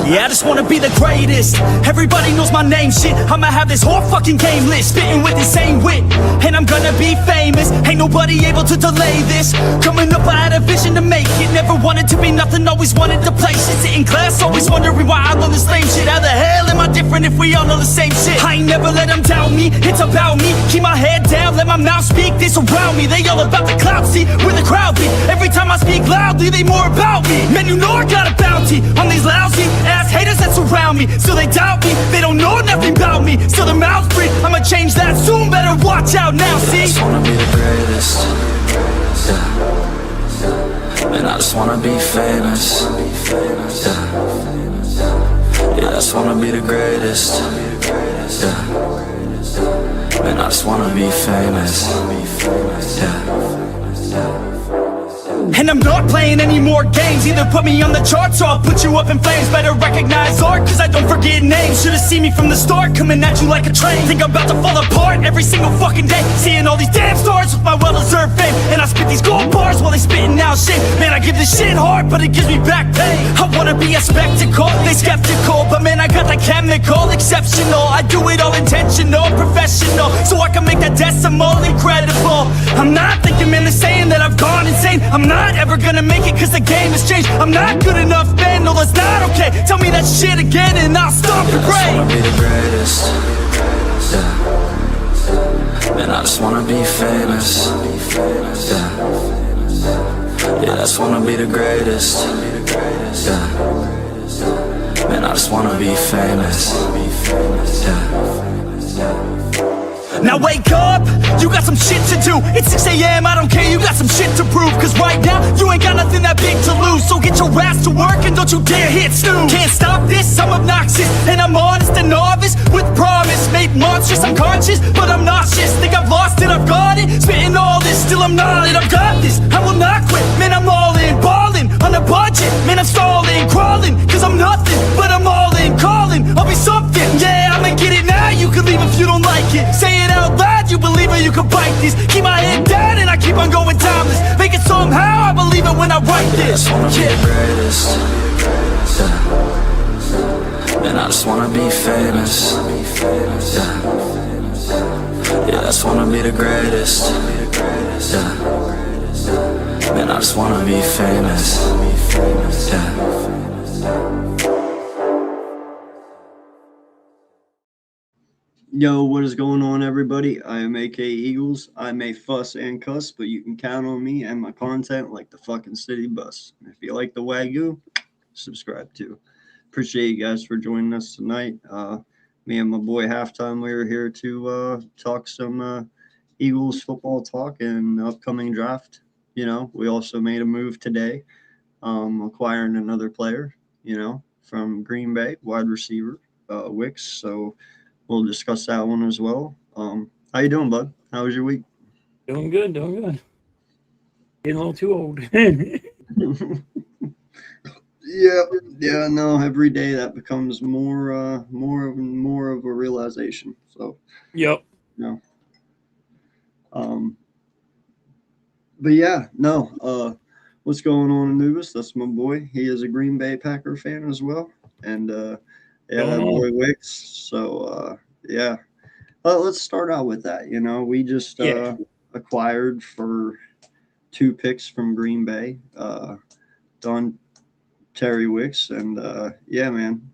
Yeah, I just wanna be the greatest. Everybody knows my name, shit. I'ma have this whole fucking game list, spitting with the same wit, and I'm gonna be famous. Ain't nobody able to delay this. Coming up, I had a vision to make it. Never wanted to be nothing, always wanted to play shit. Sit in class, always wondering why I love this lame shit. How the hell am I different if we all know the same shit? I ain't never let them doubt me, it's about me. Keep my head down, let my mouth speak. They surround me, they all about the clout. See, where the crowd be. Every time I speak loudly, they more about me. Man, you know I got a bounty on these lousy ass haters that surround me. Still they doubt me, they don't know nothing about me. Still their mouths free, I'ma change that soon. Better watch out now, see? I just wanna be the greatest. Yeah. And I just wanna be famous. Yeah, I just wanna be the greatest. Yeah. And I just wanna be famous. Yeah. And I'm not playing any more games. Either put me on the charts or I'll put you up in flames. Better recognize art, cause I don't forget names. Should've seen me from the start, coming at you like a train. Think I'm about to fall apart every single fucking day. Seeing all these damn stars with my well-deserved fame. And I spit these gold bars while they spitting out shit. Man, I give this shit hard, but it gives me back pain. I wanna be a spectacle, they skeptical. But man, I got that chemical, exceptional. I do it all intentional, professional. So I can make that decimal incredible. I'm not thinking, man, they're saying that I've gone insane. I'm not ever gonna make it cause the game has changed. I'm not good enough, man, no that's not okay. Tell me that shit again and I'll stop your brain. I just wanna be the greatest. Yeah. And I just wanna be famous. Yeah. Yeah, I just wanna be the greatest. Yeah. Man, I just wanna be famous. Yeah. Now wake up, you got some shit to do. It's 6 a.m, I don't care, you got some shit to prove. Cause right now, you ain't got nothing that big to lose. So get your ass to work and don't you dare hit snooze. Can't stop this, I'm obnoxious. And I'm honest and novice with promise. Made monstrous, I'm conscious, but I'm nauseous. Think I've lost it, I've got it. Spitting all this, still I'm not it. I've got this, I will not quit. Man, I'm all in, balling on a budget. Man, I'm stalling, crawling, cause I'm nothing. But I'm all in, calling, I'll be something. Yeah, I'ma get it now, you can leave if you don't like it. Say it out loud, you believe it, you can bite this. Keep my head down and I keep on going timeless. Make it somehow, I believe it when I write this. I just wanna be the greatest. Yeah. And I just wanna be famous. Yeah. Yeah, I just wanna be the greatest. Yeah. Man, I just wanna be famous. Yeah. Yo, what is going on, everybody? I am AK Eagles. I may fuss and cuss, but you can count on me and my content like the fucking city bus. If you like the Wagyu, subscribe too. Appreciate you guys for joining us tonight. Me and my boy Halftime, we were here to talk some Eagles football talk and upcoming draft. You know, we also made a move today, acquiring another player, you know, from Green Bay, wide receiver, Wicks. So we'll discuss that one as well. How you doing, bud? How was your week? Doing good. Getting a little too old. Yeah, no, every day that becomes more of a realization. So, Yep. no. But yeah, no. What's going on, Anubis? That's my boy. He is a Green Bay Packer fan as well, and yeah, that boy Wicks. So yeah, let's start out with that. You know, we just acquired for 2 picks from Green Bay, Don Terry Wicks, and yeah, man.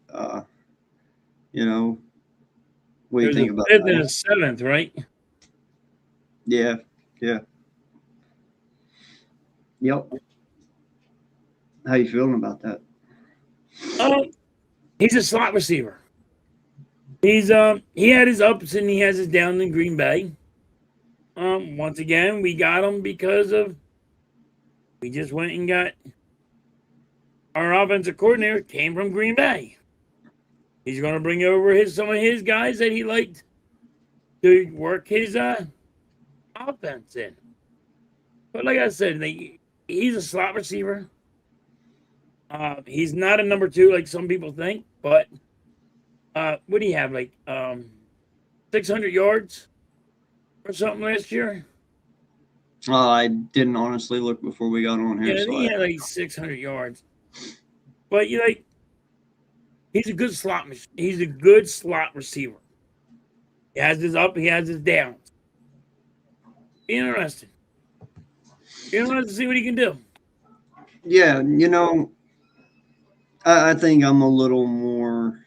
You know, what do you think about that? There's a 7th, right? Yeah. Yep. How you feeling about that? He's a slot receiver. He's he had his ups and he has his downs in Green Bay. Once again, we got him because we just went and got our offensive coordinator came from Green Bay. He's going to bring over some of his guys that he liked to work his offense in. But like I said, he's a slot receiver. He's not a number 2 like some people think, but what do you have, like 600 yards or something last year? I didn't honestly look before we got on here. Yeah, so he had like 600 yards. But He's a good slot. He's a good slot receiver. He has his up. He has his downs. Interesting. Interesting to see what he can do. Yeah, you know, I think I'm a little more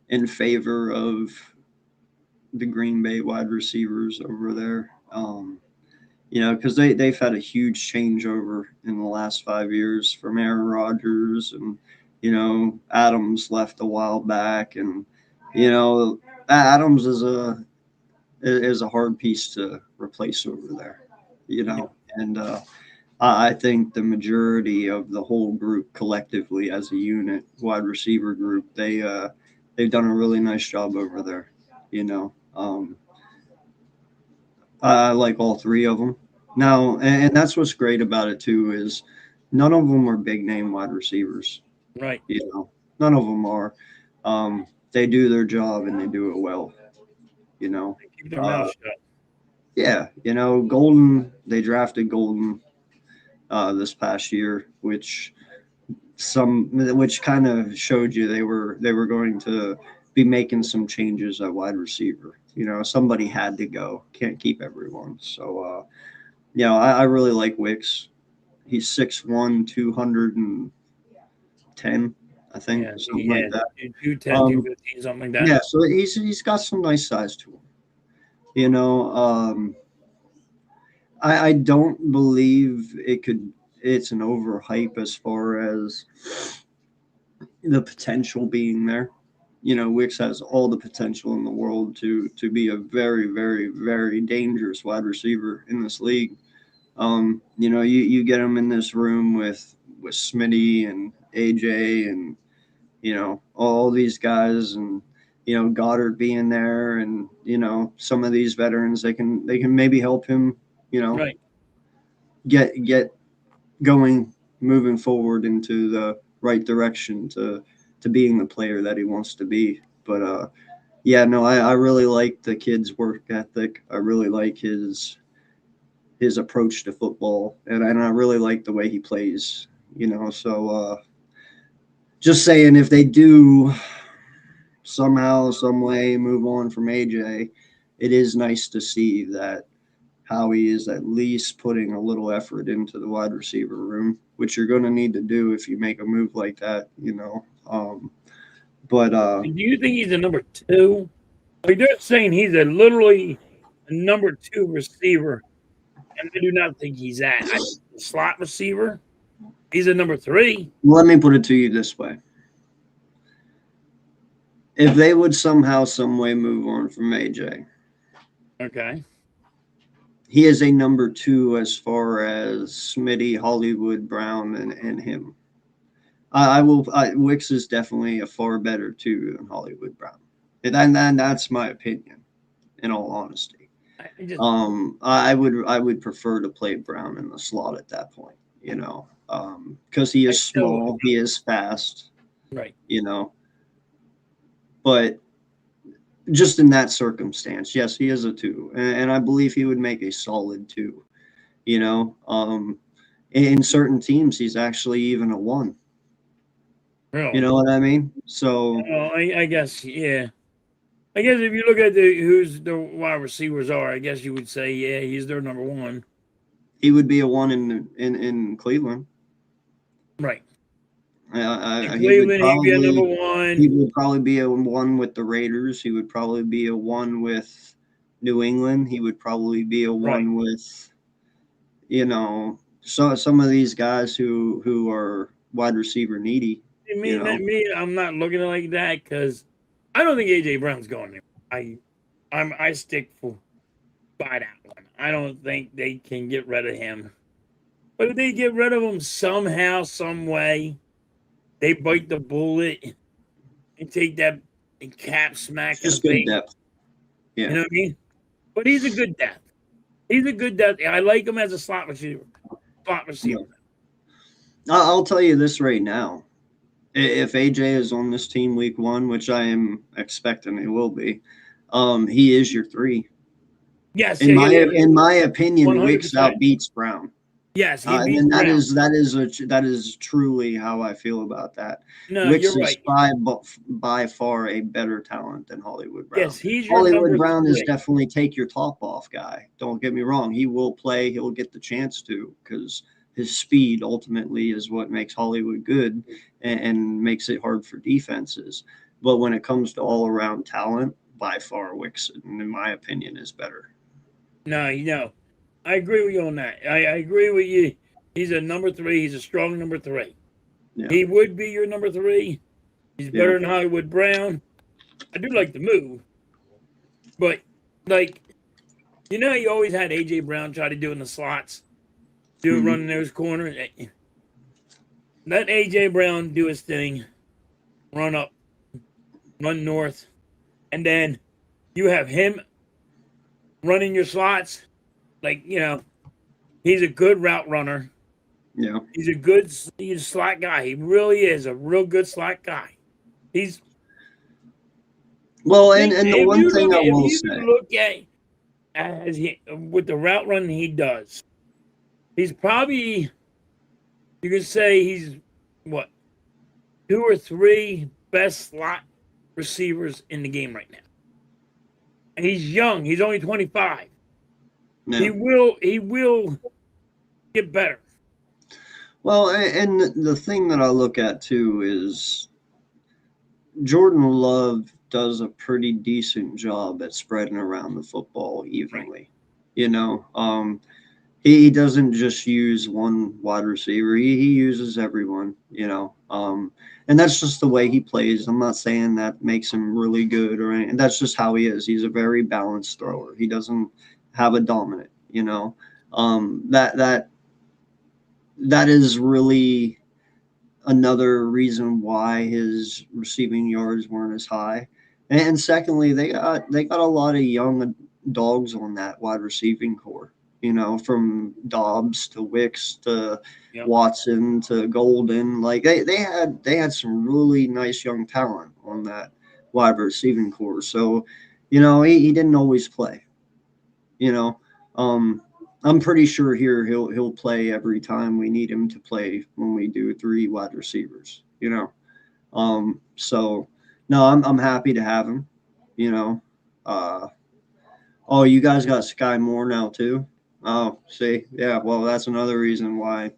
in favor of the Green Bay wide receivers over there. You know, because they've had a huge changeover in the last 5 years from Aaron Rodgers, and you know, Adams left a while back, and you know, Adams is a hard piece to replace over there. You know, and I think the majority of the whole group collectively as a unit, wide receiver group, they've done a really nice job over there. You know, I like all three of them. Now, and that's what's great about it too, is none of them are big name wide receivers. Right. You know, none of them are. They do their job and they do it well. You know, Keep their mouth shut. yeah. You know, Golden. They drafted Golden this past year, which kind of showed you they were going to be making some changes at wide receiver. You know, somebody had to go. Can't keep everyone. So, you know, I really like Wicks. He's 6'1", 210, I think, something like that. 210, 215, something like that. Yeah, so he's got some nice size to him. You know, I don't believe it's an overhype as far as the potential being there. You know, Wicks has all the potential in the world to be a very, very, very dangerous wide receiver in this league. You know, you get him in this room with Smitty and AJ and, you know, all these guys, and, you know, Goddard being there, and, you know, some of these veterans, they can maybe help him, you know, Right. get going, moving forward into the right direction to being the player that he wants to be. But yeah, no, I really like the kid's work ethic. I really like his approach to football, and I really like the way he plays. You know, so just saying, if they do somehow, some way move on from AJ, it is nice to see that Howie is at least putting a little effort into the wide receiver room, which you're going to need to do if you make a move like that, you know. But Do you think he's a number 2? Like, they're saying he's literally a number 2 receiver, and I do not think he's that. I think he's a slot receiver. He's a number 3. let me put it to you this way. If they would somehow, some way move on from AJ, Okay. he is a number 2 as far as Smitty, Hollywood Brown, and him. Wicks is definitely a far better 2 than Hollywood Brown, and that's my opinion. In all honesty, I would prefer to play Brown in the slot at that point. You know, because he is small, he is fast. Right. You know, but just in that circumstance, yes, he is a 2, and I believe he would make a solid 2. You know, in certain teams, he's actually even a 1. Really? You know what I mean? So I guess, yeah. I guess if you look at who's the wide receivers are, I guess you would say, yeah, he's their number 1. he would be a 1 in Cleveland. Right. In Cleveland, he'd be a number 1. He would probably be a 1 with the Raiders. He would probably be a 1 with New England. He would probably be a 1 with, you know, some of these guys who are wide receiver needy. I'm not looking at it like that, because I don't think AJ Brown's going there. I stick by that one. I don't think they can get rid of him. But if they get rid of him somehow, some way, they bite the bullet and take that and cap smack. Just good depth. Yeah. You know what I mean? But he's a good depth. He's a good depth. I like him as a slot receiver. I'll tell you this right now. If AJ is on this team week 1, which I am expecting he will be, he is your 3. Yes. In my opinion, 100%. Wicks outbeats Brown. Yes, he beat And that Brown. that is truly how I feel about that. No, Wicks you're is right. by far a better talent than Hollywood Brown. Yes, he's your Hollywood number Brown is 3. definitely take your top off guy. Don't get me wrong. He will play. He'll get the chance to because his speed ultimately is what makes Hollywood good and makes it hard for defenses. But when it comes to all around talent, by far Wicks, in my opinion, is better. No, I agree with you on that. I agree with you. He's a number 3. He's a strong number 3. Yeah. He would be your number 3. He's better than Hollywood Brown. I do like the move, but like, you always had AJ Brown try to do in the slots, running those corners. Let AJ Brown do his thing, run up, run north, and then you have him running your slots. Like, he's a good route runner. Yeah. He's a slot guy. He really is a real good slot guy. He's well, and the one thing I will if say, you look at with the route running he does, he's probably, you could say he's what, 2 or 3 best slot receivers in the game right now. And he's young. He's only 25. yeah. He will get better. Well, and the thing that I look at too is Jordan Love does a pretty decent job at spreading around the football evenly. Right. He doesn't just use one wide receiver. He uses everyone, and that's just the way he plays. I'm not saying that makes him really good or anything. That's just how he is. He's a very balanced thrower. He doesn't have a dominant, that is really another reason why his receiving yards weren't as high. And secondly, they got a lot of young dogs on that wide receiving core, from Dobbs to Wicks to Watson to Golden. Like they had some really nice young talent on that wide receiving core. So, he didn't always play. I'm pretty sure here he'll play every time we need him to play when we do 3 wide receivers, So no, I'm happy to have him, Oh, you guys got Sky Moore now too? Oh, see, yeah, well that's another reason why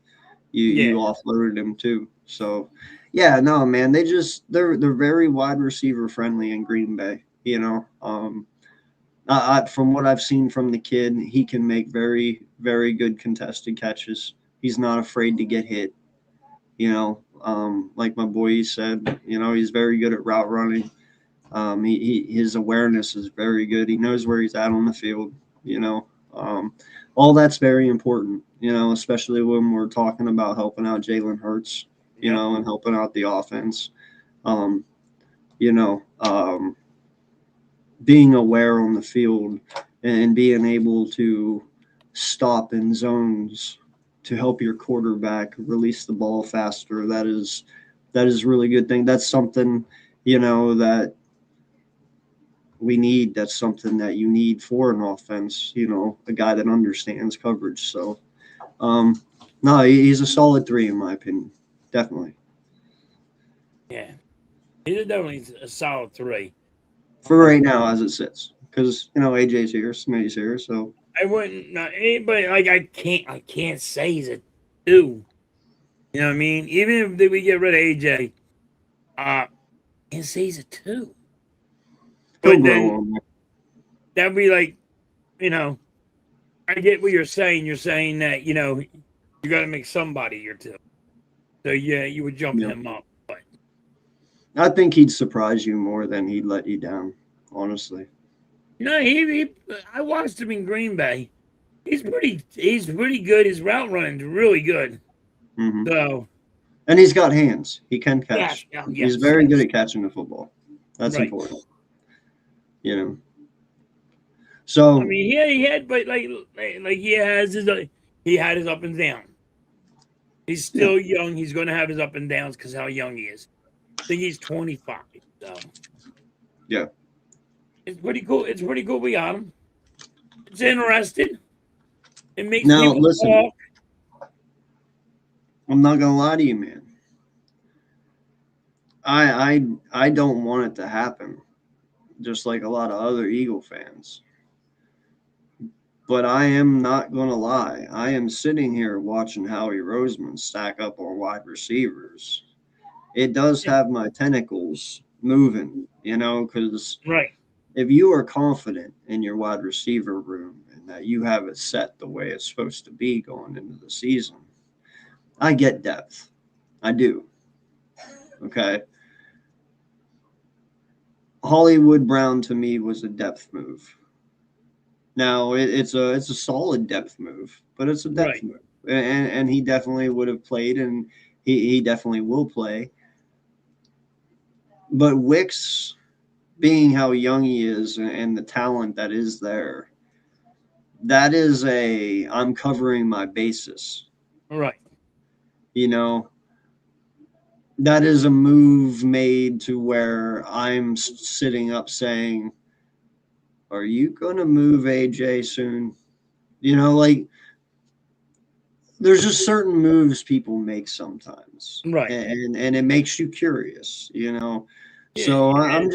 you offloaded him too. So yeah, no man, they're very wide receiver friendly in Green Bay, from what I've seen from the kid, he can make very, very good contested catches. He's not afraid to get hit. Like my boy said, he's very good at route running. His awareness is very good. He knows where he's at on the field. All that's very important. Especially when we're talking about helping out Jalen Hurts. And helping out the offense. Being aware on the field and being able to stop in zones to help your quarterback release the ball faster. That is a really good thing. That's something, that we need. That's something that you need for an offense, a guy that understands coverage. So, no, he's a solid 3 in my opinion. Definitely. Yeah. He's definitely a solid 3. For right now, as it sits, because AJ's here, Smitty's here, so I wouldn't. Not anybody. Like I can't say he's a 2. You know what I mean? Even if we get rid of AJ, I can't say he's a 2. But then that'd be like, I get what you're saying. You're saying that you got to make somebody your 2. So yeah, you would jump him up. I think he'd surprise you more than he'd let you down, honestly. No, I watched him in Green Bay. He's pretty good. His route running's really good. Mm-hmm. So, and he's got hands. He can catch. Yes, he's very good at catching the football. That's important. So I mean, he had, but like he had his up and down. He's still young. He's going to have his up and downs because how young he is. I think he's 25. So yeah, it's pretty cool. It's pretty cool. We got him. It's interesting. It makes now people listen. talk. I'm not gonna lie to you, man. I don't want it to happen, just like a lot of other Eagle fans. But I am not gonna lie. I am sitting here watching Howie Roseman stack up on wide receivers. It does Yeah. have my tentacles moving, because Right. if you are confident in your wide receiver room and that you have it set the way it's supposed to be going into the season, I get depth. I do. Okay. Hollywood Brown to me was a depth move. Now it's a solid depth move, but it's a depth Right. move, and he definitely would have played, and he definitely will play. But Wicks, being how young he is and the talent that is there, that is I'm covering my bases. Right. You know, that is a move made to where I'm sitting up saying, "Are you going to move AJ soon?" Like there's just certain moves people make sometimes, Right. and it makes you curious. Yeah, So yeah.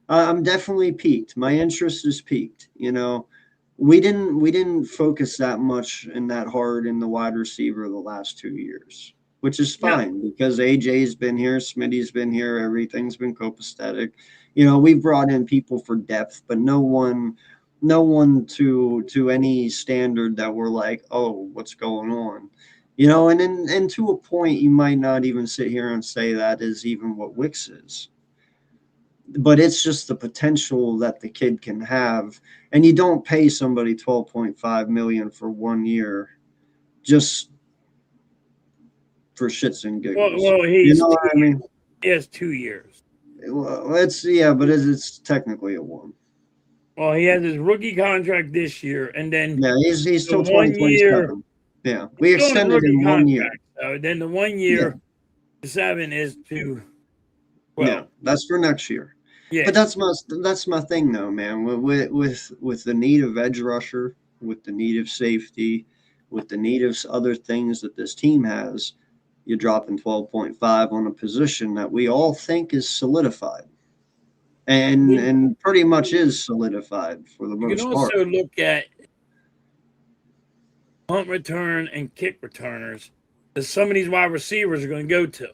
I'm definitely peaked. My interest is peaked. We didn't focus that much and that hard in the wide receiver the last 2 years, which is No. fine because AJ's been here, Smitty's been here, everything's been copacetic. We've brought in people for depth, but no one to any standard that we're like, oh, what's going on? And to a point, you might not even sit here and say that is even what Wicks is, but it's just the potential that the kid can have. And you don't pay somebody 12.5 million for 1 year just for shits and Well, giggles. well, You he's know what I mean? he has 2 years. Well, but it's technically a one. Well, he has his rookie contract this year, and then Yeah, he's the till 1 year 2027. Yeah, we still on his extended rookie him 1 year. contract. So then the one Yeah, year to 7 is to yeah, 12. that's for next year. Yeah. But that's my thing though, man. With the need of edge rusher, with the need of safety, with the need of other things that this team has, you're dropping 12.5 on a position that we all think is solidified, and Then and pretty much is solidified for the you can most part. also look at punt return and kick returners that some of these wide receivers are going to go to.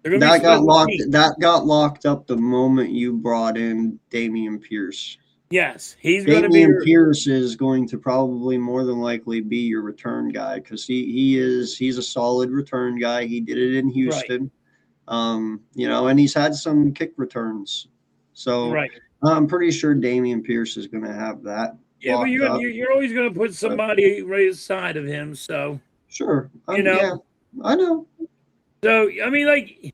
They're going to be That got special locked. teams. That got locked up the moment you brought in Damian Pierce. Yes, he's going to be Damian your Pierce is going to probably more than likely be your return guy because he's a solid return guy. He did it in right. Houston, and he's had some kick returns. So Right. I'm pretty sure Damian Pierce is going to have that Yeah, but locked you're up. you're always going to put somebody right aside of him. So Sure, know. I know. So I mean, like,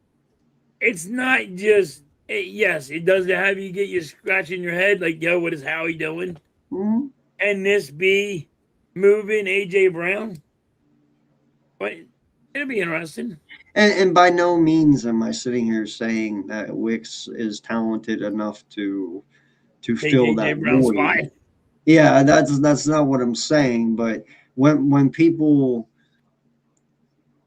it's not just. Yes, it does have you get you scratching your head like, yo, what is Howie doing? Mm-hmm. And this be moving AJ Brown? But it'll be interesting. And by no means am I sitting here saying that Wicks is talented enough to Take fill AJ that Brown's void. spot. Yeah, that's not what I'm saying. But when people,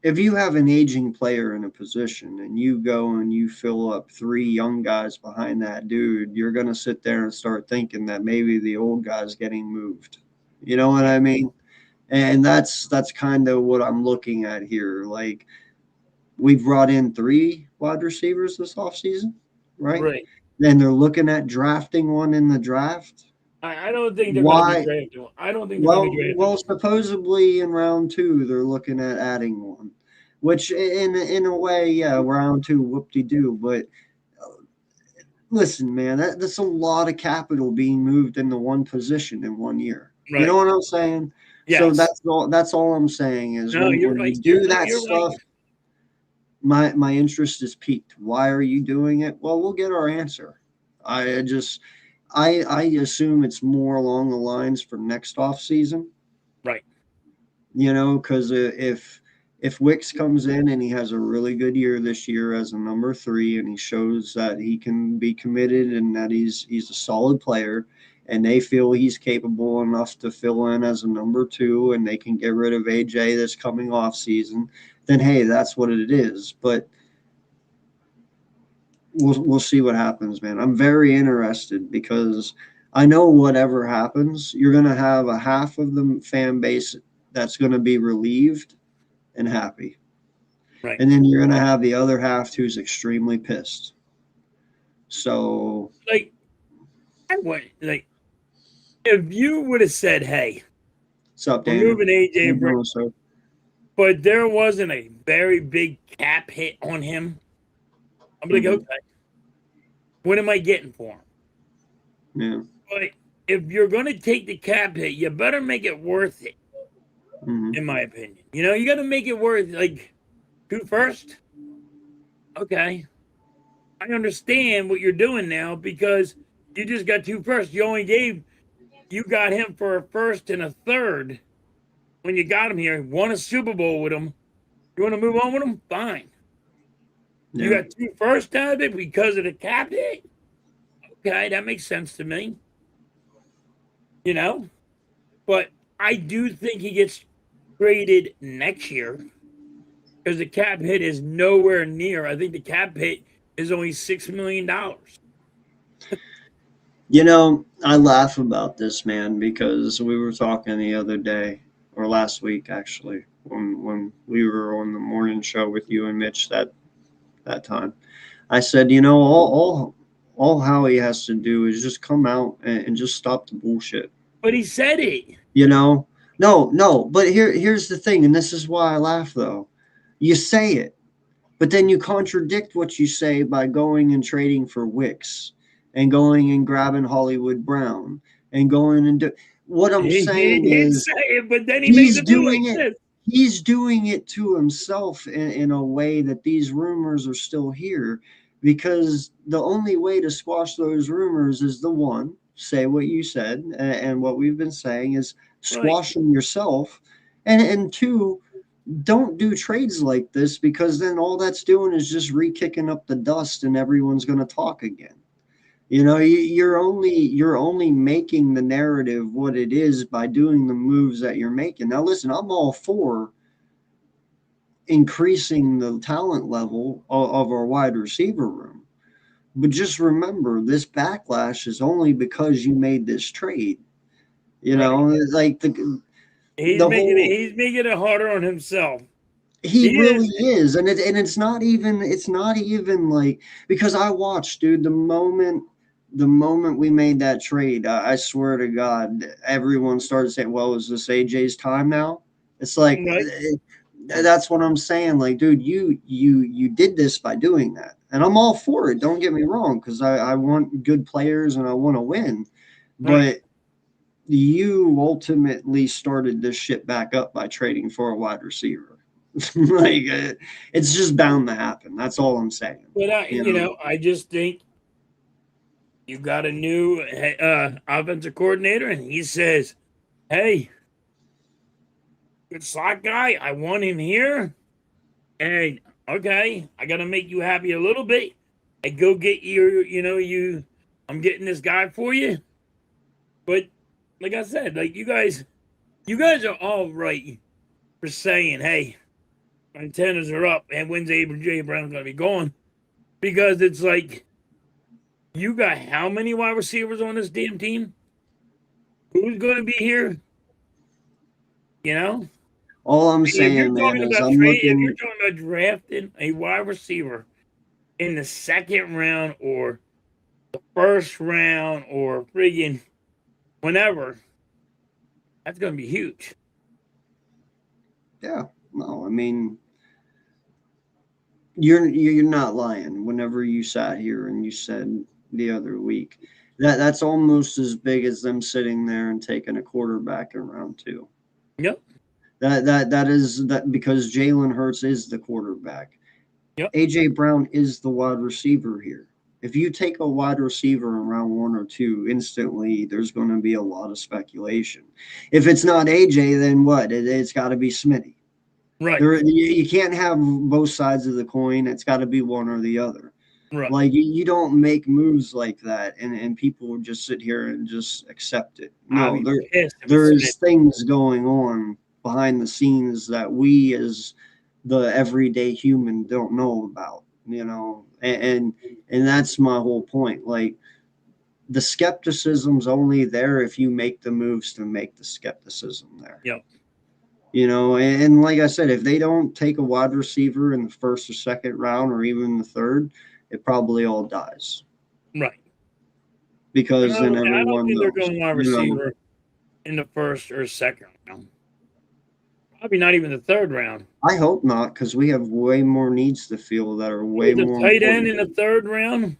if you have an aging player in a position and you go and you fill up 3 young guys behind that dude, you're gonna sit there and start thinking that maybe the old guy's getting moved. You know what I mean? And that's kind of what I'm looking at here. Like we've brought in 3 wide receivers this offseason, right? Right. Then they're looking at drafting one in the draft. I don't think they're going to Why? be drafted. I don't think they're going to be drafted. Well, supposedly in round 2 they're looking at adding one, which in a way, yeah, round 2, whoop-de-doo. But listen, man, that's a lot of capital being moved into one position in 1 year. Right. You know what I'm saying? Yes. So that's all I'm saying is No, when you're you right. do that You're stuff, right. my interest is peaked. Why are you doing it? Well, we'll get our answer. I assume it's more along the lines for next off season. Right. Because if Wicks comes in and he has a really good year this year as a number 3 and he shows that he can be committed and that he's a solid player and they feel he's capable enough to fill in as a number 2, and they can get rid of AJ this coming off season, then hey, that's what it is. But we'll see what happens, man. I'm very interested because I know whatever happens, you're going to have a half of the fan base that's going to be relieved and happy. Right. And then you're going to have the other half who's extremely pissed. So, like, I went, like, if you would have said, hey, what's up, we're Daniel? moving AJ Brown, Doing, sir? but there wasn't a very big cap hit on him, I'm like, Mhm. okay, what am I getting for him? Yeah. But if you're going to take the cap hit, you better make it worth it, Mhm. in my opinion. You know, you got to make it worth, like, 2 first. Okay. I understand what you're doing now because you just got 2 first. You got him for a first and a third when you got him here. Won a Super Bowl with him. You want to move on with him? Fine. Yeah. You got 2 first out of it because of the cap hit? Okay, that makes sense to me. You know? But I do think he gets traded next year because the cap hit is nowhere near. I think the cap hit is only $6 million. You know, I laugh about this, man, because we were talking the other day, or last week actually, when we were on the morning show with you and Mitch that time. I said, you know, all Howie has to do is just come out and just stop the bullshit. But he said it. You know? No, but here's the thing, and this is why I laugh though. You say it, but then you contradict what you say by going and trading for Wicks and going and grabbing Hollywood Brown and going and do what I'm saying He did is say it, but then he made he's the move doing like it. this. He's doing it to himself in a way that these rumors are still here, because the only way to squash those rumors is the one, say what you said, and what we've been saying is squash them yourself, and 2, don't do trades like this, because then all that's doing is just re-kicking up the dust and everyone's going to talk again. You know, you're only making the narrative what it is by doing the moves that you're making. Now, listen, I'm all for increasing the talent level of our wide receiver room, but just remember, this backlash is only because you made this trade. You know, like He's the making whole. he's making it harder on himself. He really is, and it's not even like, because I watched, dude, the moment we made that trade, I swear to God, everyone started saying, well, is this AJ's time now? It's like, that's what I'm saying. Like, dude, you did this by doing that. And I'm all for it. Don't get me wrong, because I want good players and I want to win. But you ultimately started this shit back up by trading for a wide receiver. Like, it's just bound to happen. That's all I'm saying. But I just think you got a new offensive coordinator, and he says, "Hey, good slot guy, I want him here. And okay, I got to make you happy a little bit. I go get I'm getting this guy for you. But like I said, like you guys are all right for saying, hey, antennas are up, and when's AJ Brown going to be gone? Because it's like, you got how many wide receivers on this damn team? Who's going to be here? You know? All I'm saying, man, is I'm looking. If you're talking about drafting a wide receiver in the second round or the first round or friggin' whenever, that's going to be huge. Yeah. No, I mean, you're not lying. Whenever you sat here and you said the other week that's almost as big as them sitting there and taking a quarterback in round 2. Yep. That is because Jalen Hurts is the quarterback. Yep. AJ Brown is the wide receiver here. If you take a wide receiver in round 1 or 2, instantly there's going to be a lot of speculation. If it's not AJ, then what? It's got to be Smitty. Right. You can't have both sides of the coin. It's got to be one or the other. Right. Like you don't make moves like that, and people just sit here and just accept it. I'll No, be there pissed if it's there's Smith. things going on behind the scenes that we as the everyday human don't know about. And that's my whole point. Like the skepticism's only there if you make the moves to make the skepticism there. Yep. And like I said, if they don't take a wide receiver in the first or second round or even the third, it probably all dies Right. because then I don't everyone think they're knows. going wide receiver in the first or second round. Probably not even the third round. I hope not, because we have way more needs to fill that are way The more tight end important. in the third round.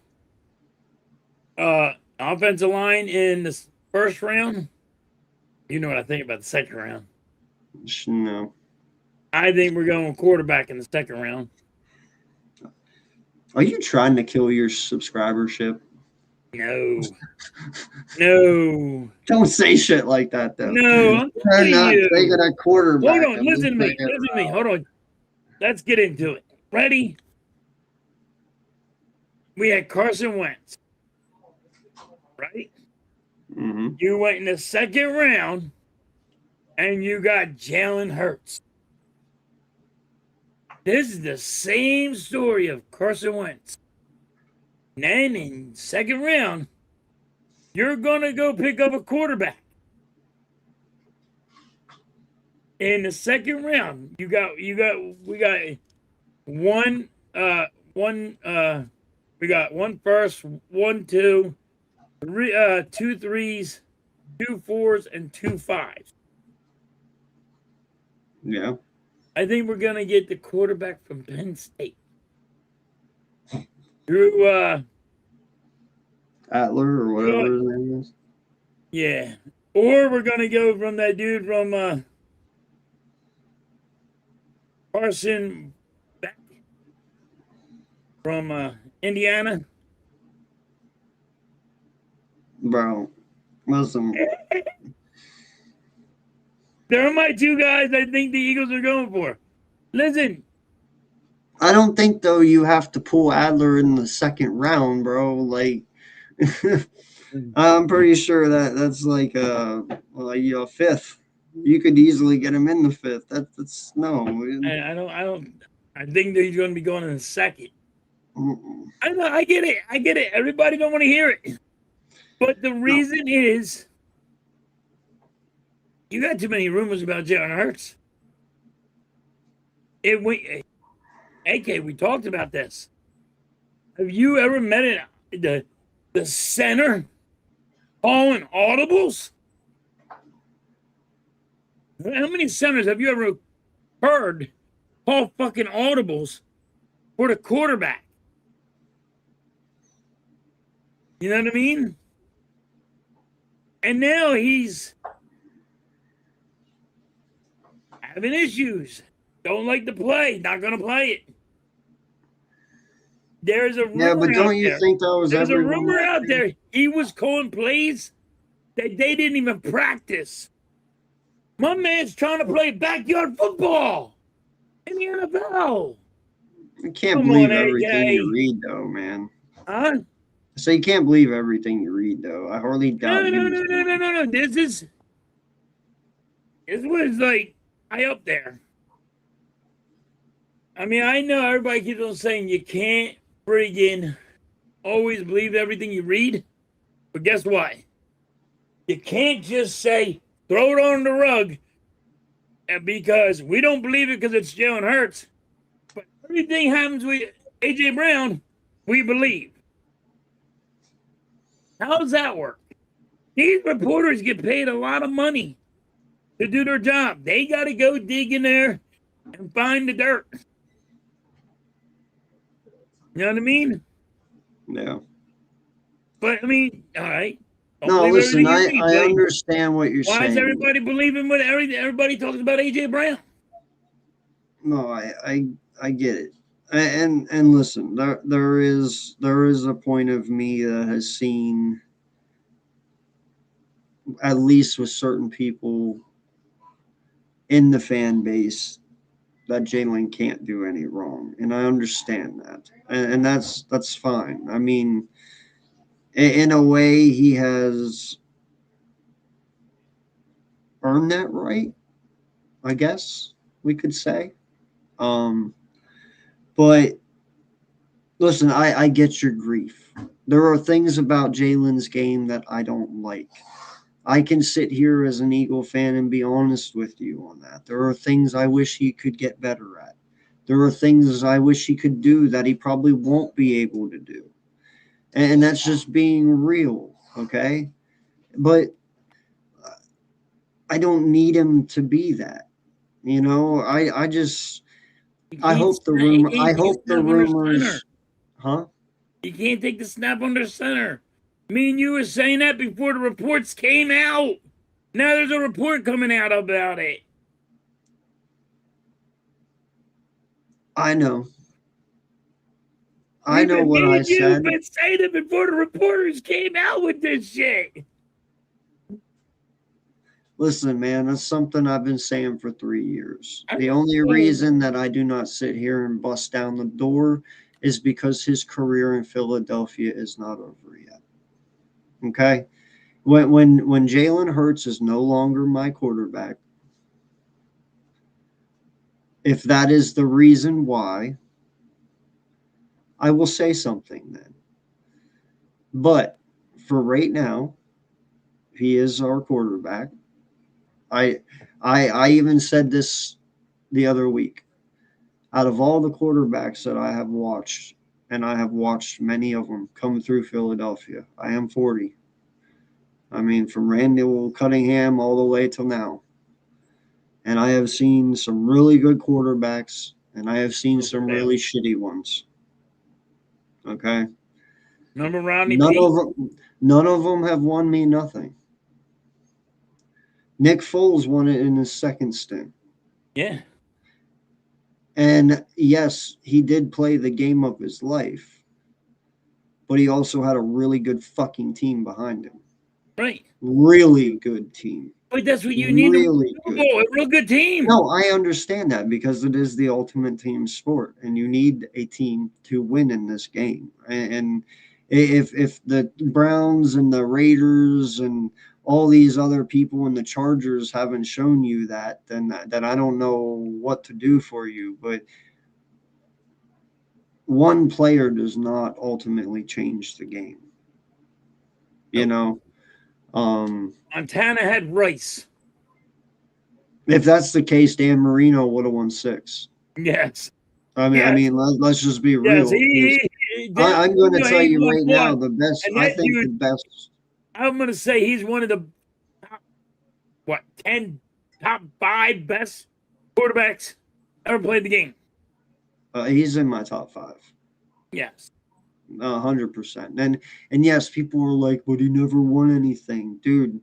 Offensive line in the first round. You know what I think about the second round. No. I think we're going quarterback in the second round. Are you trying to kill your subscribership? No. No. Don't say shit like that, though. No, I'm They're telling not you. taking a quarterback. Hold on, listen to me. Listen to me. Hold on. Let's get into it. Ready? We had Carson Wentz. Right? Mm-hmm. You went in the second round and you got Jalen Hurts. This is the same story of Carson Wentz. And then in second round, you're gonna go pick up a quarterback. In the second round, we got one first, 1 2, 3 2 3s, 2 4s, and 2 5s. Yeah. I think we're gonna get the quarterback from Penn State. Drew Adler or whatever his name is. yeah. Or we're gonna go from that dude from Carson Beck from Indiana. Bro, listen. They're my two guys I think the Eagles are going for. Listen. I don't think, though, you have to pull Adler in the second round, bro. Like, I'm pretty sure that's like a fifth. You could easily get him in the fifth. That's no. I think that he's going to be going in the second. Mm-mm. I know. I get it. Everybody don't want to hear it. But the reason is you got too many rumors about Jalen Hurts. AK, we talked about this. Have you ever met the center calling audibles? How many centers have you ever heard call fucking audibles for the quarterback? You know what I mean? And now he's having issues. Don't like to play. Not going to play it. There's a rumor. Yeah, but don't you there. think that was There's a everyone? rumor out there. He was calling plays that they didn't even practice. My man's trying to play backyard football in the NFL. You can't Come believe on, everything AK. you read, though, man. Huh? So you can't believe everything you read, though. I hardly doubt No. you. This was like high up there. I mean, I know everybody keeps on saying you can't friggin' always believe everything you read, but guess what? You can't just say throw it on the rug because we don't believe it because it's Jalen Hurts. But everything happens with AJ Brown, we believe. How does that work? These reporters get paid a lot of money to do their job. They got to go dig in there and find the dirt. You know what I mean? Yeah. But I mean, all right. Don't No, believe listen, everything you I read, but understand what you're why saying. is everybody believing what everybody talks about AJ Brown? No, I get it. And listen, there is a point of me that has seen, at least with certain people in the fan base, that Jalen can't do any wrong, and I understand that, and that's fine. I mean, in a way, he has earned that right, I guess we could say. But listen, I get your grief. There are things about Jalen's game that I don't like. I can sit here as an Eagle fan and be honest with you on that. There are things I wish he could get better at. There are things I wish he could do that he probably won't be able to do. And that's just being real, okay? But I don't need him to be that. You know, I just I hope the rumors, huh? You can't take the snap under center. Me and you were saying that before the reports came out. Now there's a report coming out about it. I know. I know what I said. You've been saying it before the reporters came out with this shit. Listen, man, that's something I've been saying for 3 years. The only reason that I do not sit here and bust down the door is because his career in Philadelphia is not over yet. Okay? When Jalen Hurts is no longer my quarterback, if that is the reason why, I will say something then. But for right now, he is our quarterback. I even said this the other week. Out of all the quarterbacks that I have watched, and I have watched many of them come through Philadelphia, I am 40. I mean, from Randall Cunningham all the way till now. And I have seen some really good quarterbacks, and I have seen some really shitty ones. Okay? Remember Ronnie None of them have won me nothing. Nick Foles won it in his second stint. Yeah. And yes, he did play the game of his life, but he also had a really good fucking team behind him. Right. Really good team. But that's what you need. Really good. A real good team. No, I understand that because it is the ultimate team sport, and you need a team to win in this game. And if the Browns and the Raiders and all these other people in the Chargers haven't shown you that, then I don't know what to do for you. But one player does not ultimately change the game. You know? Montana had Rice. If that's the case, Dan Marino would have won 6. Yes. I mean, let's just be real. Yes, I'm going to tell you right now, the best. I think the best. I'm going to say he's one of the top 5 best quarterbacks ever played the game. He's in my top 5. Yes. 100%. And yes, people were like, but he never won anything, dude.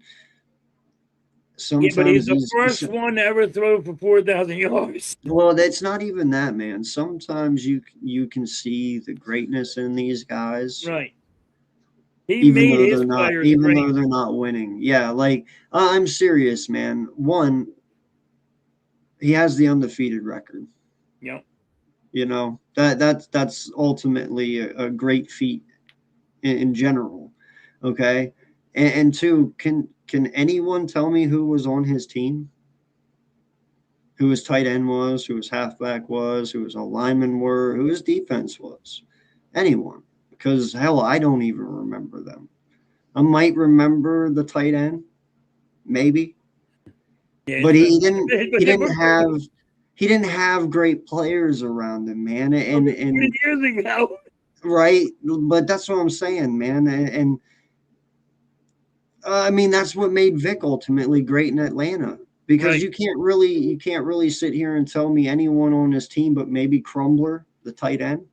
Sometimes but he's the first one to ever throw for 4,000 yards. Well, that's not even that, man. Sometimes you can see the greatness in these guys, right? Even though they're not winning. Yeah, like I'm serious, man. One, he has the undefeated record. Yep. You know, that's ultimately a great feat in general. Okay. And two, can anyone tell me who was on his team? Who his tight end was, who his halfback was, who his linemen were, who his defense was? Anyone. Because hell, I don't even remember them. I might remember the tight end, maybe. Yeah, but he didn't have great players around him, man. And years ago. Right. But that's what I'm saying, man. And I mean, that's what made Vic ultimately great in Atlanta, because you can't really sit here and tell me anyone on his team, but maybe Crumbler, the tight end.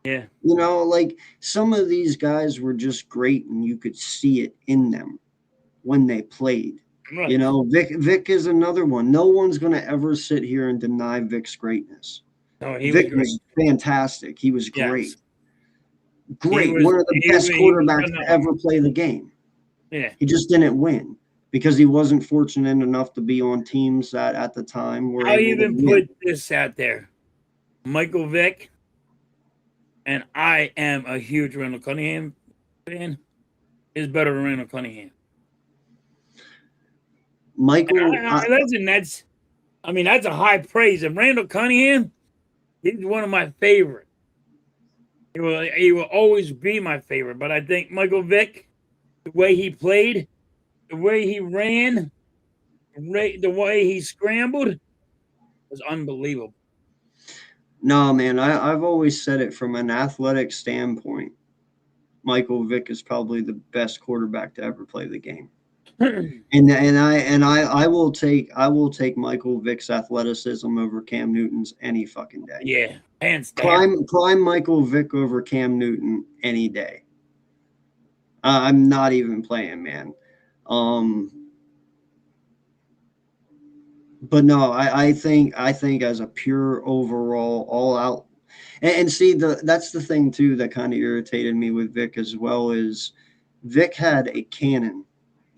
Yeah. You know, like some of these guys were just great, and you could see it in them when they played. Right. You know, Vic is another one. No one's going to ever sit here and deny Vic's greatness. No, Vic was fantastic. He was great. Great. One of the best quarterbacks to ever play the game. Yeah. He just didn't win. because he wasn't fortunate enough to be on teams that at the time were I'll able to even win. put this out there. Michael Vick, and I am a huge Randall Cunningham fan, is better than Randall Cunningham. Michael, Listen, that's a high praise. And Randall Cunningham, he's one of my favorites. He will always be my favorite. But I think Michael Vick, the way he played, the way he ran, the way he scrambled, was unbelievable. no, man, I've always said it from an athletic standpoint. Michael Vick is probably the best quarterback to ever play the game. And I will take Michael Vick's athleticism over Cam Newton's any fucking day. Yeah, hands down. Prime Michael Vick over Cam Newton any day. I'm not even playing, man. But no, I think as a pure overall all out, and see that's the thing too that kind of irritated me with Vic as well is Vic had a cannon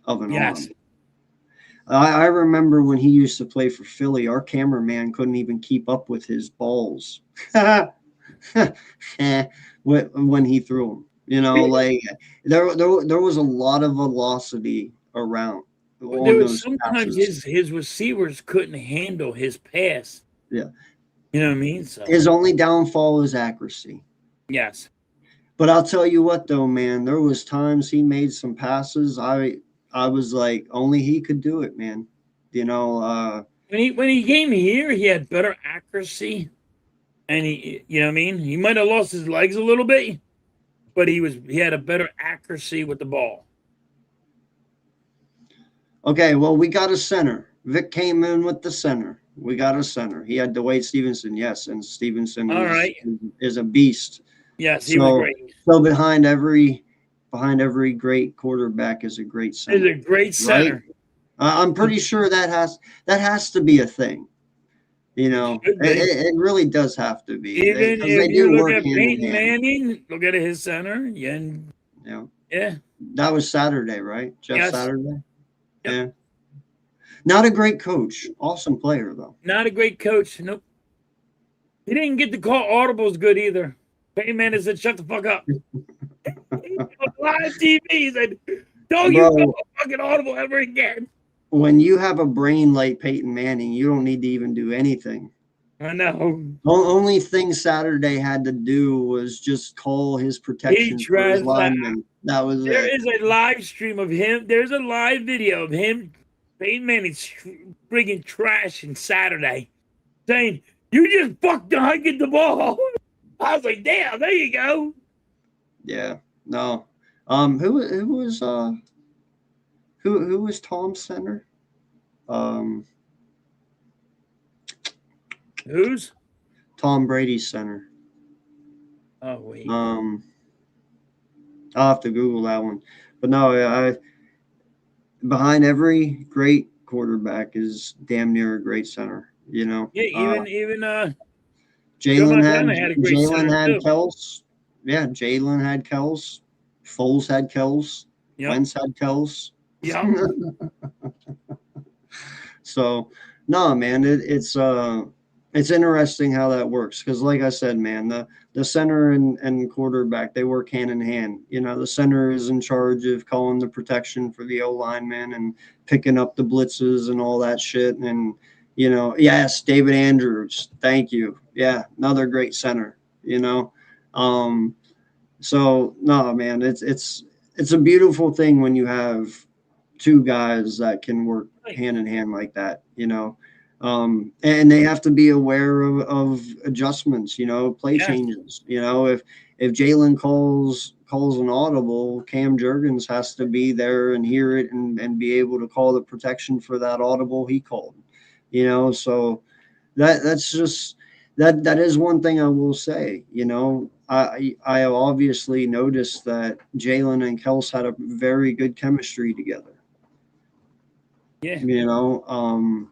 of an arm. I remember when he used to play for Philly, our cameraman couldn't even keep up with his balls when he threw them. You know, like there was a lot of velocity around. Sometimes his receivers couldn't handle his pass. Yeah. You know what I mean? So his only downfall is accuracy. Yes. But I'll tell you what though, man, there was times he made some passes. I was like, only he could do it, man. You know, when he came here, he had better accuracy. And he you know what I mean? He might have lost his legs a little bit, but he had a better accuracy with the ball. Okay, well, we got a center. Vic came in with the center. We got a center. He had Dwight Stevenson, yes, and Stevenson is a beast. Yes, he was great. So behind every great quarterback is a great center. Is a great center. Right? I'm pretty sure that has to be a thing. You know, it really does have to be. Even if you look at Peyton Manning, look at his center. Yeah. That was Saturday, right? Just Saturday. Yep. Yeah. Not a great coach. Awesome player, though. Not a great coach. Nope. He didn't get to call audibles good either. Peyton Manning said, "Shut the fuck up." Live TV, he said, "Don't you call a fucking audible ever again." When you have a brain like Peyton Manning, you don't need to even do anything. I know. Only thing Saturday had to do was just call his protection for his lineman. That was There is a live stream of him. There's a live video of him, Peyton Manning, friggin' trashing Saturday, saying, "You just fucked I get the ball." I was like, "Damn, there you go." Yeah. No. Who was Tom's center? Who's? Tom Brady's center. Oh wait. I'll have to Google that one. But no, behind every great quarterback is damn near a great center. You know. Yeah, even Jalen had Kels. Yeah, Jalen had Kels. Foles had Kels. Yep. Wentz had Kels. Yeah. So no, man, it's interesting how that works because, like I said, man, the center and quarterback, they work hand in hand. You know, the center is in charge of calling the protection for the O lineman and picking up the blitzes and all that shit. And you know, yes, David Andrews, thank you. Yeah, another great center. You know, so no, man, it's a beautiful thing when you have two guys that can work hand in hand like that. You know. And they have to be aware of adjustments, you know, play changes. You know, if Jalen calls an audible, Cam Jurgens has to be there and hear it and be able to call the protection for that audible he called. You know, so that's just that is one thing I will say. You know, I obviously noticed that Jalen and Kels had a very good chemistry together. Yeah. You know,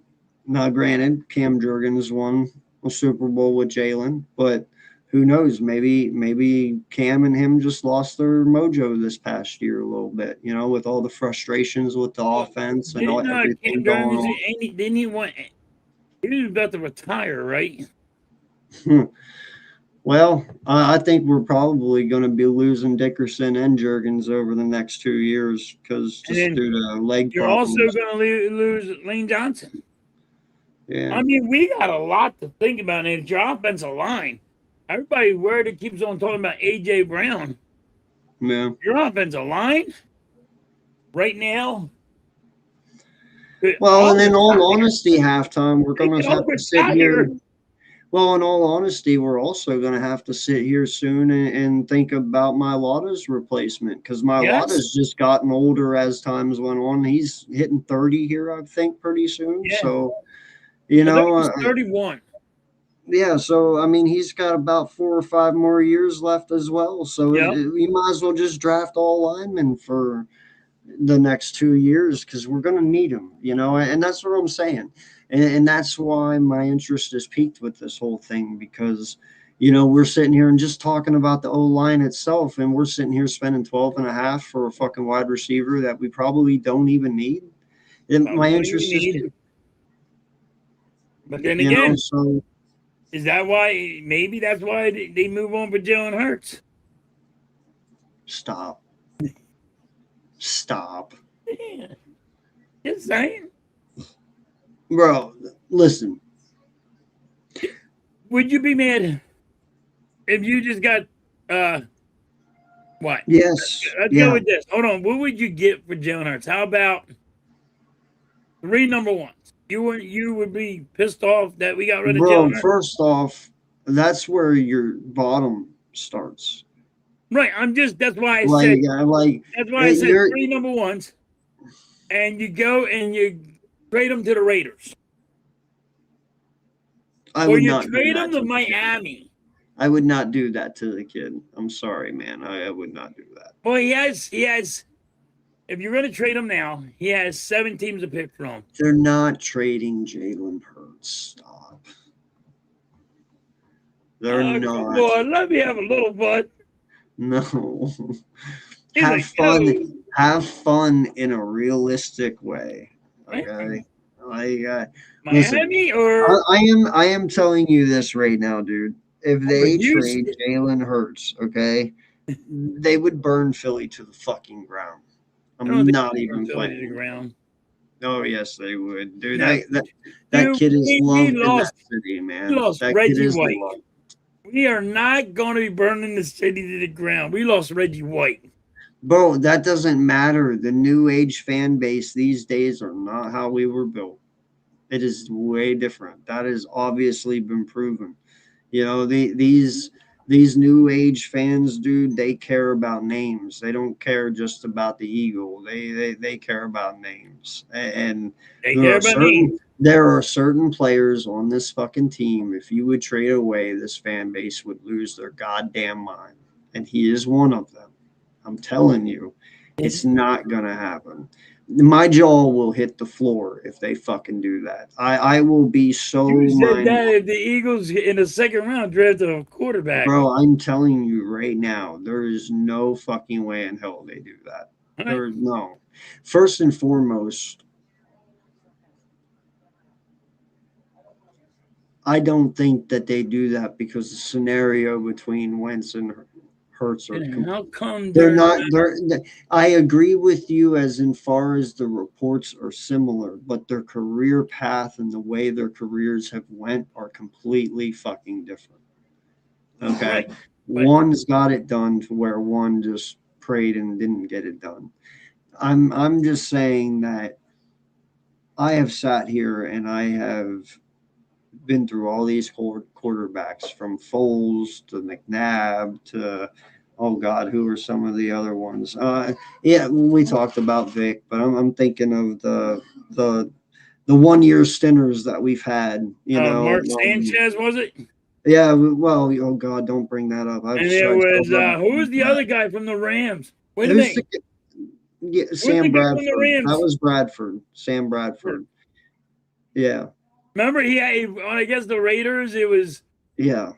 now, granted, Cam Jurgens won a Super Bowl with Jalen, but who knows? Maybe Cam and him just lost their mojo this past year a little bit. You know, with all the frustrations with the offense and all Didn't everything Cam going Jones? on. Didn't he want? He was about to retire, right? Well, I think we're probably going to be losing Dickerson and Jurgens over the next 2 years because And just then due to leg you're also problems. going to lose Lane Johnson. Yeah. I mean, we got a lot to think about. And it's your offensive line. Everybody worried keeps on talking about A.J. Brown. Yeah. Your offensive line right now. Well, and in all honesty, halftime, we're going to have to sit here. Retire. Well, in all honesty, we're also going to have to sit here soon and think about Mailata's replacement because Mailata's just gotten older as times went on. He's hitting 30 here, I think, pretty soon. Yeah. So, you know, he's 31. Yeah, so I mean, he's got about 4 or 5 more years left as well. So we might as well just draft all linemen for the next 2 years because we're going to need them, you know, and that's what I'm saying. And that's why my interest is piqued with this whole thing because, you know, we're sitting here and just talking about the O-line itself, and we're sitting here spending 12 and a half for a fucking wide receiver that we probably don't even need. My interest is, but then again, so is that why? Maybe that's why they move on for Jalen Hurts. Stop. Yeah. Just saying. Bro, listen. Would you be mad if you just got what? Yes. Let's go with this. Hold on. What would you get for Jalen Hurts? How about 3 number ones? You would be pissed off that we got rid of Jalen Hurts. First off, that's where your bottom starts. Right. That's why I said that's why I said 3 number ones. And you go and you trade them to the Raiders. Or you trade them to Miami. I would not do that to the kid. I'm sorry, man. I would not do that. Well, he has. If you're going to trade him now, he has 7 teams to pick from. They're not trading Jalen Hurts. Stop. They're not. Boy, let me have a little fun. No. Have fun. No. Have fun in a realistic way. Okay. Miami listen, or I am telling you this right now, dude. If they trade Jalen Hurts, okay, they would burn Philly to the fucking ground. I'm not even playing. To the ground. Oh yes, they would, dude. No. That kid is loved in that city, man. We lost that Reggie kid is White. loved. We are not going to be burning the city to the ground. We lost Reggie White. Bro, that doesn't matter. The new age fan base these days are not how we were built. It is way different. That has obviously been proven. You know, these new age fans, dude, they care about names. They don't care just about the Eagle. They care about names. And there are certain players on this fucking team. If you would trade away, this fan base would lose their goddamn mind. And he is one of them. I'm telling you, it's not going to happen. My jaw will hit the floor if they fucking do that. I will be so You said that if the Eagles in the second round drafted a quarterback. Bro, I'm telling you right now, there is no fucking way in hell they do that. Right. No. First and foremost, I don't think that they do that because the scenario between Wentz and Hurts are how come they're not. I agree with you as in far as the reports are similar, but their career path and the way their careers have went are completely fucking different. Okay, one's got it done to where one just prayed and didn't get it done. I'm just saying that I have sat here and I have been through all these quarterbacks from Foles to McNabb to, oh God, who are some of the other ones? Yeah, we talked about Vic, but I'm thinking of the 1 year stinters that we've had. You know, Mark Sanchez, was it? Yeah, well, oh God, don't bring that up. And it was who was the other guy from the Rams? Wait a minute. Sam Bradford. That was Bradford. Sam Bradford. Yeah. Remember, he had, I guess the Raiders, it was. Yeah.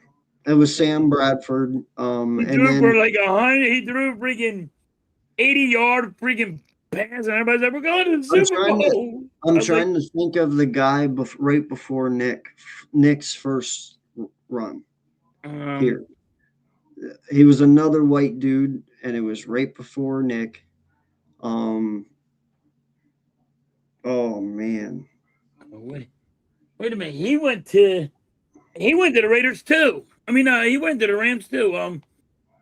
It was Sam Bradford. He And threw then for like 100. He threw a freaking 80-yard freaking pass, and everybody's like, "We're going to the Super Bowl." I'm I was like, trying to think of the guy right before Nick's first run here. He was another white dude, and it was right before Nick. Oh man. wait a minute. He went to the Raiders too. I mean, he went to the Rams too. What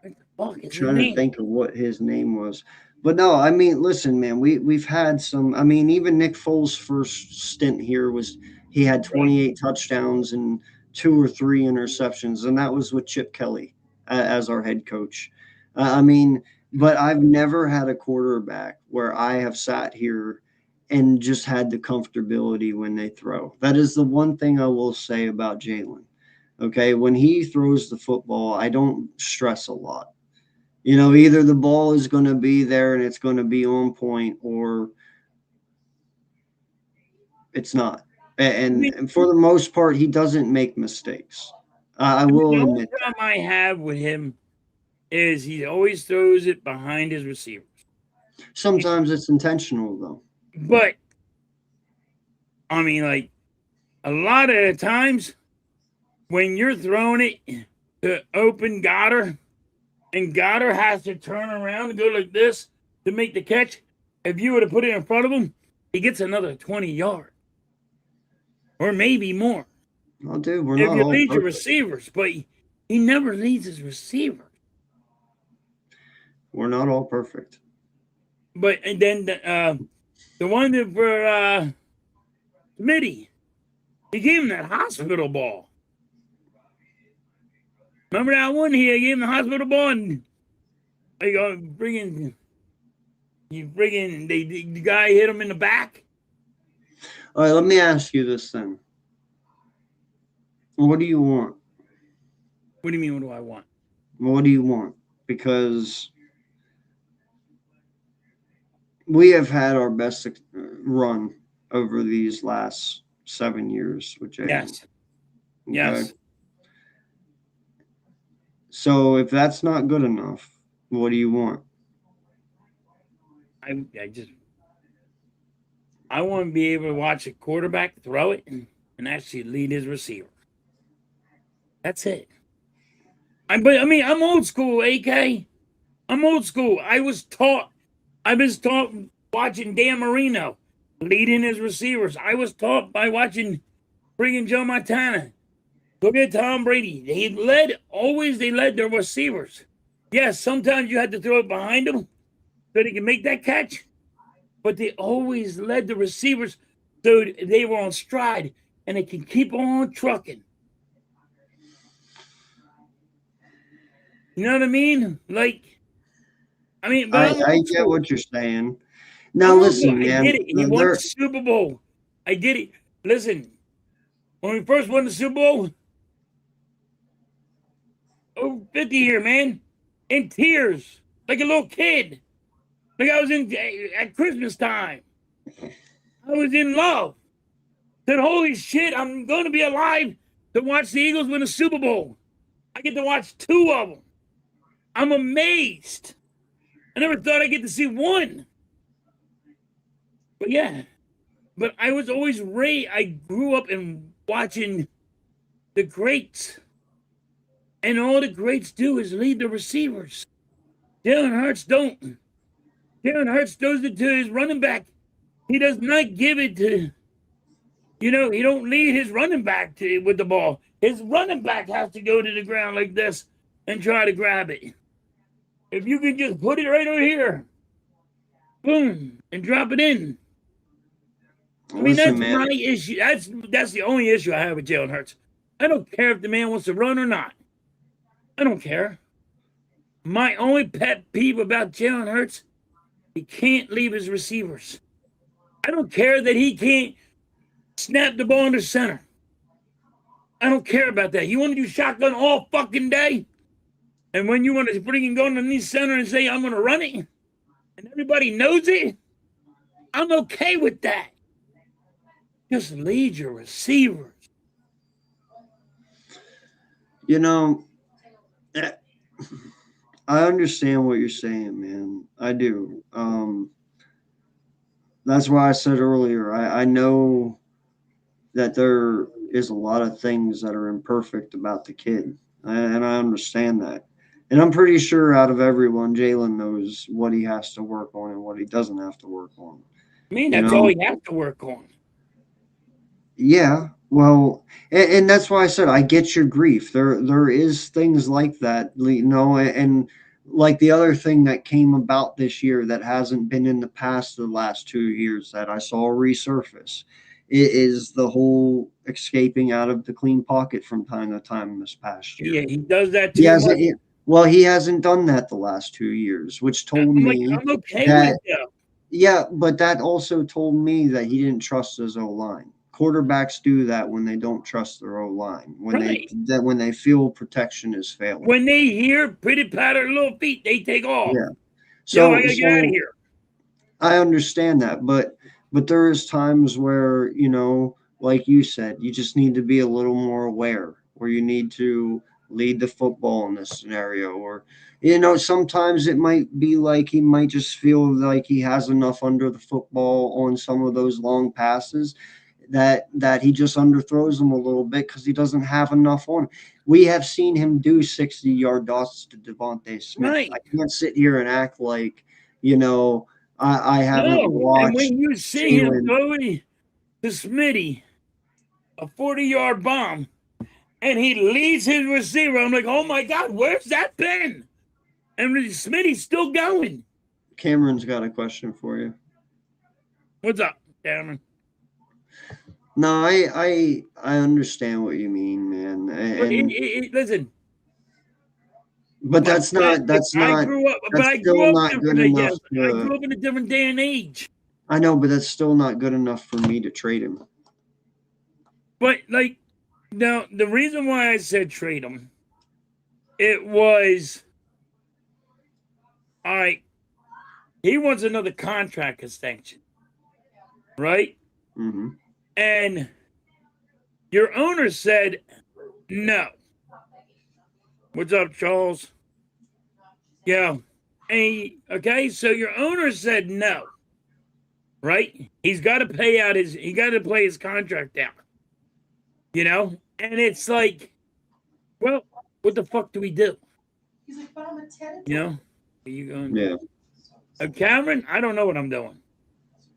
the fuck is his Trying to name? think of what his name was. But no, I mean, listen, man, we've had some. I mean, even Nick Foles' first stint here he had 28 touchdowns and 2 or 3 interceptions, and that was with Chip Kelly as our head coach. I mean, but I've never had a quarterback where I have sat here and just had the comfortability when they throw. That is the one thing I will say about Jalen. Okay, when he throws the football, I don't stress a lot. You know, either the ball is going to be there and it's going to be on point, or it's not. And for the most part, he doesn't make mistakes. I will The only admit that. problem I have with him is he always throws it behind his receivers. Sometimes it's intentional, though. But I mean, like a lot of the times when you're throwing it to open Goddard, and Goddard has to turn around and go like this to make the catch, if you were to put it in front of him, he gets another 20 yards. Or maybe more. Oh, dude, we're If not you all lead your perfect. receivers, but he never leads his receivers. We're not all perfect. But and then the one that for Smitty, he gave him that hospital ball. Remember that one? He gave him the hospital ball, and they go the guy hit him in the back. All right, let me ask you this then. What do you want? What do you mean? What do I want? What do you want? Because we have had our best run over these last 7 years with Jalen. Yes. Okay? Yes. So if that's not good enough, what do you want? I want to be able to watch a quarterback throw it and actually lead his receiver. That's it. I'm old school, AK. I'm old school. I was taught watching Dan Marino leading his receivers. I was taught by watching friggin' Joe Montana. Look at Tom Brady. They led their receivers. Yes, sometimes you had to throw it behind them so they can make that catch. But they always led the receivers so they were on stride and they can keep on trucking. You know what I mean? I get what you're saying. Now listen, man. I get it. He won the Super Bowl. I get it. Listen, when we first won the Super Bowl, over 50 here, man, in tears, like a little kid. Like I was at Christmas time. I was in love. Said, holy shit, I'm going to be alive to watch the Eagles win a Super Bowl. I get to watch 2 of them. I'm amazed. I never thought I'd get to see 1. But yeah. But I was always I grew up in watching the greats. And all the greats do is lead the receivers. Jalen Hurts don't. Jalen Hurts throws it to his running back. He does not give it to, he don't lead his running back with the ball. His running back has to go to the ground like this and try to grab it. If you can just put it right over here, boom, and drop it in. I mean, that's my issue. That's the only issue I have with Jalen Hurts. I don't care if the man wants to run or not. I don't care. My only pet peeve about Jalen Hurts, he can't leave his receivers. I don't care that he can't snap the ball into center. I don't care about that. You want to do shotgun all fucking day? And when you want to freaking go underneath center and say, I'm going to run it, and everybody knows it, I'm okay with that. Just lead your receivers. You know, Eh, I understand what you're saying, man. I do. That's why I said earlier, I know that there is a lot of things that are imperfect about the kid, and I understand that. And I'm pretty sure out of everyone, Jalen knows what he has to work on and what he doesn't have to work on. I mean, You that's all know, he has to work on. yeah. Well, and that's why I said I get your grief. There is things like that, and like the other thing that came about this year that hasn't been in the past the last 2 years that I saw resurface. It is the whole escaping out of the clean pocket from time to time this past year. Yeah, he does that He too much. hasn't. Well, he hasn't done that the last 2 years, which told I'm like, me I'm okay with that it though. yeah, but that also told me that he didn't trust his O line. Quarterbacks do that when they don't trust their O line. Right. When they feel protection is failing. When they hear pretty patter little feet, they take off. Yeah. Yo, I So gotta get out of so here. I understand that, but there is times where, like you said, you just need to be a little more aware, where you need to lead the football in this scenario, or sometimes it might be like he might just feel like he has enough under the football on some of those long passes that he just underthrows them a little bit because he doesn't have enough on him. We have seen him do 60-yard tosses to Devontae Smith. Right. I can't sit here and act like, you know, I haven't No. And watched when you see him Jalen. throwing to Smitty a 40-yard bomb and he leads his receiver, I'm like, oh my God, where's that been? And Smitty's still going. Cameron's got a question for you. What's up, Cameron? No, I understand what you mean, man. But And listen, but that's not I grew up, but that's I still grew up not good different, I enough guess. I to. grew up in a different day and age. I know, but that's still not good enough for me to trade him. But like, now the reason why I said trade him, it was, all right, he wants another contract extension, right? Mm-hmm. And your owner said no. What's up, Charles? Yeah. Hey, okay, so your owner said no. Right? He's got to pay out he got to play his contract out. And it's like, well, what the fuck do we do? He's like, but I'm a tenant. Are you going? Yeah. Cameron, I don't know what I'm doing.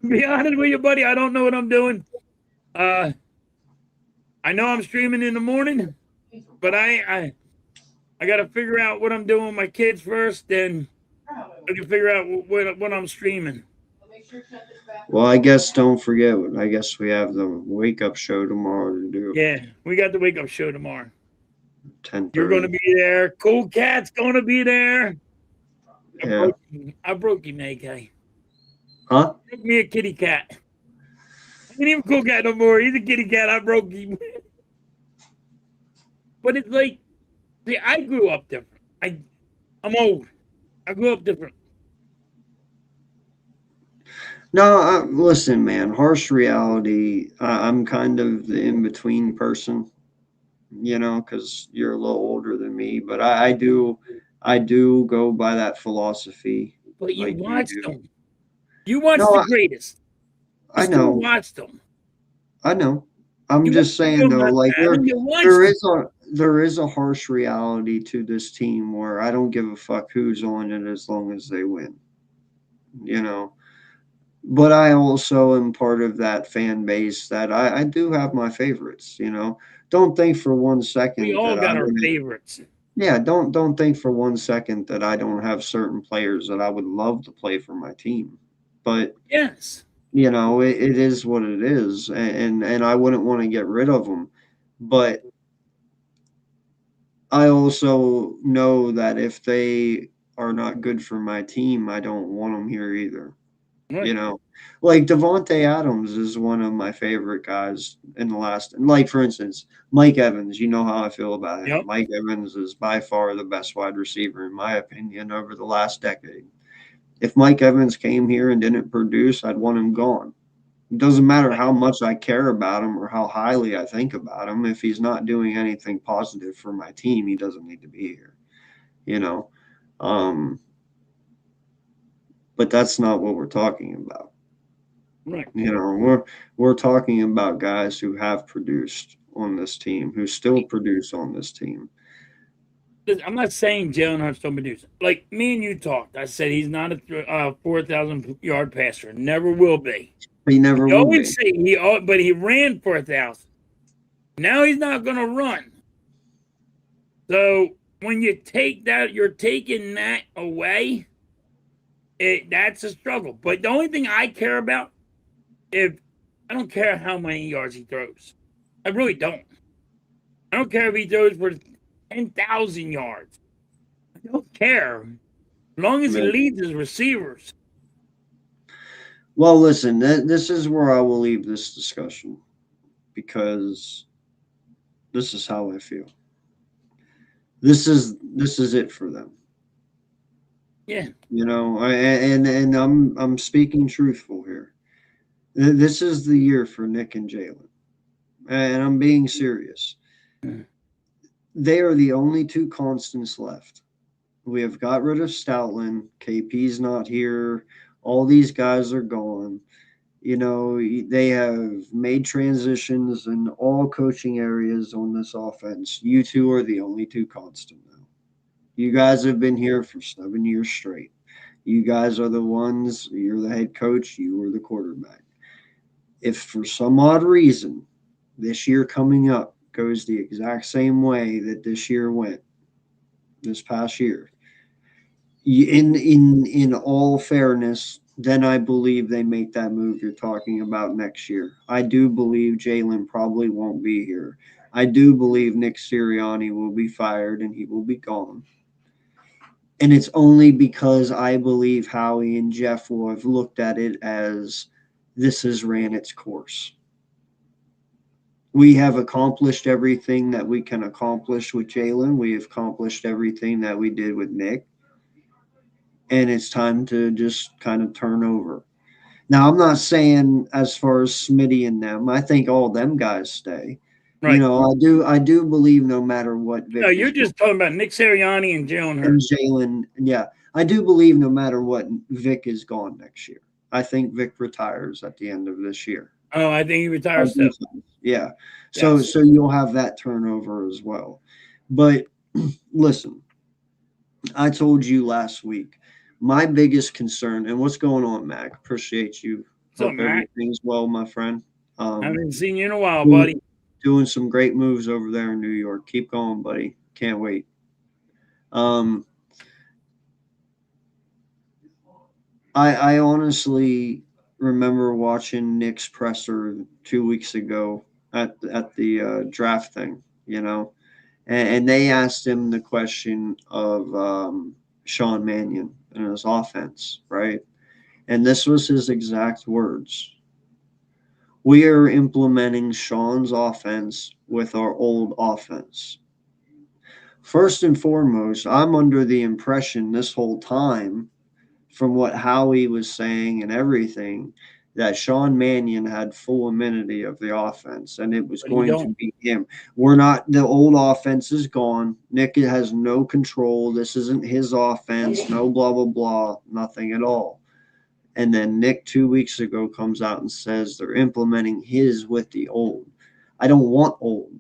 To be honest with you, buddy, I don't know what I'm doing. I know I'm streaming in the morning, but I got to figure out what I'm doing with my kids first, then I can figure out what I'm streaming. Well, I guess don't forget. I guess we have the wake up show tomorrow to do. Yeah, we got the wake up show tomorrow. 10:30. You're going to be there. Cool Cat's going to be there. Yeah. I broke him, AK. Huh? Broke me a kitty cat. I ain't even Cool Cat no more. He's a kitty cat. I broke him. But it's like, see, I grew up different. I'm old. I grew up different. No, listen, man. Harsh reality. I'm kind of the in between person, because you're a little older than me. But I do go by that philosophy. But you like watched do. them. You watched No, the greatest. You I still know. watched them. I know. I'm You just saying watched though, them, like man, you watched there is a harsh reality to this team where I don't give a fuck who's on it as long as they win. But I also am part of that fan base that I do have my favorites. Don't think for 1 second We all that got I our wouldn't- favorites. Yeah, don't think for 1 second that I don't have certain players that I would love to play for my team. But Yes. it is what it is, and I wouldn't want to get rid of them. But I also know that if they are not good for my team, I don't want them here either. Right. Like Devontae Adams is one of my favorite guys in the last. Like for instance, Mike Evans. You know how I feel about him. Yep. Mike Evans is by far the best wide receiver in my opinion over the last decade. If Mike Evans came here and didn't produce, I'd want him gone. It doesn't matter how much I care about him or how highly I think about him. If he's not doing anything positive for my team, he doesn't need to be here. you know. But that's not what we're talking about. Right. You know, we're talking about guys who have produced on this team, who still produce on this team. I'm not saying Jalen Hurts don't produce. Like me and you talked, I said he's not a 4,000 yard passer. Never will be. He never You will be. always say but he ran 4,000. Now he's not going to run. So when you take that, you're taking that away. That's a struggle. But the only thing I care about, I don't care how many yards he throws. I really don't. I don't care if he throws for 10,000 yards. I don't care. As long as he Right. leads his receivers. Well, listen, this is where I will leave this discussion because this is how I feel. This is it for them. Yeah. You know, and I'm speaking truthful here. This is the year for Nick and Jalen, and I'm being serious. They are the only two constants left. We have got rid of Stoutland. KP's not here. All these guys are gone. You know, they have made transitions in all coaching areas on this offense. You two are the only two constant now. You guys have been here for 7 years straight. You guys are the ones, you're the head coach, you were the quarterback. If for some odd reason this year coming up goes the exact same way that this year went, this past year, in all fairness, then I believe they make that move you're talking about next year. I do believe Jalen probably won't be here. I do believe Nick Sirianni will be fired and he will be gone. And it's only because I believe Howie and Jeff will have looked at it as this has ran its course. We have accomplished everything that we can accomplish with Jalen. We have accomplished everything that we did with Nick. And it's time to just kind of turn over. Now, I'm not saying as far as Smitty and them, I think all them guys stay. Right. You know, I do believe no matter what Vic No, you're is just talking about Nick Sirianni and Jalen and Hurts. Jalen. Yeah, I do believe no matter what, Vic is gone next year. I think Vic retires at the end of this year. Oh, I think he retires too. Yeah. So Yes. so you'll have that turnover as well. But listen, I told you last week my biggest concern and what's going on, Mac. Appreciate you. What's up, Hope Mac? everything's well, my friend. I haven't seen you in a while, doing- buddy. Doing some great moves over there in New York. Keep going, buddy. Can't wait. I honestly remember watching Nick's presser 2 weeks ago at the draft thing, you know, and they asked him the question of Sean Mannion and his offense, right? And this was his exact words. We are implementing Sean's offense with our old offense. First and foremost, I'm under the impression this whole time, from what Howie was saying and everything, that Sean Mannion had full amenity of the offense and it was But he going to don't. be him. We're not, the old offense is gone. Nick has no control. This isn't his offense. No blah, blah, blah, nothing at all. And then Nick 2 weeks ago comes out and says they're implementing his with the old. I don't want old.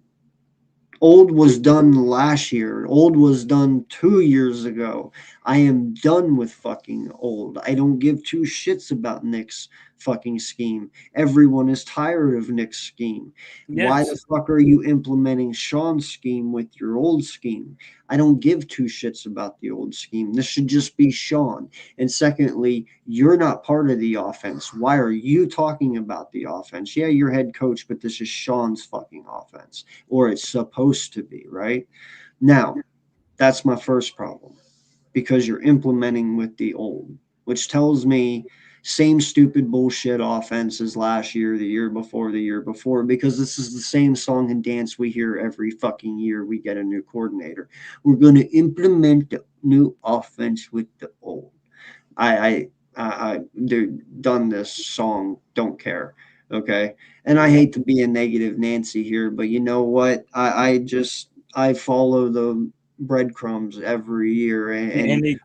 Old was done last year. Old was done 2 years ago. I am done with fucking old. I don't give two shits about Nick's fucking scheme. Everyone is tired of Nick's scheme. Why Yes. the fuck are you implementing Sean's scheme with your old scheme? I don't give two shits about the old scheme. This should just be Sean. And secondly, you're not part of the offense. Why are you talking about the offense? Yeah, you're head coach, but this is Sean's fucking offense, or it's supposed to be, right? Now, that's my first problem, because you're implementing with the old, which tells me same stupid bullshit offense as last year, the year before, because this is the same song and dance we hear every fucking year we get a new coordinator. We're going to implement the new offense with the old. They've done this song, don't care. Okay. And I hate to be a negative Nancy here, but you know what? I follow breadcrumbs every year, and And they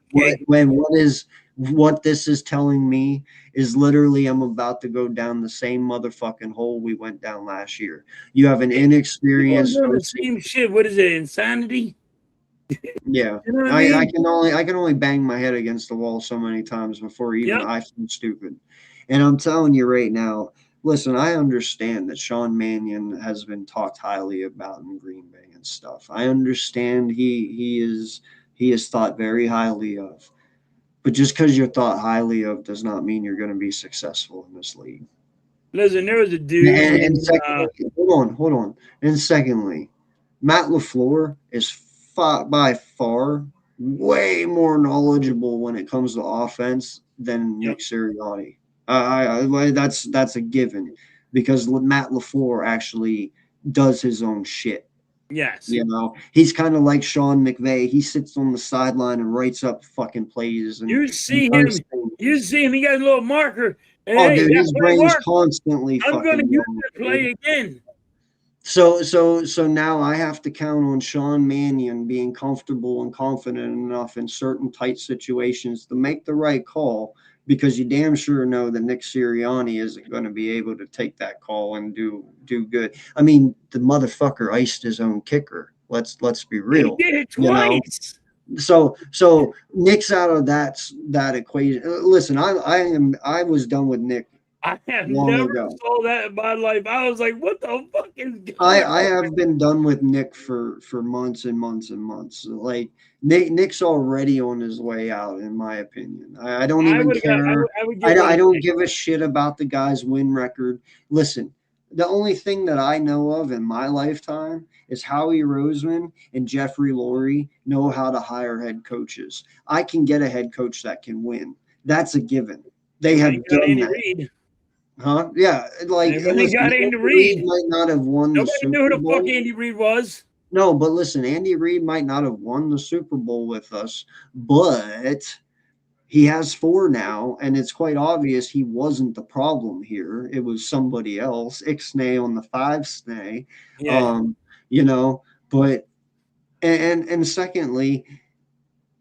what this is telling me is literally I'm about to go down the same motherfucking hole we went down last year. You have an people are inexperienced doing the OC. same shit. What is it? Insanity? Yeah, You know what I mean? I can only bang my head against the wall so many times before even Yep. I feel stupid. And I'm telling you right now, listen, I understand that Sean Mannion has been talked highly about in Green Bay and stuff. I understand he is thought very highly of. But just because you're thought highly of does not mean you're going to be successful in this league. Listen, there was a dude. And secondly, hold on. And secondly, Matt LaFleur is by far way more knowledgeable when it comes to offense than Nick Sirianni. That's a given because Matt LaFleur actually does his own shit. Yes. You know, he's kind of like Sean McVay. He sits on the sideline and writes up fucking plays. And You see him. You see him. He got a little marker. And, Oh, hey, dude, that his play brain's worked. constantly I'm going to fucking use going, that play dude. again. So now I have to count on Sean Mannion being comfortable and confident enough in certain tight situations to make the right call, because you damn sure know that Nick Sirianni isn't going to be able to take that call and do good. I mean, the motherfucker iced his own kicker. Let's be real. He did it You know? twice. So Nick's out of that equation. Listen, I was done with Nick. I have long never ago. saw that in my life. I was like, what the fuck is going I have been done with Nick for months and months and months. Like Nick's already on his way out, in my opinion. I don't even care. I don't give a shit about the guy's win record. Listen, the only thing that I know of in my lifetime is Howie Roseman and Jeffrey Lurie know how to hire head coaches. I can get a head coach that can win. That's a given. They have done Andy that. Reid. Huh? Yeah, like And when they got Andy Andy Reid, might not have won the nobody Super knew who the Bowl. fuck Andy Reid was. No, but listen, Andy Reid might not have won the Super Bowl with us, but he has 4 now, and it's quite obvious he wasn't the problem here. It was somebody else. Ixnay on the 5 snay. Yeah. You know, but and secondly,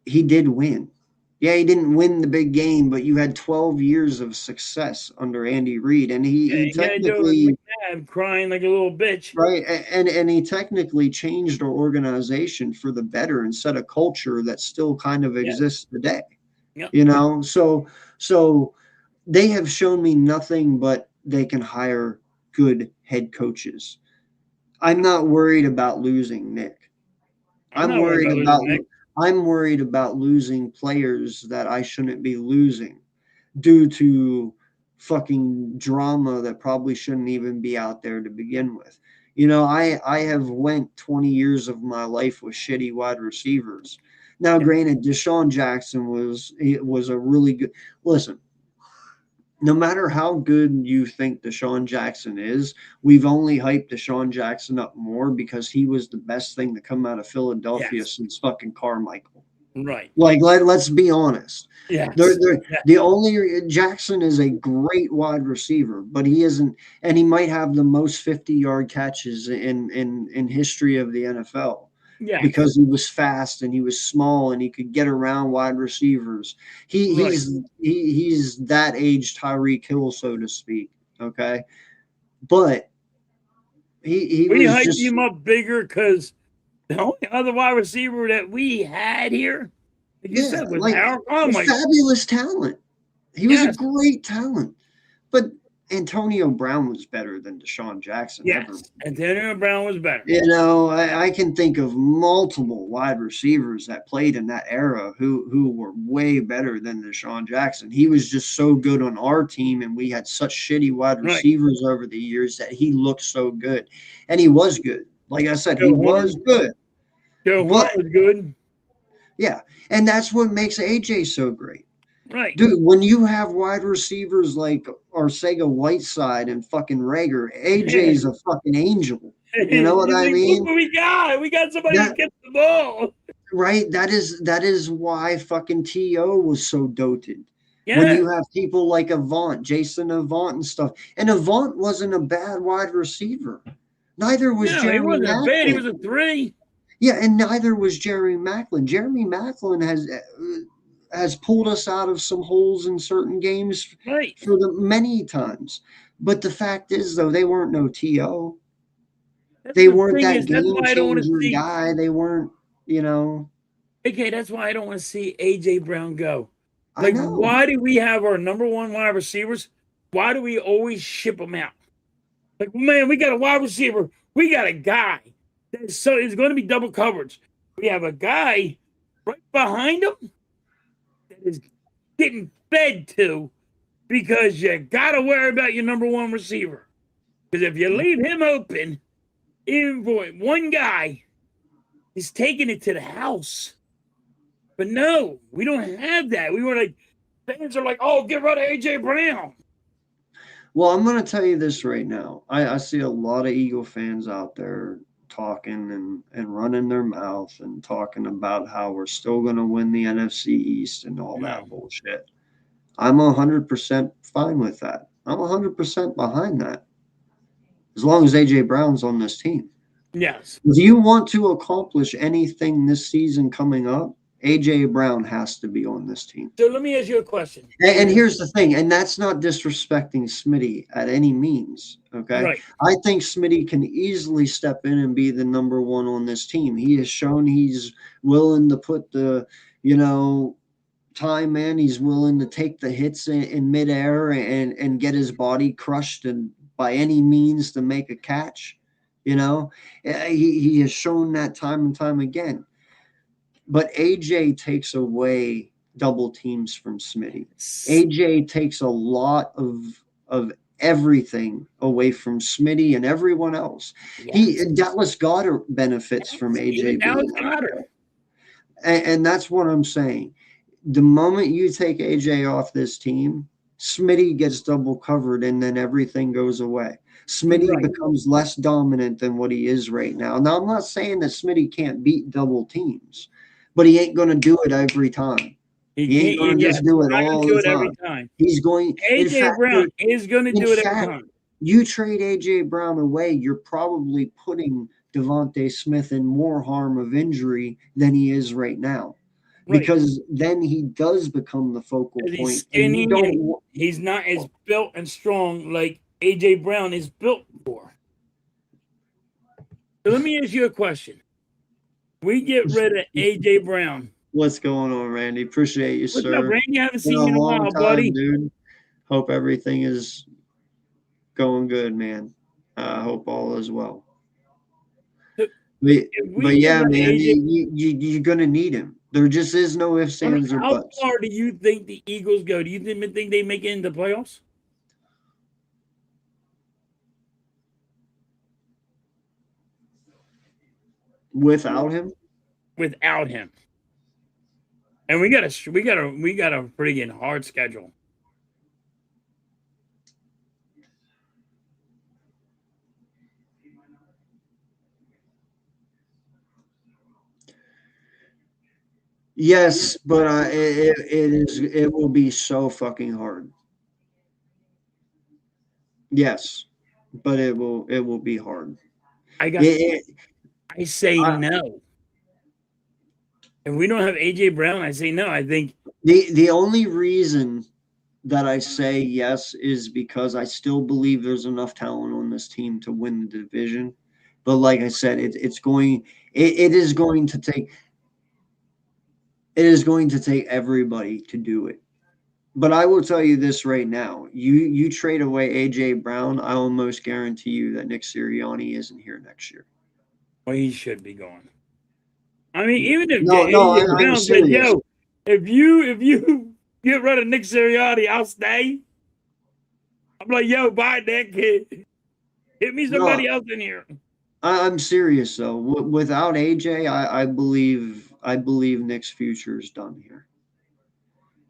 he did win. Yeah, he didn't win the big game, but you had 12 years of success under Andy Reid, and he technically crying like a little bitch. right, and he technically changed our organization for the better and set a culture that still kind of exists today. Yep. You know, so they have shown me nothing but they can hire good head coaches. I'm not worried about losing Nick. I'm worried about losing players that I shouldn't be losing due to fucking drama that probably shouldn't even be out there to begin with. You know, I have went 20 years of my life with shitty wide receivers. Now, granted, Deshaun Jackson was a really good – listen, no matter how good you think Deshaun Jackson is, we've only hyped Deshaun Jackson up more because he was the best thing to come out of Philadelphia since fucking Carmichael. Right. Like, let's be honest. Yeah. The only Jackson is a great wide receiver, but he isn't, and he might have the most 50-yard catches in history of the NFL. Yeah. Because he was fast and he was small and he could get around wide receivers. He's that age Tyreek Hill, so to speak. Okay. But we hyped him up bigger because the only other wide receiver that we had here, like you said, was Harold Carmichael. Fabulous talent. He was a great talent. But Antonio Brown was better than Deshaun Jackson. Yes, ever. Antonio Brown was better. You know, I can think of multiple wide receivers that played in that era who were way better than Deshaun Jackson. He was just so good on our team, and we had such shitty wide receivers over the years that he looked so good. And he was good. Like I said, he was good. Joe Horn was good. Yeah, and that's what makes AJ so great. Right. Dude, when you have wide receivers like Arcega Whiteside and fucking Rager, AJ's a fucking angel. You know what I mean? Look what we got. We got somebody who gets the ball. Right. That is why fucking T.O. was so doted. Yeah. When you have people like Avant, Jason Avant and stuff. And Avant wasn't a bad wide receiver. Neither was Jerry. He wasn't Maclin. bad. He was a 3. Yeah, and neither was Jeremy Maclin. Jeremy Maclin has pulled us out of some holes in certain games Right. for the many times. But the fact is, though, they weren't no TO. That's They the weren't thing that is, that's game why I don't want to changer see. guy. They weren't, Okay, that's why I don't want to see AJ Brown go. I Like, know. why do we have our number one wide receivers? Why do we always ship them out? Like, man, we got a wide receiver. We got a guy that's so it's going to be double coverage. We have a guy right behind him that is getting fed to because you got to worry about your number one receiver. Because if you leave him open, even for one guy, he's taking it to the house. But no, we don't have that. We were like, fans are like, oh, get rid of AJ Brown. Well, I'm going to tell you this right now. I see a lot of Eagle fans out there talking and running their mouth and talking about how we're still going to win the NFC East and all that bullshit. I'm 100% fine with that. I'm 100% behind that. As long as AJ Brown's on this team. Yes. If you want to accomplish anything this season coming up, AJ Brown has to be on this team. So let me ask you a question. And here's the thing, and that's not disrespecting Smitty at any means. Okay. Right. I think Smitty can easily step in and be the number one on this team. He has shown he's willing to put the, time in. He's willing to take the hits in midair and get his body crushed and by any means to make a catch. He has shown that time and time again. But AJ takes away double teams from Smitty. AJ takes a lot of everything away from Smitty and everyone else. Yes. Dallas Goedert benefits from AJ. Dallas Goedert. And that's what I'm saying. The moment you take AJ off this team, Smitty gets double covered and then everything goes away. Smitty becomes less dominant than what he is right now. Now, I'm not saying that Smitty can't beat double teams, but he ain't going to do it every time. He ain't going to just do it all the time. He's going. AJ Brown is going to do it every time. You trade AJ Brown away, you're probably putting Devontae Smith in more harm of injury than he is right now. Right. Because then he does become the focal point. He's skinny. He's not as built and strong like AJ Brown is built for. So let me ask you a question. We get rid of AJ Brown. What's going on, Randy? Appreciate you, sir. What's up, Randy? I haven't seen you in a while, buddy. Dude. Hope everything is going good, man. I hope all is well. But yeah, man, you're going to need him. There just is no ifs, ands, or buts. How far do you think the Eagles go? Do you think they make it into the playoffs? Without him? Without him. And we got a freaking hard schedule. Yes, but it will be so fucking hard. Yes, but it will be hard. I say no. If we don't have AJ Brown, I say no. I think the only reason that I say yes is because I still believe there's enough talent on this team to win the division. But like I said, it is going to take everybody to do it. But I will tell you this right now. You trade away AJ Brown, I almost guarantee you that Nick Sirianni isn't here next year. Well, he should be going. I mean, even if AJ Brown said, "Yo, if you get rid of Nick Sirianni, I'll stay." I'm like, "Yo, buy that kid. Get me somebody else in here." I'm serious though. Without AJ, I believe Nick's future is done here.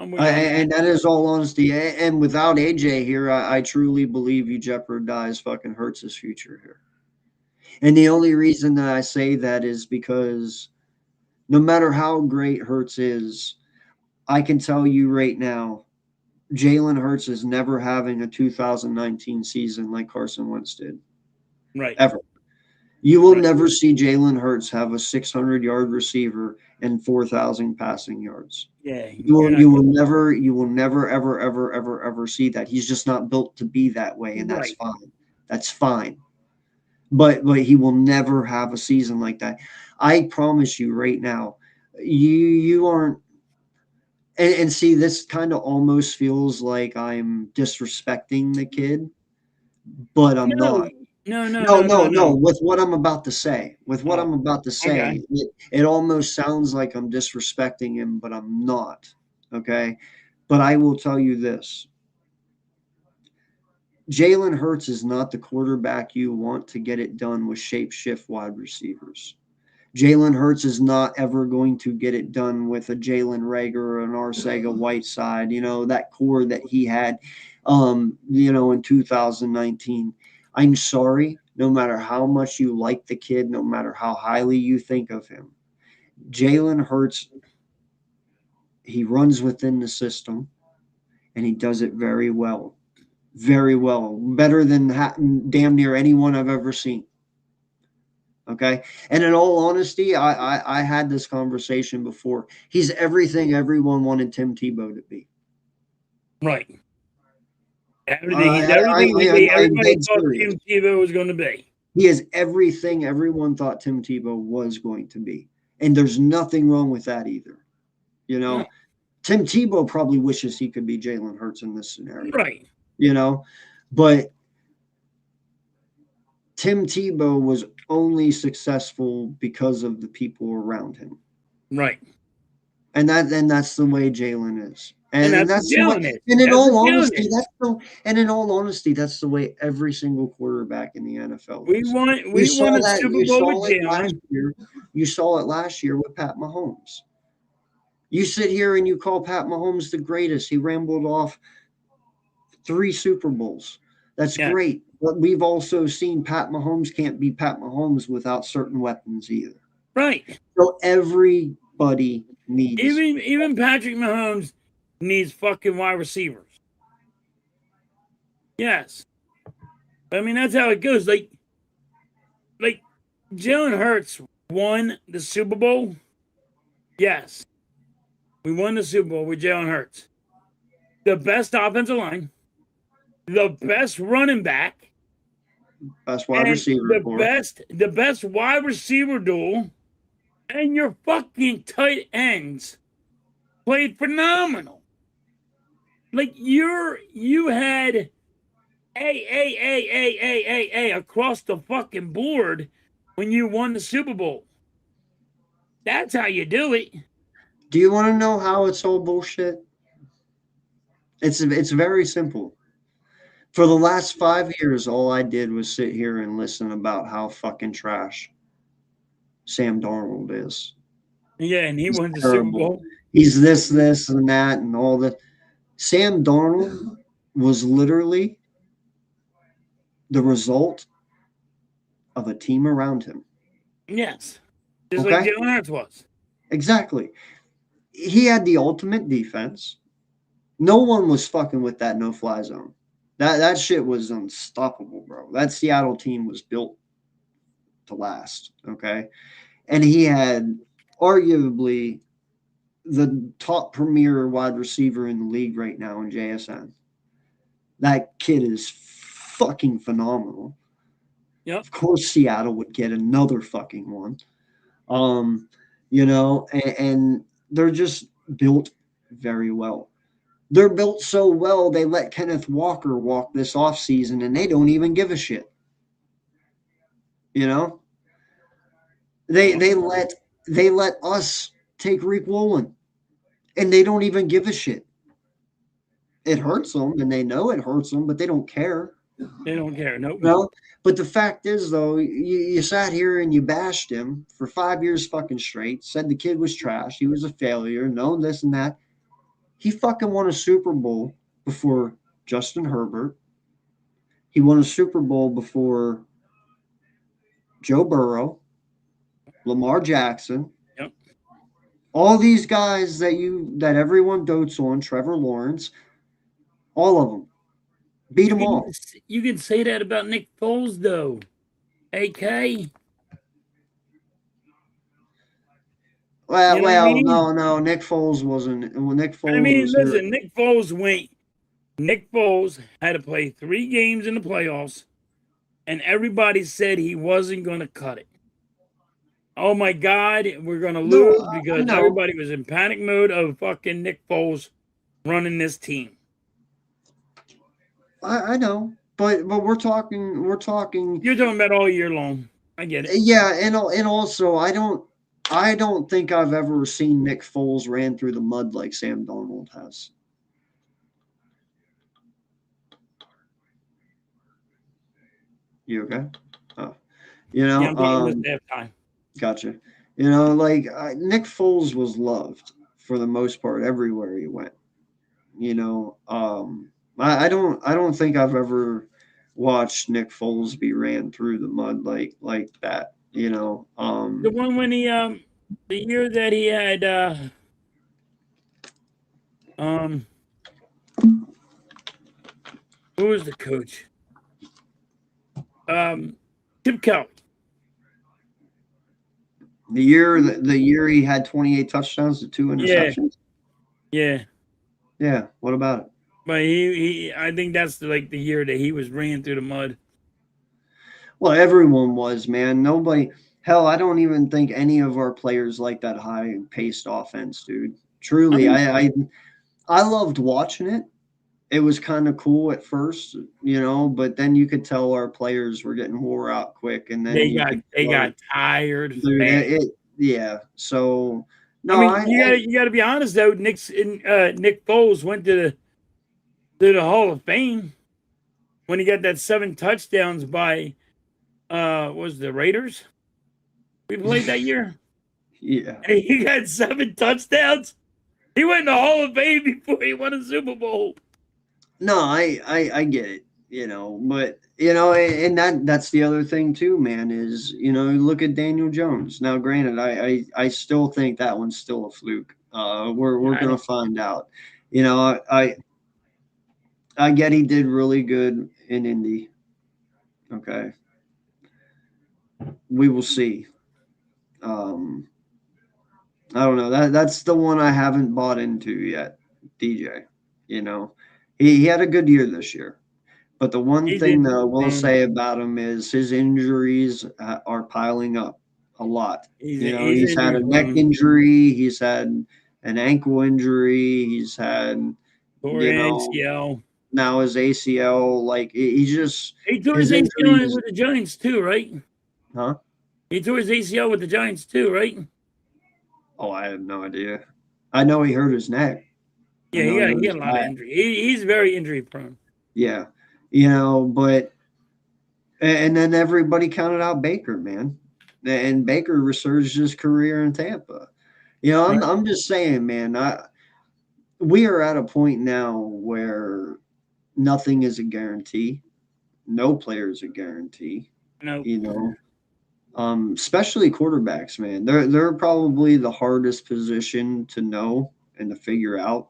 And that is all honesty. And without AJ here, I truly believe you jeopardize fucking Hurts' future here. And the only reason that I say that is because no matter how great Hurts is, I can tell you right now, Jalen Hurts is never having a 2019 season like Carson Wentz did. Right. Ever. You will Right. never see Jalen Hurts have a 600-yard receiver and 4,000 passing yards. Yeah, You will never, ever see that. He's just not built to be that way, and that's Right. fine. That's fine. But he will never have a season like that. I promise you right now, you aren't. And see, this kind of almost feels like I'm disrespecting the kid, but I'm No, not. no, no, No, no, no, no, no. no. With what I'm about to say, Oh, okay. it almost sounds like I'm disrespecting him, but I'm not. Okay. But I will tell you this: Jalen Hurts is not the quarterback you want to get it done with shape shift wide receivers. Jalen Hurts is not ever going to get it done with a Jalen Reagor or an Arcega Whiteside, that core that he had, in 2019. I'm sorry, no matter how much you like the kid, no matter how highly you think of him, Jalen Hurts, he runs within the system and he does it very well. Very well. Better than damn near anyone I've ever seen. Okay. And in all honesty, I had this conversation before. He's everything everyone wanted Tim Tebow to be. Right. Everything. He's I, everything I'm everybody dead thought serious. Tim Tebow was going to be. He is everything everyone thought Tim Tebow was going to be. And there's nothing wrong with that either. No. Tim Tebow probably wishes he could be Jalen Hurts in this scenario. Right. But Tim Tebow was only successful because of the people around him. Right. And that's the way Jalen is. And that's the way, Jalen is. and in That's all what Jalen honesty, is. that's the way every single quarterback in the NFL We is. won a Super Bowl with Jalen. You saw it last year with Pat Mahomes. You sit here and you call Pat Mahomes the greatest. He rambled off 3 Super Bowls. That's Yeah. great. But we've also seen Pat Mahomes can't be Pat Mahomes without certain weapons either. Right. So everybody needs Even Patrick Mahomes needs fucking wide receivers. Yes. I mean, that's how it goes. Like Jalen Hurts won the Super Bowl. Yes. We won the Super Bowl with Jalen Hurts. The best offensive line, the best running back, best wide and receiver. the best wide receiver duel, and your fucking tight ends played phenomenal. Like you had a across the fucking board when you won the Super Bowl. That's how you do it. Do you want to know how it's all bullshit? It's very simple. For the last 5 years, all I did was sit here and listen about how fucking trash Sam Darnold is. Yeah, and he won the terrible. Super Bowl. He's this, and that, and all that. Sam Darnold was literally the result of a team around him. Yes. Just like Jalen Hurts was. Exactly. He had the ultimate defense. No one was fucking with that no-fly zone. That shit was unstoppable, bro. That Seattle team was built to last, okay? And he had arguably the top premier wide receiver in the league right now in JSN. That kid is fucking phenomenal. Yep. Of course, Seattle would get another fucking one. And they're just built very well. They're built so well, they let Kenneth Walker walk this offseason, and they don't even give a shit. They let us take Rick Woolen, and they don't even give a shit. It hurts them, and they know it hurts them, but they don't care. They don't care. Nope. No, but the fact is, though, you sat here and you bashed him for 5 years fucking straight, said the kid was trash, he was a failure, no this and that. He fucking won a Super Bowl before Justin Herbert. He won a Super Bowl before Joe Burrow, Lamar Jackson. Yep. All these guys that everyone dotes on, Trevor Lawrence, all of them. Beat them all. You can say that about Nick Foles, though. AK. Well, You know what I mean? no. Nick Foles wasn't. Well, Nick Foles I mean, was listen, Nick Foles had to play 3 games in the playoffs, and everybody said he wasn't going to cut it. Oh my God, we're going to No, lose I because know. everybody was in panic mode of fucking Nick Foles running this team. I know, but we're talking. You're talking about all year long. I get it. Yeah, and also I don't think I've ever seen Nick Foles ran through the mud like Sam Darnold has. You okay? Oh, Yeah, I'm getting this halftime. Gotcha. Like Nick Foles was loved for the most part everywhere he went. I don't think I've ever watched Nick Foles be ran through the mud like that. The one when he the year that he had who was the coach? Chip Kelly. The year he had 28 touchdowns to 2 interceptions. Yeah. Yeah. What about it? But I think that's the year that he was ran through the mud. Well, everyone was, man. Nobody. Hell, I don't even think any of our players like that high-paced offense, dude. Truly, I loved watching it. It was kind of cool at first, but then you could tell our players were getting wore out quick, and then they got tired. Dude, yeah. So no, I mean, you got to be honest though. Nick Foles went to the Hall of Fame when he got that 7 touchdowns by was the Raiders. We played that year. Yeah, and he got 7 touchdowns. He went to the Hall of Fame before he won a Super Bowl. No, I get it, but and that's the other thing too, man, is look at Daniel Jones. Now, granted, I still think that one's still a fluke. We're gonna find out. I get he did really good in Indy. Okay. We will see. I don't know. That's the one I haven't bought into yet, DJ. He had a good year this year. But the one thing that I will say about him is his injuries are piling up a lot. He's had a neck injury. He's had an ankle injury. He's had, ACL. Now his ACL. Like he tore his ACL with the Giants too, right? Huh? He tore his ACL with the Giants too, right? Oh, I have no idea. I know he hurt his neck. Yeah, he had a lot of injury. He's very injury prone. Yeah, but and then everybody counted out Baker, man, and Baker resurged his career in Tampa. I'm just saying, man. We are at a point now where nothing is a guarantee. No player is a guarantee. No. Especially quarterbacks, man. They're probably the hardest position to know and to figure out.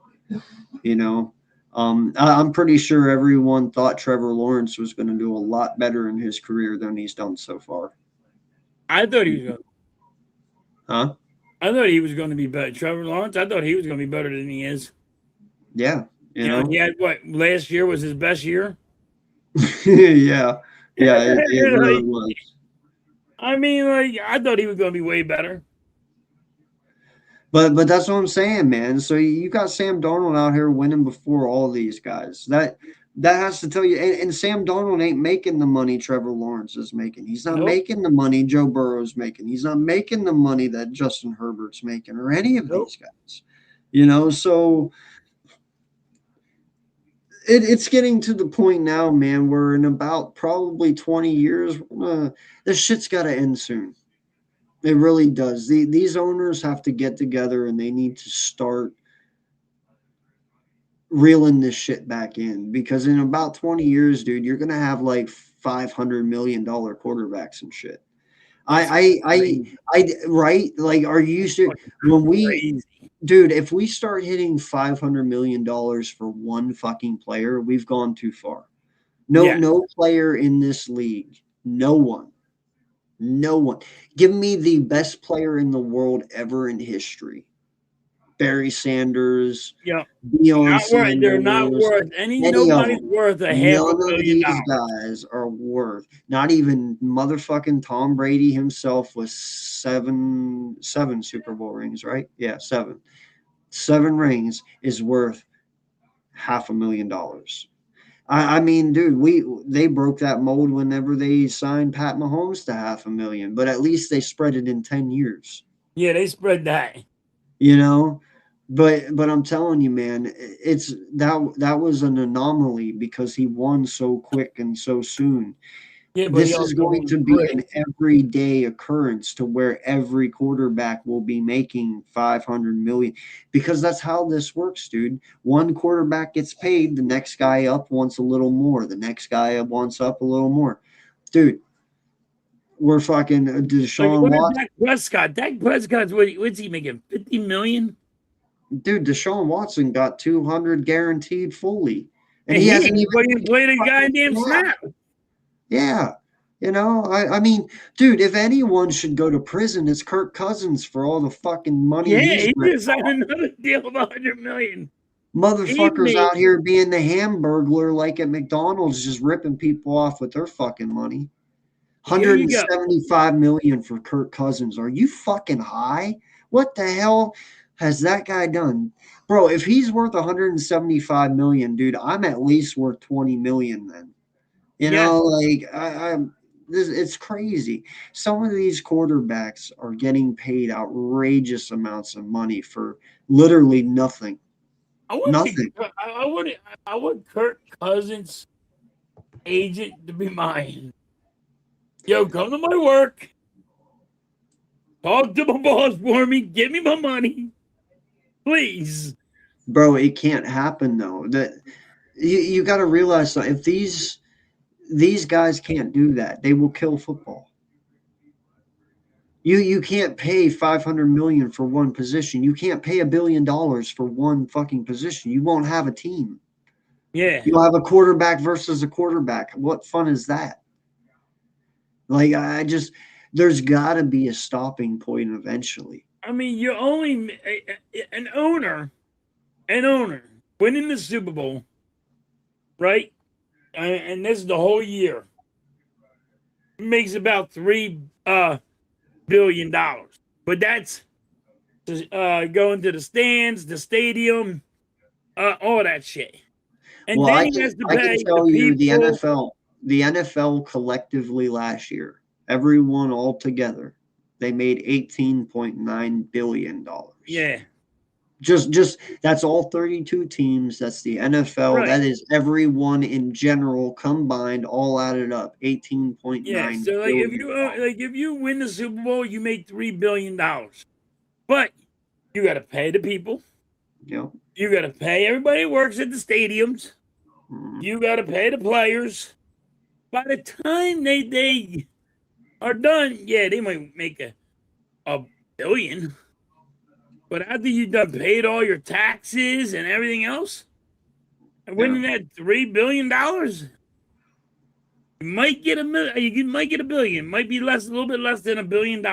I'm pretty sure everyone thought Trevor Lawrence was going to do a lot better in his career than he's done so far. I thought he was going. Huh? I thought he was going to be better. Trevor Lawrence. I thought he was going to be better than he is. Yeah. He had what? Last year was his best year. Yeah. It really was. I mean, I thought he was going to be way better. But that's what I'm saying, man. So you got Sam Darnold out here winning before all these guys. That has to tell you. And Sam Darnold ain't making the money Trevor Lawrence is making. He's not making the money Joe Burrow's making. He's not making the money that Justin Herbert's making or any of these guys. So it's getting to the point now, man, where in about probably 20 years, this shit's got to end soon. It really does. These owners have to get together and they need to start reeling this shit back in, because in about 20 years, dude, you're going to have like $500 million quarterbacks and shit. Right? Like, are you serious? Dude, if we start hitting $500 million for one fucking player, we've gone too far. No player in this league, no one No one. Give me the best player in the world ever in history. Barry Sanders, Yeah, Deion they're not Sanders, worth any. any of Nobody's them. worth a half a None of billion these dollars. guys are worth. Not even motherfucking Tom Brady himself was seven Super Bowl rings, right? Yeah, seven. 7 rings is worth $500,000. I mean, dude, they broke that mold whenever they signed Pat Mahomes to 500,000, but at least they spread it in 10 years. Yeah, they spread that. You know, but I'm telling you, man, it's that was an anomaly because he won so quick and so soon. Yeah, but he This is also going won to be free. an everyday occurrence to where every quarterback will be making 500 million because that's how this works, dude. One quarterback gets paid, the next guy up wants a little more, the next guy up wants up a little more. Dude, we're fucking Like, Deshaun look at Watson. Dak Prescott. Dak Prescott's what's he making? 50 million? Dude, Deshaun Watson got 200 guaranteed fully. And And he he hasn't ain't even played a goddamn snap. Yeah. I mean, dude, if anyone should go to prison, it's Kirk Cousins for all the fucking money Yeah, he's he ripped just signed off. another deal of 100 million. He Motherfuckers made out here being the hamburglar like at McDonald's, just ripping people off with their fucking money. here you go. 175 million for Kirk Cousins. Are you fucking high? What the hell has that guy done? Bro, if he's worth 175 million, dude, I'm at least worth 20 million then. You Yes. know, like it's crazy. Some of these quarterbacks are getting paid outrageous amounts of money for literally nothing. Nothing. I want Kirk Cousins' agent to be mine. Yo, come to my work. Talk to my boss for me. Give me my money. Please. Bro, it can't happen though. That you got to realize that if these guys can't do that, they will kill football. You can't pay 500 million for one position. You can't pay $1 billion for one fucking position. You won't have a team. Yeah. You'll have a quarterback versus a quarterback. What fun is that? Like there's got to be a stopping point eventually. I mean, you're only an owner winning the Super Bowl, right? And this is the whole year. Makes about $3 billion. But that's going to the stands, the stadium, all that shit. And Well, then he has to I pay can tell the you people. the NFL collectively last year, everyone all together, they made $18.9 billion. Yeah. Just that's all 32 teams. That's the NFL. Right. That is everyone in general combined, all added up. 18.9 Yeah. So if you win the Super Bowl, you make $3 billion. But you got to pay the people. Yep. You got to pay everybody who works at the stadiums. You got to pay the players. By the time they are done, yeah, they might make a billion. But after you done paid all your taxes and everything else, and winning that $3 billion, you might get you might get $1 billion. Might be a little bit less than $1 billion.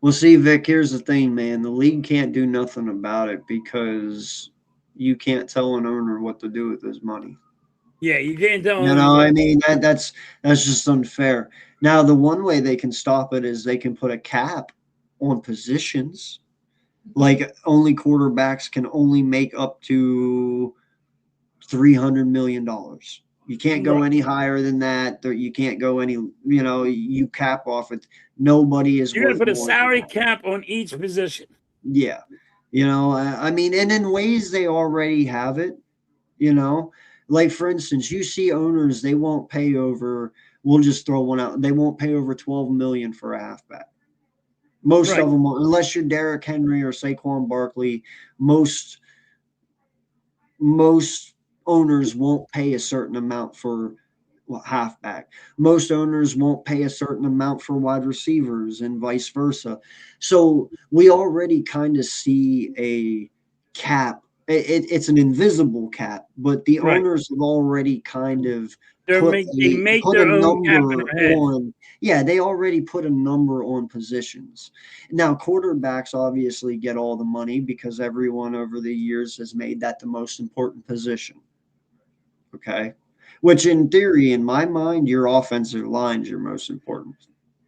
Well, see, Vic, here's the thing, man. The league can't do nothing about it because you can't tell an owner what to do with his money. Yeah, you can't tell. You know, I mean that's just unfair. Now, the one way they can stop it is they can put a cap on positions. Like only quarterbacks can only make up to $300 million. You can't go any higher than that. You can't go any, you cap off it. Nobody is You got to worth put a more salary than that. cap on each position. Yeah. I mean, and in ways they already have it, like for instance, you see owners, they won't pay over, we'll just throw one out. They won't pay over 12 million for a halfback. Most of them, unless you're Derrick Henry or Saquon Barkley, most owners won't pay a certain amount for halfback. Most owners won't pay a certain amount for wide receivers and vice versa. So we already kind of see a cap. It's an invisible cap, but the owners have already kind of They make put their a own cap in number their head. on. Yeah, they already put a number on positions. Now, quarterbacks obviously get all the money because everyone over the years has made that the most important position. Okay, which in theory, in my mind, your offensive line is your most important.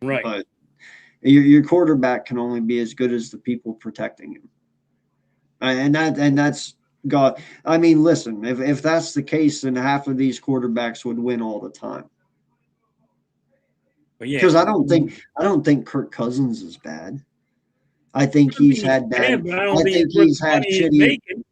Right. But your quarterback can only be as good as the people protecting him. And that's God. I mean, listen, if that's the case, then half of these quarterbacks would win all the time. But yeah, Because I don't think Kirk Cousins is bad. I think he's had bad. but I I don't think think it's worth he's the had money he's shitty. making.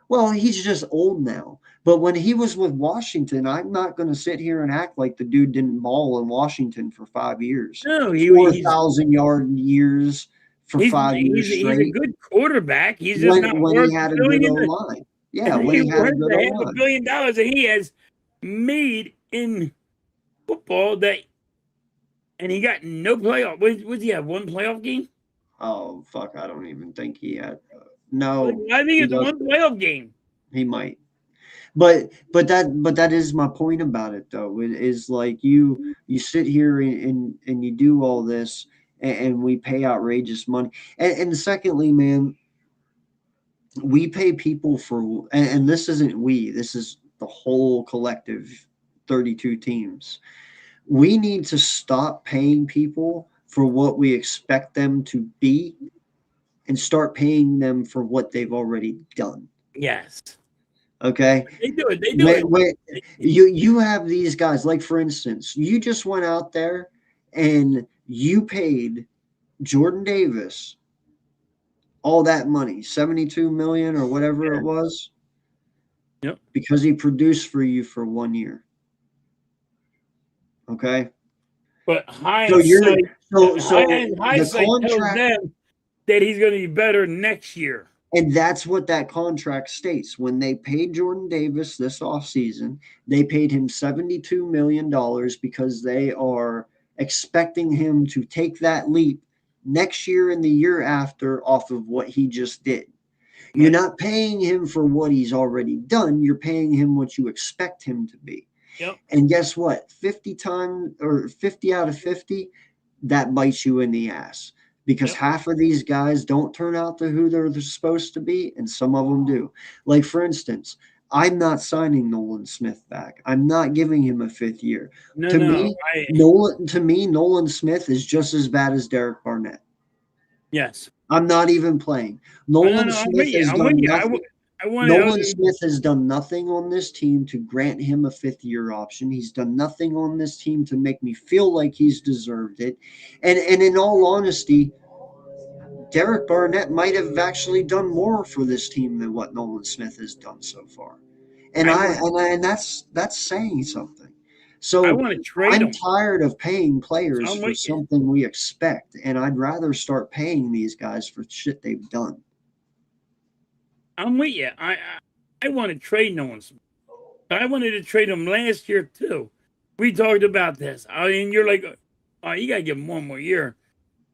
Well, he's just old now. But when he was with Washington, I'm not going to sit here and act like the dude didn't ball in Washington for 5 years. No, 4,000-yard years for 5 years he's a straight. good quarterback. He's just not When worth he had a $1 good billion. O line. Yeah, when he had a good O $500 line. million that he has made in football and he got no playoff. Was he have one playoff game? Oh fuck! I don't even think he had. No, I think it's he one playoff game. He might. But that is my point about it though. It is like you sit here and you do all this and we pay outrageous money. And secondly, man, we pay people for and this isn't we, this is the whole collective 32 teams. We need to stop paying people for what we expect them to be and start paying them for what they've already done. Yes. Okay. They do it. Wait, you have these guys, like for instance, you just went out there and you paid Jordan Davis all that money, 72 million or whatever it was. Yep. Because he produced for you for 1 year. Okay. But hindsight tells them that he's going to be better next year. And that's what that contract states. When they paid Jordan Davis this offseason, they paid him $72 million because they are expecting him to take that leap next year and the year after off of what he just did. You're not paying him for what he's already done. You're paying him what you expect him to be. Yep. And guess what? 50 out of 50, that bites you in the ass. Because half of these guys don't turn out to who they're supposed to be, and some of them do. Like, for instance, I'm not signing Nolan Smith back. I'm not giving him a 5th year. To me, Nolan Smith is just as bad as Derek Barnett. Yes. I'm not even playing. Nolan Smith has done nothing. Nolan Smith has done nothing on this team to grant him a 5th year option. He's done nothing on this team to make me feel like he's deserved it. And in all honesty, Derek Barnett might have actually done more for this team than what Nolan Smith has done so far. And that's saying something. So I want to trade I'm him. tired of paying players for something we expect, and I'd rather start paying these guys for shit they've done. I'm with you. I want to trade Nolan Smith. I wanted to trade him last year too. We talked about this. I mean, you're like, oh, you got to give him 1 more year.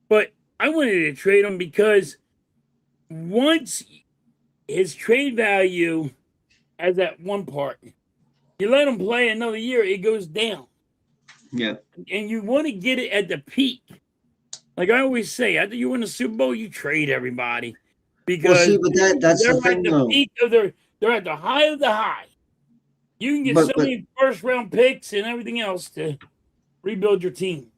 But I wanted to trade him because once his trade value has that one part, you let him play another year, it goes down. Yeah. And you want to get it at the peak. Like I always say, after you win the Super Bowl, you trade everybody. Because that's the thing, though. Peak of they're at the high of the high. You can get many first-round picks and everything else to rebuild your team.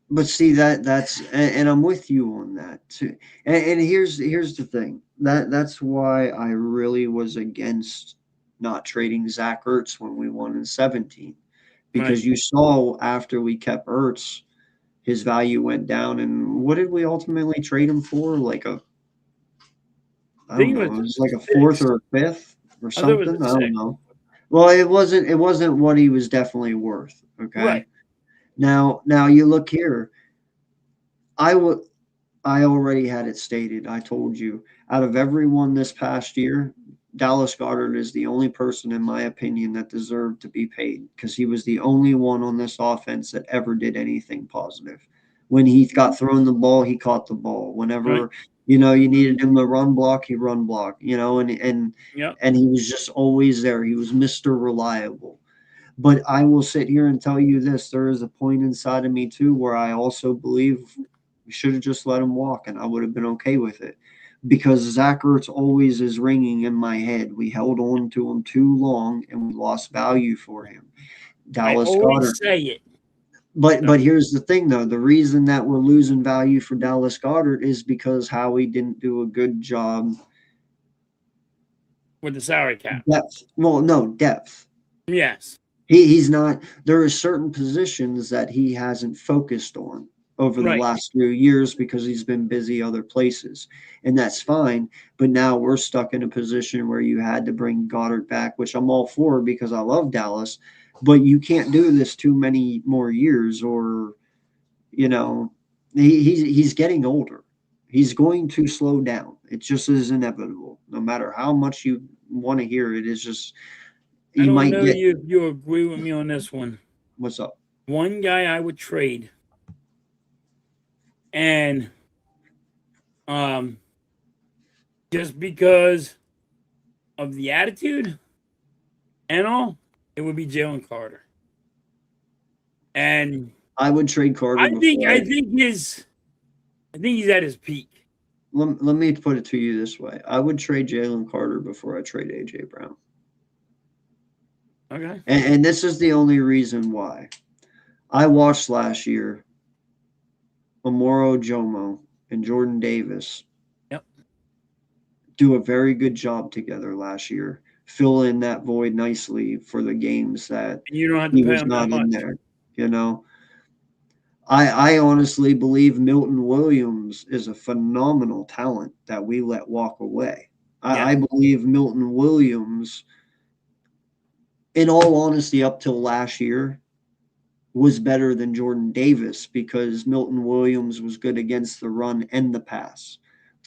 But see that's and I'm with you on that too. And here's the thing. That's why I really was against not trading Zach Ertz when we won in 2017. Because you saw after we kept Ertz, his value went down. And what did we ultimately trade him for? Like I don't know. It was like a 4th or a 5th or something. I don't know. Well, it wasn't what he was definitely worth. Okay. Right. Now you look here. I already had it stated. I told you, out of everyone this past year, Dallas Goedert is the only person, in my opinion, that deserved to be paid because he was the only one on this offense that ever did anything positive. When he got thrown the ball, he caught the ball. Whenever you needed him to run block, he run block. And he was just always there. He was Mr. Reliable. But I will sit here and tell you this: there is a point inside of me too where I also believe we should have just let him walk, and I would have been okay with it. Because Zach Ertz always is ringing in my head. We held on to him too long, and we lost value for him. I Dallas always Goddard. say it. But here's the thing though, the reason that we're losing value for Dallas Goddard is because Howie didn't do a good job With the salary cap. depth. Well, no, depth. Yes. He's not, there are certain positions that he hasn't focused on over the Right. last few years because he's been busy other places. And that's fine. But now we're stuck in a position where you had to bring Goddard back, which I'm all for because I love Dallas. But you can't do this too many more years, or he's getting older. He's going to slow down. It just is inevitable. No matter how much you want to hear it, it's just I you don't might know get you agree with me on this one. what's up. One guy I would trade, and just because of the attitude and all, it would be Jalen Carter. And I would trade Carter. I think he's at his peak. Let me put it to you this way: I would trade Jalen Carter before I trade AJ Brown. Okay. And this is the only reason why. I watched last year Amoro Jomo and Jordan Davis do a very good job together last year, fill in that void nicely for the games that And you don't have to he pay was him not that in much. there. I honestly believe Milton Williams is a phenomenal talent that we let walk away. I believe Milton Williams, in all honesty, up till last year, was better than Jordan Davis because Milton Williams was good against the run and the pass,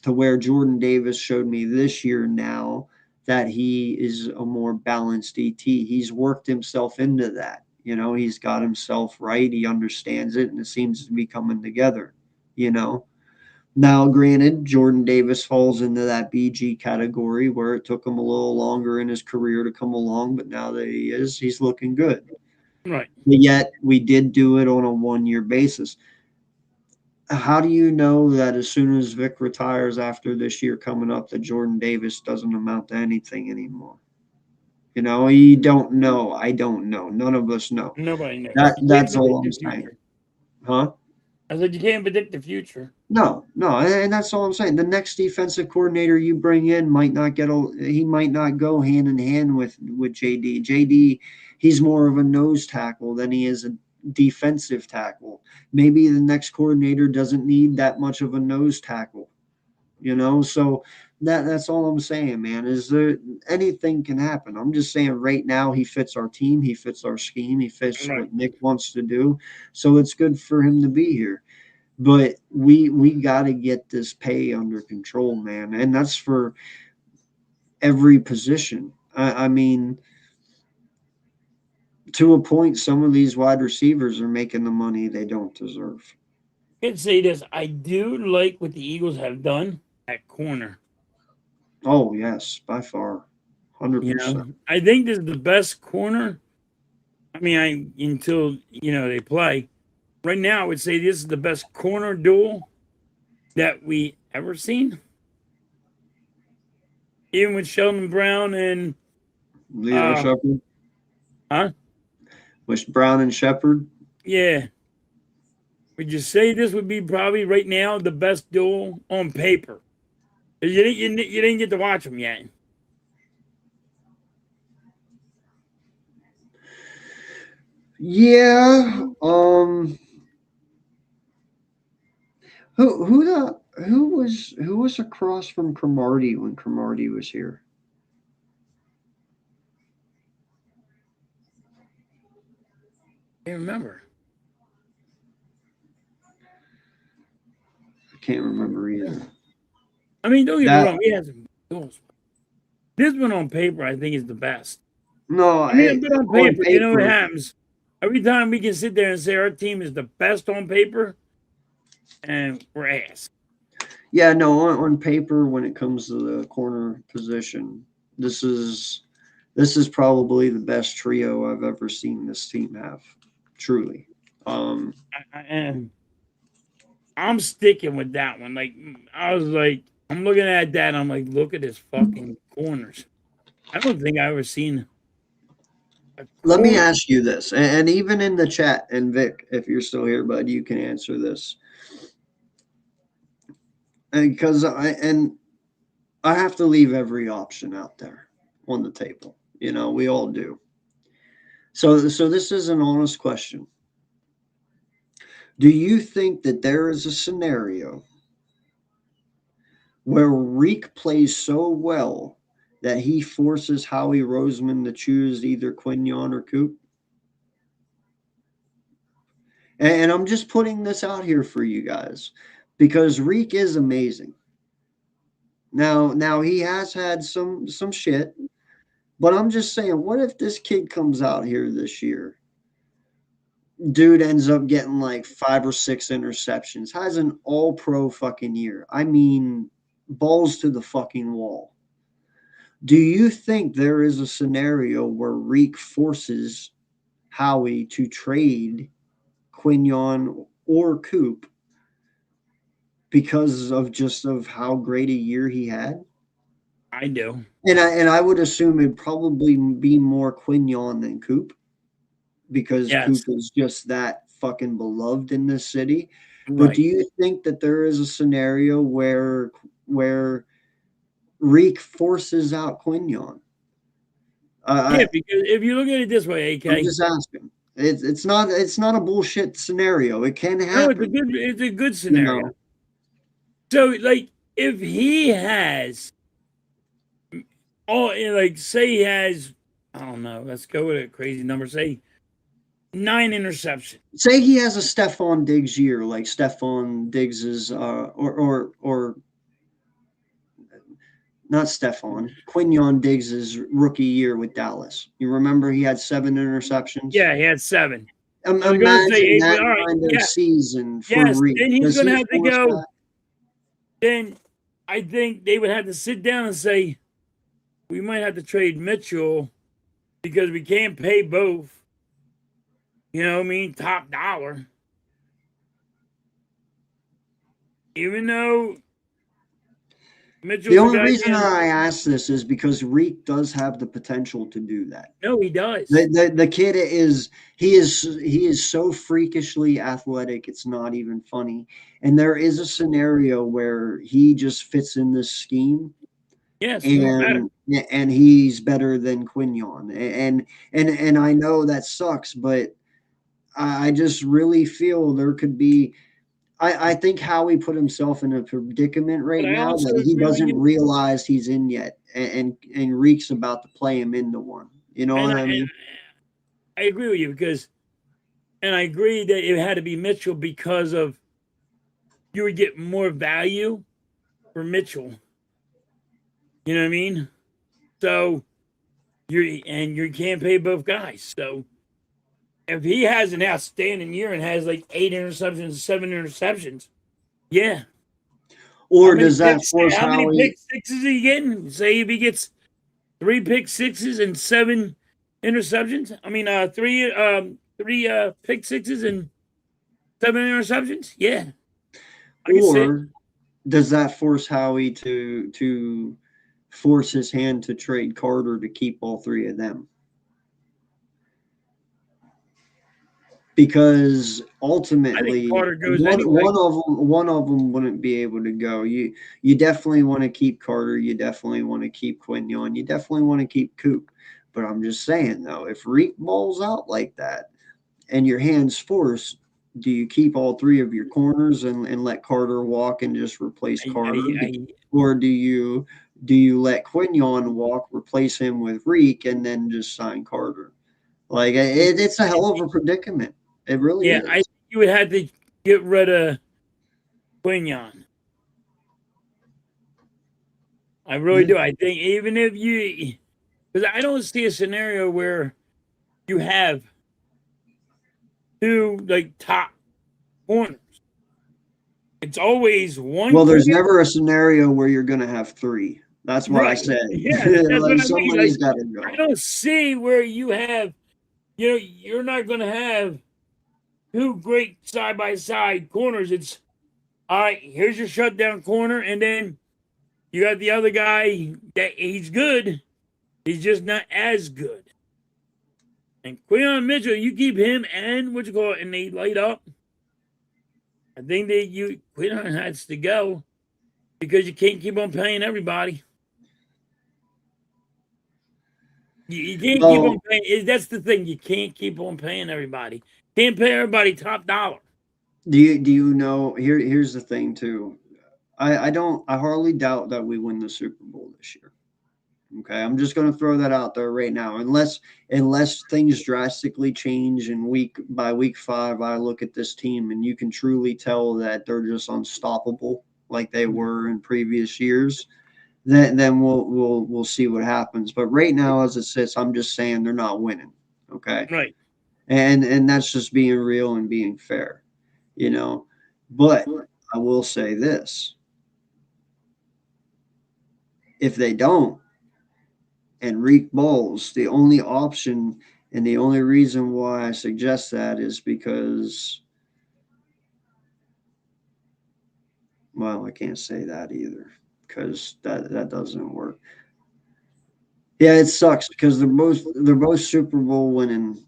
to where Jordan Davis showed me this year now that he is a more balanced ET. He's worked himself into that. He's got himself right. He understands it, and it seems to be coming together. Now, granted, Jordan Davis falls into that BG category where it took him a little longer in his career to come along, but now that he's looking good. Right. But yet we did do it on a 1-year basis. How do you know that as soon as Vic retires after this year coming up, that Jordan Davis doesn't amount to anything anymore? You don't know. I don't know. None of us know. Nobody knows. That's all I'm saying. Huh? I said you can't predict the future. No, and that's all I'm saying. The next defensive coordinator you bring in might not go hand in hand with JD. JD, he's more of a nose tackle than he is a defensive tackle. Maybe the next coordinator doesn't need that much of a nose tackle. So that's all I'm saying, man. Is there anything can happen? I'm just saying right now he fits our team, he fits our scheme, he fits what Nick wants to do. So it's good for him to be here. But we got to get this pay under control, man. And that's for every position. I mean, to a point, some of these wide receivers are making the money they don't deserve. I can say this. I do like what the Eagles have done at corner. Oh, yes, by far. 100%. I think this is the best corner. I mean, until they play. Right now, I would say this is the best corner duel that we ever seen. Even with Sheldon Brown and Leo Shepard? Huh? With Brown and Shepard? Yeah. Would you say this would be probably right now the best duel on paper? You didn't get to watch them yet. Yeah. Who was across from Cromartie when Cromartie was here? I can't remember. I can't remember either. I mean, don't get me wrong. He has some duels. This one on paper, I think, is the best. No, I mean, but on paper, you know what happens? Every time we can sit there and say our team is the best on paper, and we're ass. Yeah, no, on paper, when it comes to the corner position, this is This is probably the best trio I've ever seen this team have. Truly. And I'm sticking with that one. Like, I was like, I'm looking at that. And I'm like, look at his fucking corners. I don't think I ever seen. Let me ask you this, and even in the chat, and Vic, if you're still here, bud, you can answer this. Because I have to leave every option out there on the table. You know, we all do. So this is an honest question. Do you think that there is a scenario where Reek plays so well that he forces Howie Roseman to choose either Quignon or Coop? And I'm just putting this out here for you guys because Reek is amazing. Now he has had some shit, but I'm just saying, what if this kid comes out here this year? Dude ends up getting like 5 or 6 interceptions, has an all-pro fucking year. I mean, balls to the fucking wall. Do you think there is a scenario where Reek forces Howie to trade Quignon or Coop because of how great a year he had? I do. And I would assume it'd probably be more Quignon than Coop because Coop is just that fucking beloved in this city. Right. But do you think that there is a scenario where Reek forces out Quignon? Because if you look at it this way, AK, I'm just asking. It's not a bullshit scenario. It can happen. No, it's a good scenario. You know? So, like, if he has, say he has, I don't know, let's go with a crazy number, say 9 interceptions. Say he has a Stephon Diggs year, like Stephon Diggs is, or not Stephon, Quignon Diggs' rookie year with Dallas. You remember he had 7 interceptions? Yeah, he had 7. Imagine that kind of season for Reek. Then he's going to have to go. That? Then I think they would have to sit down and say, we might have to trade Mitchell because we can't pay both. You know what I mean? Top dollar. Even though Mitchell's the only reason I ask this is because Reek does have the potential to do that. No, he does. The kid is so freakishly athletic, it's not even funny. And there is a scenario where he just fits in this scheme. Yes, and he's better than Quignon. And I know that sucks, but I just really feel there could be. I think Howie put himself in a predicament right now that he doesn't realize he's in yet, and Reek's about to play him into one. You know what I mean? I agree with you and I agree that it had to be Mitchell because of you would get more value for Mitchell. You know what I mean? So you can't pay both guys. So if he has an outstanding year and has like 8 interceptions, 7 interceptions, yeah. Or does that force how Howie? many pick sixes is he getting? Say if he gets 3 pick sixes and 7 interceptions. I mean, 3 pick sixes and 7 interceptions. Yeah. Or does that force Howie to force his hand to trade Carter to keep all 3 of them? Because ultimately, one of them wouldn't be able to go. You definitely want to keep Carter. You definitely want to keep Quignon. You definitely want to keep Coop. But I'm just saying, though, if Reek balls out like that and your hand's forced, do you keep all 3 of your corners and let Carter walk and just replace Carter? Or do you let Quignon walk, replace him with Reek, and then just sign Carter? Like, it's a hell of a predicament. It really is. I think you would have to get rid of Quignon. I really do. I think even if because I don't see a scenario where you have 2 like top corners. It's always one. Well, there's never a scenario where you're going to have 3. That's what I Right. said. Yeah, that's what I mean. Somebody's Like, got to go. I don't see where you have, you're not going to have two great side by side corners. It's all right. Here's your shutdown corner, and then you got the other guy that he's good. He's just not as good. And Quinton Mitchell, you keep him and what you call it, and they light up. I think Quinton has to go because you can't keep on paying everybody. You can't keep on paying. That's the thing. You can't keep on paying everybody. Can't pay everybody top dollar. Do you know? Here's the thing too. I hardly doubt that we win the Super Bowl this year. Okay, I'm just going to throw that out there right now. Unless things drastically change in week 5, I look at this team and you can truly tell that they're just unstoppable, like they were in previous years. Then we'll see what happens. But right now, as it sits, I'm just saying they're not winning. Okay, Right. and that's just being real and being fair, But I will say this: if they don't, and Reek balls, the only option and the only reason why I suggest that is because, well, I can't say that either because that doesn't work. Yeah, it sucks because they're both Super Bowl winning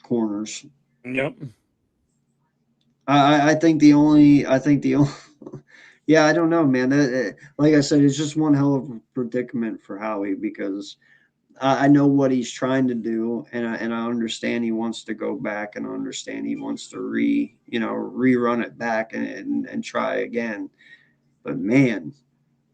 corners. Yep. I think the only yeah, I don't know, man. Like I said, it's just one hell of a predicament for Howie because I know what he's trying to do, and I understand he wants to go back, and I understand he wants to rerun it back and try again. But man,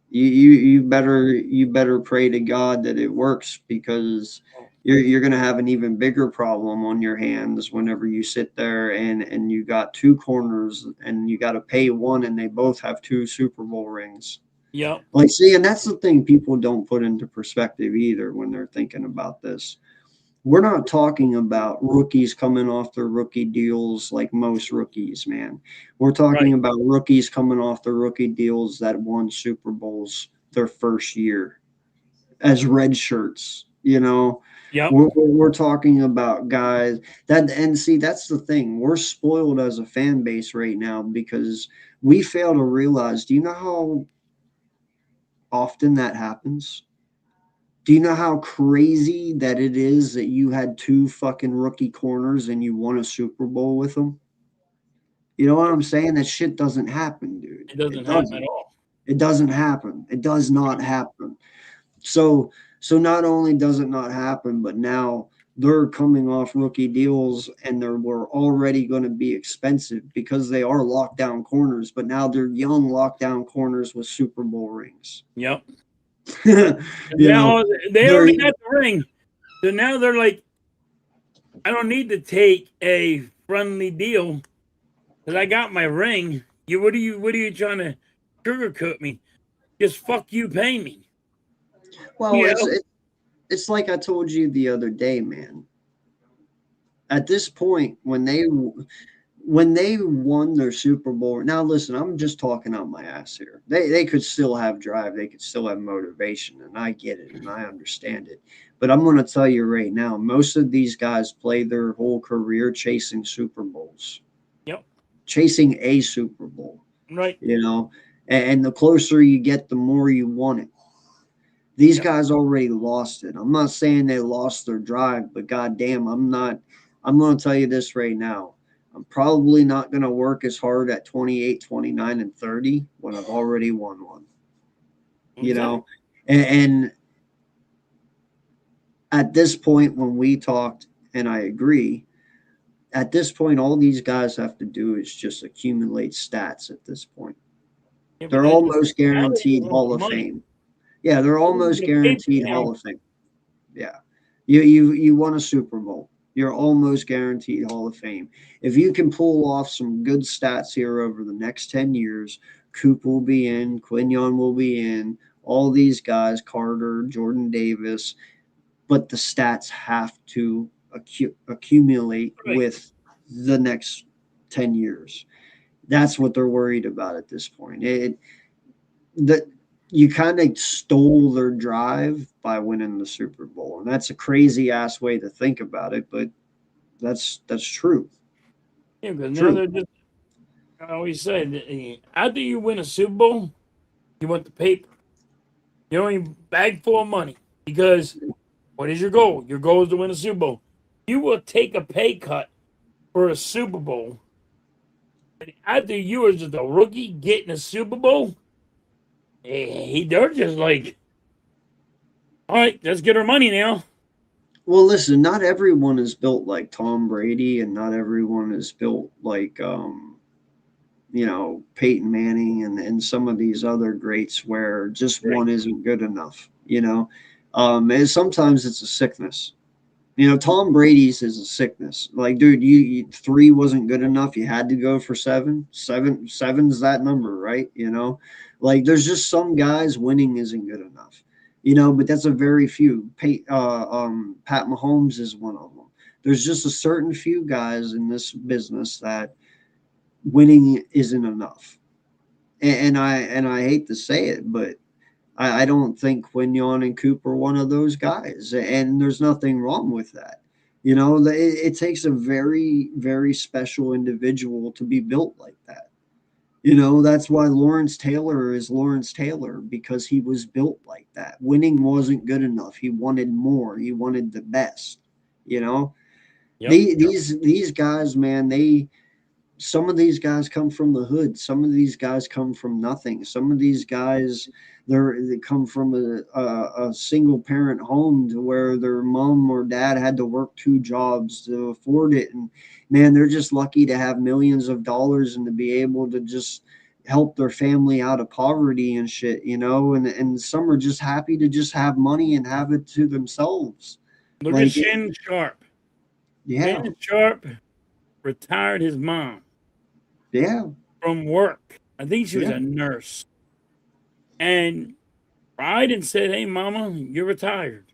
you better pray to God that it works because you're going to have an even bigger problem on your hands whenever you sit there and you got two corners and you got to pay one, and they both have 2 Super Bowl rings. Yep. Like, see, and that's the thing people don't put into perspective either when they're thinking about this. We're not talking about rookies coming off their rookie deals like most rookies, man. We're talking about rookies coming off their rookie deals that won Super Bowls their first year as red shirts, Yep. We're talking about guys and see, that's the thing. We're spoiled as a fan base right now because we fail to realize, do you know how often that happens? Do you know how crazy that it is that you had 2 fucking rookie corners and you won a Super Bowl with them? You know what I'm saying? That shit doesn't happen, dude. It doesn't happen at all. It doesn't happen. It does not happen. So not only does it not happen, but now they're coming off rookie deals and were already going to be expensive because they are lockdown corners, but now they're young lockdown corners with Super Bowl rings. Yep. Now they already got the ring. So now they're like, I don't need to take a friendly deal because I got my ring. What are you trying to sugarcoat me? Just fuck you, pay me. Well, it's like I told you the other day, man. At this point, when they won their Super Bowl, now listen, I'm just talking out my ass here. They could still have drive, they could still have motivation, and I get it and I understand it. But I'm going to tell you right now, most of these guys play their whole career chasing Super Bowls. Yep. Chasing a Super Bowl. Right. And the closer you get, the more you want it. These guys already lost it. I'm not saying they lost their drive, but goddamn, I'm going to tell you this right now. I'm probably not going to work as hard at 28, 29, and 30 when I've already won one. And at this point, when we talked, and I agree, at this point, all these guys have to do is just accumulate stats at this point. Yeah, they're almost guaranteed Hall of Fame. Yeah, they're almost guaranteed Hall of Fame. Yeah. You won a Super Bowl. You're almost guaranteed Hall of Fame. If you can pull off some good stats here over the next 10 years, Coop will be in, Quinyon will be in, all these guys, Carter, Jordan Davis, but the stats have to accumulate with the next 10 years. That's what they're worried about at this point. you kind of stole their drive by winning the Super Bowl. And that's a crazy ass way to think about it, but that's true. Yeah, because now True. they're just. I always say that after you win a Super Bowl, you want the paper. You don't even bag full of money because what is your goal? Your goal is to win a Super Bowl. You will take a pay cut for a Super Bowl. And after you are just a rookie getting a Super Bowl, they're just like, all right, let's get our money now. Well, listen, not everyone is built like Tom Brady, and not everyone is built like Peyton Manning and some of these other greats where just Right. one isn't good enough. And sometimes it's a sickness. Tom Brady's is a sickness. Like, dude, you three wasn't good enough. You had to go for seven. Seven's that number, right? Like there's just some guys winning isn't good enough. But that's a very few. Pat Mahomes is one of them. There's just a certain few guys in this business that winning isn't enough. And I hate to say it, but I don't think Quignon and Cooper are one of those guys, and there's nothing wrong with that. It takes a very, very special individual to be built like that. That's why Lawrence Taylor is Lawrence Taylor, because he was built like that. Winning wasn't good enough. He wanted more. He wanted the best. Yep. These guys, man, some of these guys come from the hood. Some of these guys come from nothing. Some of these guys, they come from a single parent home to where their mom or dad had to work two jobs to afford it. And man, they're just lucky to have millions of dollars and to be able to just help their family out of poverty and shit, and some are just happy to just have money and have it to themselves. Look Like, at Shannon Sharp. Yeah. Shannon Sharp retired his mom Yeah. from work. I think she was Yeah. a nurse. And cried and said, hey, mama, you're retired.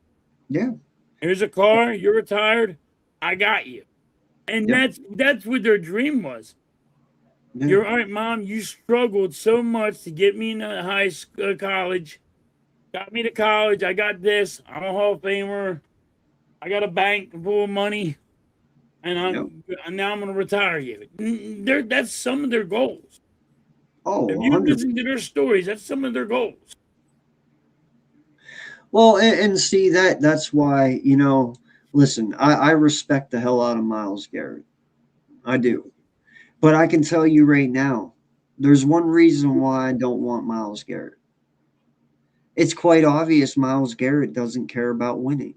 Yeah. Here's a car. You're retired. I got you. And Yep. that's what their dream was. Yeah. You're all right, mom. You struggled so much to get me into high school, college. Got me to college. I got this. I'm a Hall of Famer. I got a bank full of money. And now I'm going to retire you. That's some of their goals. Oh, If you 100%. listen to their stories, that's some of their goals. Well, and see that's why, listen, I respect the hell out of Myles Garrett. I do. But I can tell you right now, there's one reason why I don't want Myles Garrett. It's quite obvious Myles Garrett doesn't care about winning.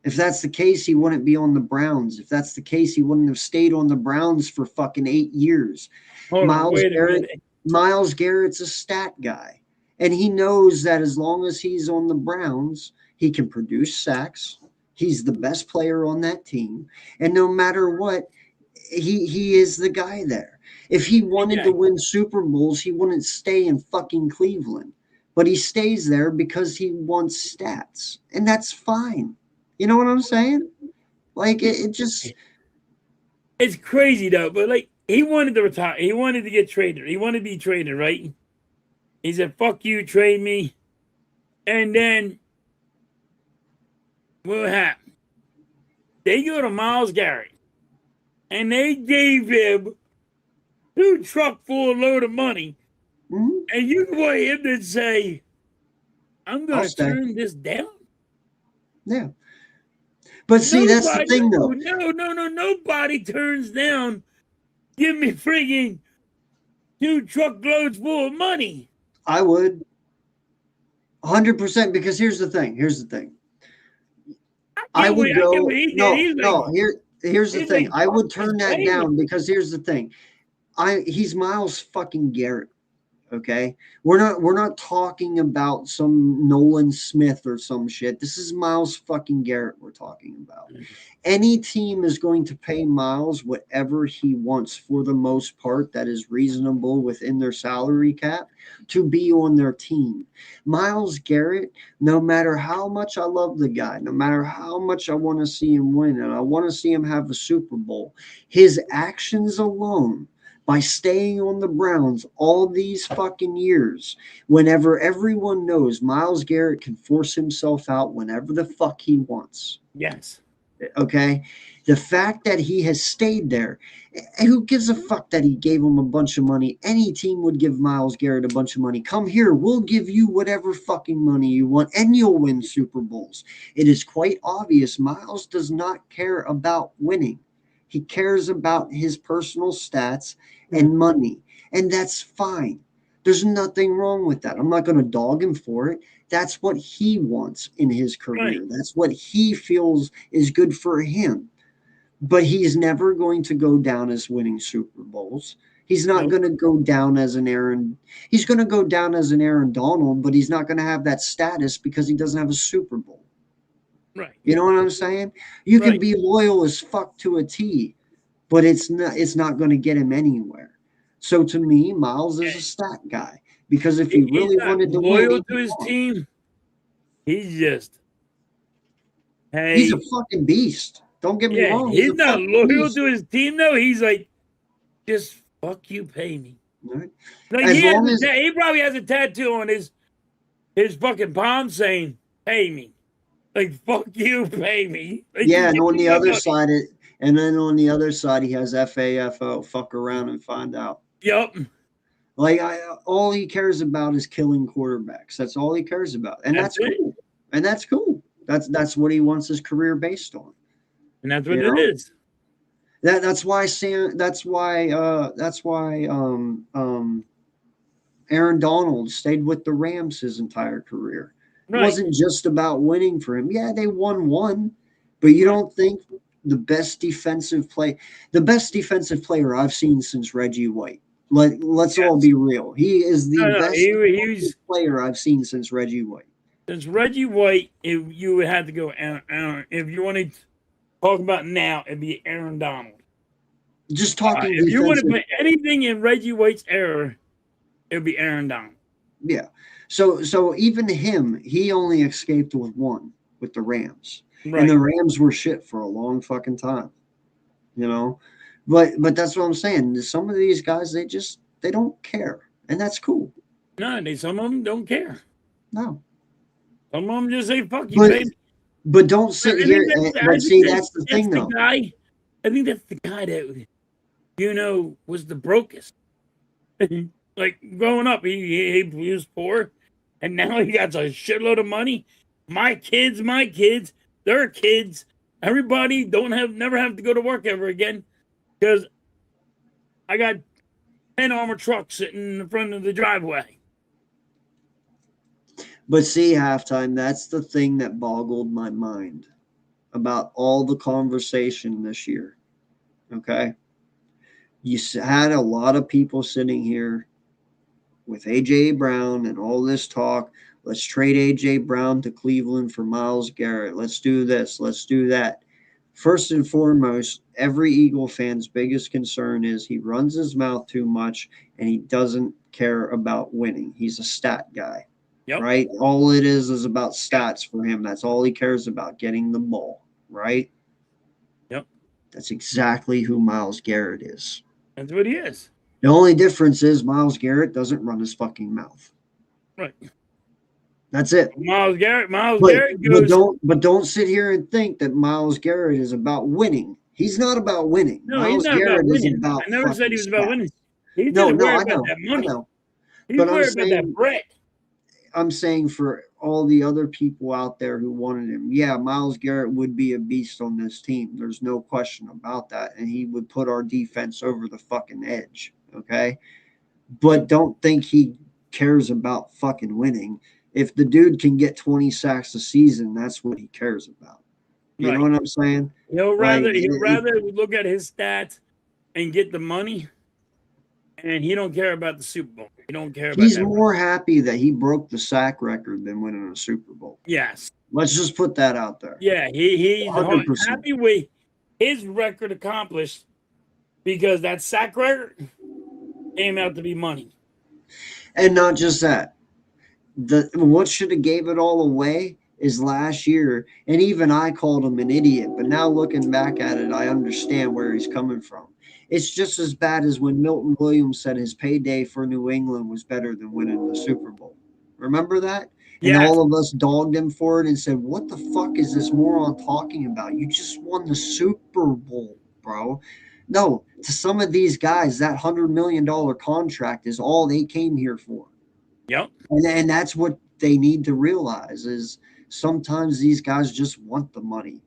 If that's the case, he wouldn't be on the Browns. If that's the case, he wouldn't have stayed on the Browns for fucking 8 years. Hold on, Myles wait a Garrett, minute. Myles Garrett's a stat guy. And he knows that as long as he's on the Browns, he can produce sacks. He's the best player on that team. And no matter what, he is the guy there. If he wanted to win Super Bowls, he wouldn't stay in fucking Cleveland. But he stays there because he wants stats. And that's fine. You know what I'm saying? Like, it just... It's crazy, though. But, like, he wanted to retire. He wanted to get traded. He wanted to be traded, right? He said, fuck you, trade me. And then, what happened? They go to Myles Garrett. And they gave him 2 truck full load of money. Mhm. And you want him to say, I'm going I'll to stay. turn this down? Yeah. But see, that's the thing, though. No. Nobody turns down. Give me friggin' 2 truckloads full of money. I would. 100%, because here's the thing. I would go. Here's the thing. I would turn that down because here's the thing. He's Myles fucking Garrett. Okay, we're not talking about some Nolan Smith or some shit. This is Myles fucking Garrett we're talking about. Any team is going to pay Myles whatever he wants for the most part that is reasonable within their salary cap to be on their team. Myles Garrett, no matter how much I love the guy, no matter how much I want to see him win and I want to see him have a Super Bowl, his actions alone, by staying on the Browns all these fucking years, whenever everyone knows Myles Garrett can force himself out whenever the fuck he wants. Yes. Okay? The fact that he has stayed there, who gives a fuck that he gave him a bunch of money? Any team would give Myles Garrett a bunch of money. Come here, we'll give you whatever fucking money you want, and you'll win Super Bowls. It is quite obvious Myles does not care about winning. He cares about his personal stats and money, and that's fine. There's nothing wrong with that. I'm not going to dog him for it. That's what he wants in his career. Right. That's what he feels is good for him. But he's never going to go down as winning Super Bowls. He's not going to go down as an Aaron. He's going to go down as an Aaron Donald, but he's not going to have that status because he doesn't have a Super Bowl. Right. You know what I'm saying? You can be loyal as fuck to a T, but it's not going to get him anywhere. So to me, Myles is a stat guy because if he really wanted to loyal win, to his team, he's just he's a fucking beast. Don't get me wrong. He's not loyal beast. to his team though. He's like, just fuck you, pay me. Right. Like he probably has a tattoo on his fucking palm saying, "Pay me." Like fuck you, pay me. Like, Yeah, and on the other side, he has FAFO. Fuck around and find out. Yep. Like all he cares about is killing quarterbacks. That's all he cares about, and that's cool. And that's cool. That's what he wants his career based on. And that's what it is. That's why Aaron Donald stayed with the Rams his entire career. Right. It wasn't just about winning for him. Yeah, they won one, but you don't think the best defensive player I've seen since Reggie White. Let's all be real. He is the best player I've seen since Reggie White. Since Reggie White, if you would have to go Aaron, if you want to talk about now, it'd be Aaron Donald. Just talking. If you want to put anything in Reggie White's era, it'd be Aaron Donald. Yeah. So even him, he only escaped with one with the Rams. Right. And the Rams were shit for a long fucking time. You know? But that's what I'm saying. Some of these guys, they don't care. And that's cool. No, some of them don't care. No. Some of them just say, fuck you, baby. But don't sit here and see that's the thing, though. I think that's the guy that, was the brokest. Like, growing up, he was poor, and now he got a shitload of money. My kids, their kids, everybody never have to go to work ever again because I got 10 armored trucks sitting in front of the driveway. But see, halftime, that's the thing that boggled my mind about all the conversation this year. Okay? You had a lot of people sitting here with A.J. Brown and all this talk. Let's trade A.J. Brown to Cleveland for Myles Garrett. Let's do this. Let's do that. First and foremost, every Eagle fan's biggest concern is he runs his mouth too much and he doesn't care about winning. He's a stat guy. Yep. Right? All it is about stats for him. That's all he cares about, getting the ball. Right? Yep. That's exactly who Myles Garrett is. That's what he is. The only difference is Myles Garrett doesn't run his fucking mouth. Right. That's it. Myles Garrett goes. But don't sit here and think that Myles Garrett is about winning. He's not about winning. No, Myles he's not Garrett about winning. is about. I never said he was about winning. He's no, worried I know. About that money. I know. He's worried about that bread. I'm saying for all the other people out there who wanted him, yeah, Myles Garrett would be a beast on this team. There's no question about that. And he would put our defense over the fucking edge. Okay. But don't think he cares about fucking winning. If the dude can get 20 sacks a season, that's what he cares about. You know what I'm saying? He'll rather look at his stats and get the money, and he don't care about the Super Bowl. He don't care about. He's more happy that he broke the sack record than winning a Super Bowl. Yes. Let's just put that out there. Yeah, he's 100%. Happy with his record accomplished because that sack record came out to be money. And not just that. What should have gave it all away is last year, and even I called him an idiot, but now looking back at it, I understand where he's coming from. It's just as bad as when Milton Williams said his payday for New England was better than winning the Super Bowl. Remember that? And Yes. all of us dogged him for it and said, "What the fuck is this moron talking about? You just won the Super Bowl, bro." No, to some of these guys, that $100 million contract is all they came here for. Yep. And that's what they need to realize is sometimes these guys just want the money.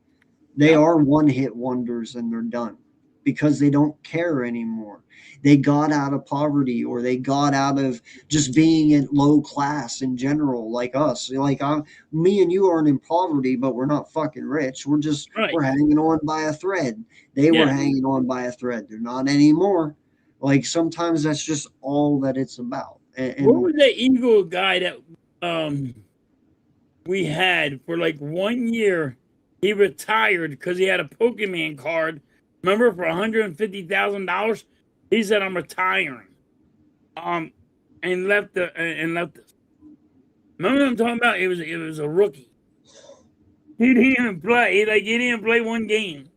They Yep. are one-hit wonders and they're done because they don't care anymore. They got out of poverty or they got out of just being in low class in general, like us. Like me and you aren't in poverty, but we're not fucking rich. We're just Right. we're hanging on by a thread. They were Yeah. hanging on by a thread. They're not anymore. Like sometimes that's just all that it's about. And What was that Eagle guy that we had for like 1 year? He retired because he had a Pokemon card. Remember, for $150,000, he said, "I'm retiring." And left the and left us. Remember what I'm talking about? It was a rookie. He didn't even play. He didn't play one game.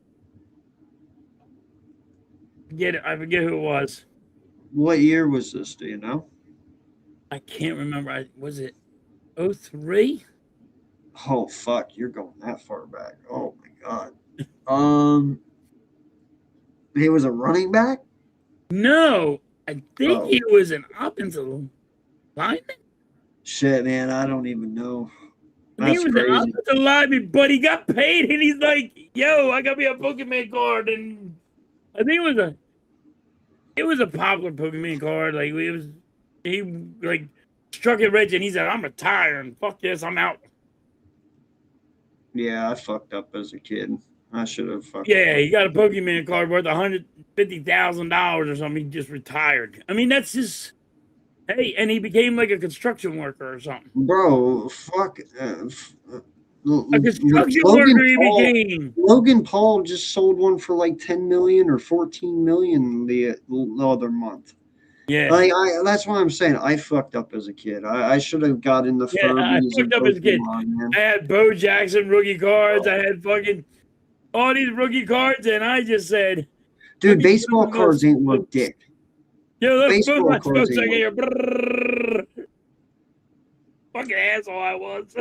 I forget who it was. what year was this? Do you know? I can't remember. Was it 03? Oh fuck, you're going that far back. Oh my god. He was a running back? No, I think Oh. he was an offensive lineman. Shit, man, I don't even know. I think That's he was an crazy. offensive lineman, but he got paid, and he's like, "Yo, I got me a Pokemon card," and I think it was a popular Pokemon card. Like he like struck it rich, and he said, "I'm retiring. Fuck this, I'm out." Yeah, I fucked up as a kid. I should have fucked Yeah, up. he got a Pokemon card worth $150,000 or something. He just retired. I mean, that's just hey, and he became like a construction worker or something. Bro, fuck. A construction worker he became. Logan Paul just sold one for like 10 million or 14 million the other month. Yeah. Like that's why I'm saying I fucked up as a kid. I should have gotten the Yeah, I Furbies fucked and up as a kid. Pokemon, man. I had Bo Jackson rookie cards. I had fucking all these rookie cards, and I just said, Dude, me baseball put those cards ain't worth spokes. dick. "Yo, let's Baseball put my cards spokes ain't in here." Brrrr. Fucking asshole I was.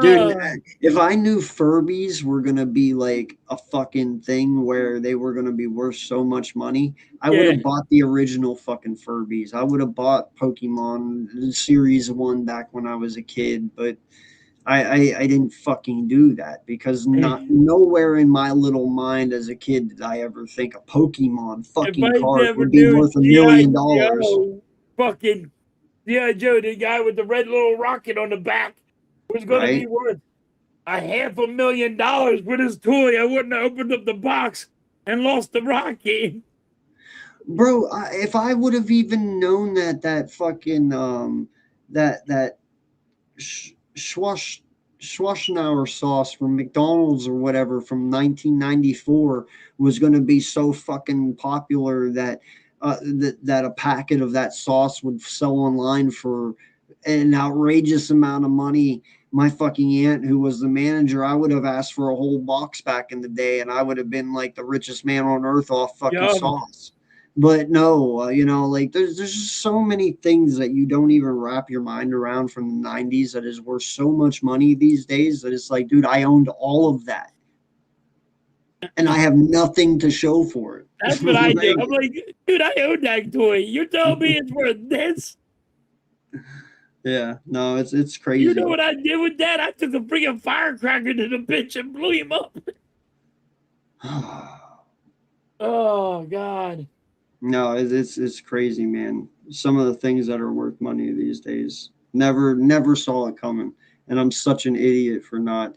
Dude, if I knew Furbies were gonna be like a fucking thing where they were gonna be worth so much money, I would Yeah. have bought the original fucking Furbies. I would have bought Pokemon Series 1 back when I was a kid, but I didn't fucking do that because nowhere in my little mind as a kid did I ever think a Pokemon if fucking I card never would be knew worth $1 G.I. million. Joe, fucking G.I. Joe, the guy with the red little rocket on the back, was going to be Right. worth $500,000 with his toy. I wouldn't have opened up the box and lost the rocket. Bro, if I would have even known that fucking that Schwarzenauer sauce from McDonald's or whatever from 1994 was going to be so fucking popular that that a packet of that sauce would sell online for an outrageous amount of money. My fucking aunt, who was the manager, I would have asked for a whole box back in the day, and I would have been like the richest man on earth off fucking Yum. sauce. But no, like there's just so many things that you don't even wrap your mind around from the 90s that is worth so much money these days that it's like, dude, I owned all of that. And I have nothing to show for it. That's what I do. I'm like, dude, I own that toy. You're telling me it's worth this? Yeah, no, it's crazy. You know what I did with that? I took a freaking firecracker to the bitch and blew him up. Oh, God. No, it's crazy, man. Some of the things that are worth money these days. Never saw it coming. And I'm such an idiot for not.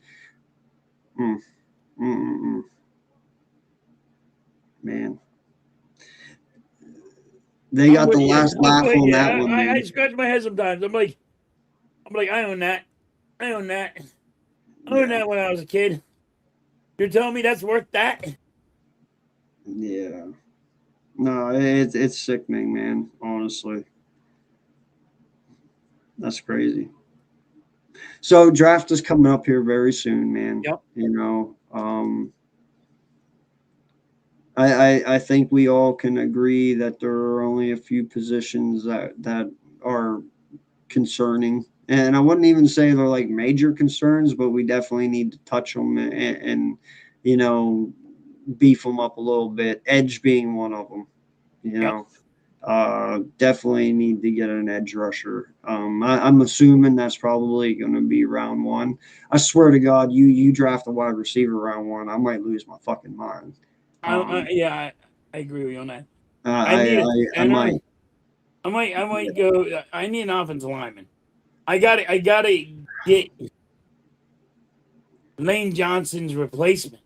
Man. They got the last laugh on that one, man. I scratch my head sometimes. I'm like, I own that. I own that. I owned that when I was a kid. You're telling me that's worth that? Yeah. No, it's sickening, man. Honestly. That's crazy. So draft is coming up here very soon, man. Yep. You know, I think we all can agree that there are only a few positions that are concerning. And I wouldn't even say they're like major concerns, but we definitely need to touch them and you know, beef them up a little bit. Edge being one of them, you Yep. know. Definitely need to get an edge rusher. I'm assuming that's probably going to be round one. I swear to God, you draft a wide receiver round one, I might lose my fucking mind. Yeah, I agree with you on that. I I, need a I center. might. I might go. I need an offensive lineman. I gotta get Lane Johnson's replacement.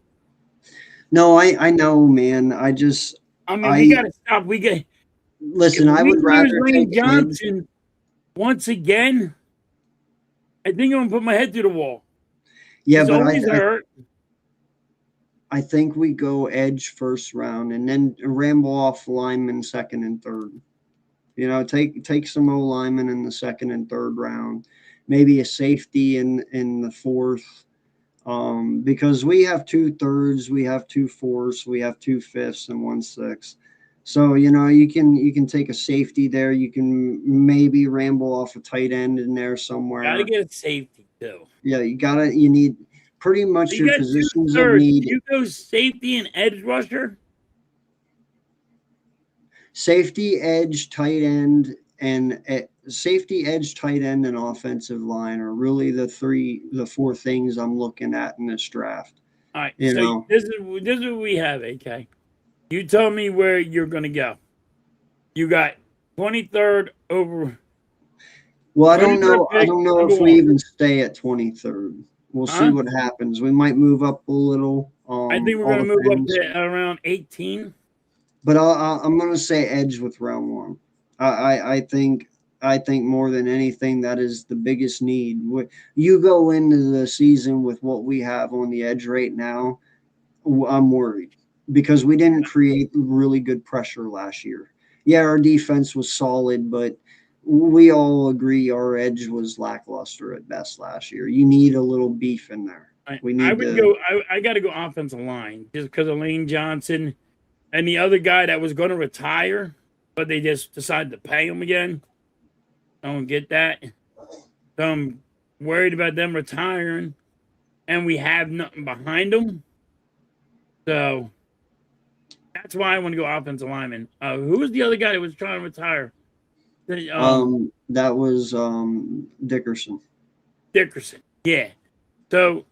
No, I know, man. I mean, we I gotta stop. If listen. I we would lose rather take Lane an edge. Johnson once again, I think I'm gonna put my head through the wall. Yeah, He's but always hurt. I think we go edge first round and then ramble off linemen second and third. You know, take some O linemen in the second and third round, maybe a safety in the fourth. Because we have 2/3, we have 2/4, we have 2/5, and 1/6. So you know you can take a safety there. You can maybe ramble off a tight end in there somewhere. Gotta get a safety too. Yeah, you need pretty much You your got positions of 2/3. need. You go safety and edge rusher. Safety, edge, tight end, and safety, edge, tight end, and offensive line are really the four things I'm looking at in this draft. All right, You so know, this is what we have. AK, you tell me where you're gonna go. You got 23rd over. well, I don't 23rd know. I pick, don't know number if we one. even stay at 23rd. We'll see Huh? what happens. We might move up a little. I think we're All gonna move up depends. to around 18. But I'm going to say edge with round one. I think more than anything that is the biggest need. You go into the season with what we have on the edge right now, I'm worried because we didn't create really good pressure last year. Yeah, our defense was solid, but we all agree our edge was lackluster at best last year. You need a little beef in there. We I need would to. go. I got to go offensive line just because of Lane Johnson and the other guy that was going to retire, but they just decided to pay him again. I don't get that. So I'm worried about them retiring, and we have nothing behind them. So that's why I want to go offensive lineman. Who was the other guy that was trying to retire? That was Dickerson. Dickerson. Yeah. So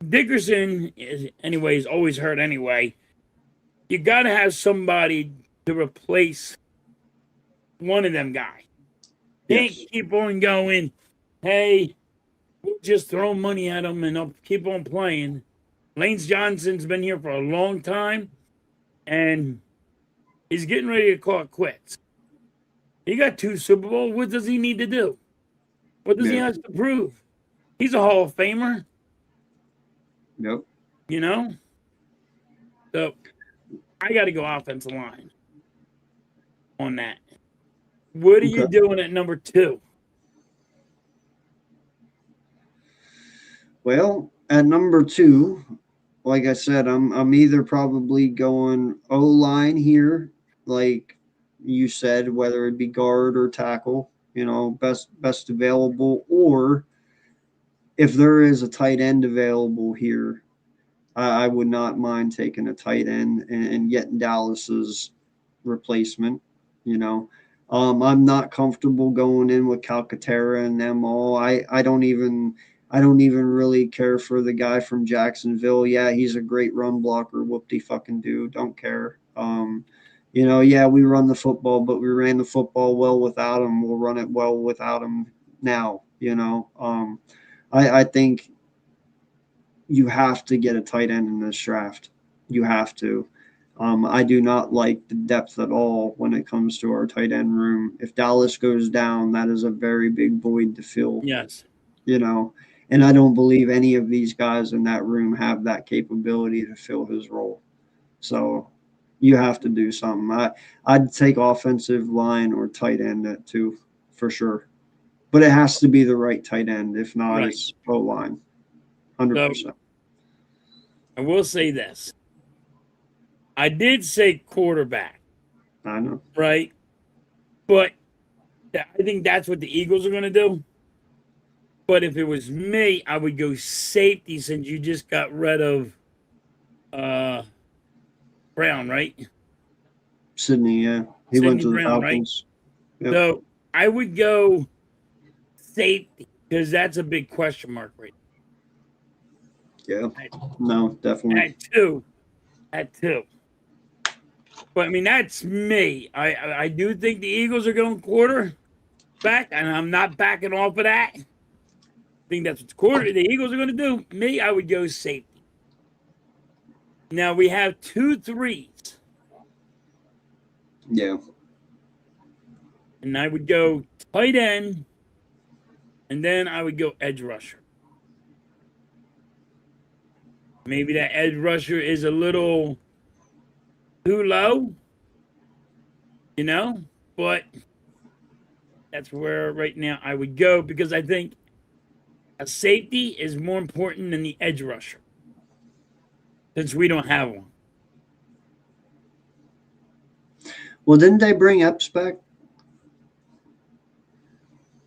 Dickerson is, anyways, always hurt anyway. You got to have somebody to replace one of them guys. Can't Yes. keep on going, hey, just throw money at them and I'll keep on playing. Lane Johnson's been here for a long time, and he's getting ready to call it quits. He got 2 Super Bowls. What does he need to do? What does he Yeah. have to prove? He's a Hall of Famer, Yep. you know? So I got to go offensive line on that. What are you Okay. doing at number 2? Well, at number 2, like I said, I'm either probably going O line here, like you said, whether it be guard or tackle, you know, best available, or if there is a tight end available here, I would not mind taking a tight end and getting Dallas's replacement. You know, I'm not comfortable going in with Calcaterra and them all. I don't even really care for the guy from Jacksonville. Yeah, he's a great run blocker. Whoop-de fucking do. Don't care. You know, yeah, we run the football, but we ran the football well without him. We'll run it well without him now. You know, I think you have to get a tight end in this draft. You have to. I do not like the depth at all when it comes to our tight end room. If Dallas goes down, that is a very big void to fill. Yes. You know, and I don't believe any of these guys in that room have that capability to fill his role. So you have to do something. I'd take offensive line or tight end at 2 for sure, but it has to be the right tight end. If not, Right. it's O line, 100%. I will say this. I did say quarterback, I know. right? But I think that's what the Eagles are going to do. But if it was me, I would go safety since you just got rid of Brown, right? Sydney, yeah. He went Sidney to the Brown, right? Falcons. Yep. So I would go safety because that's a big question mark right Yeah. now. No, definitely. At two. But I mean, that's me. I do think the Eagles are going quarterback, and I'm not backing off of that. I think that's what the Eagles are going to do. Me, I would go safety. Now we have 2 threes, Yeah. and I would go tight end, and then I would go edge rusher. Maybe that edge rusher is a little too low, but that's where right now I would go because I think a safety is more important than the edge rusher since we don't have one. Well, didn't they bring Epps back?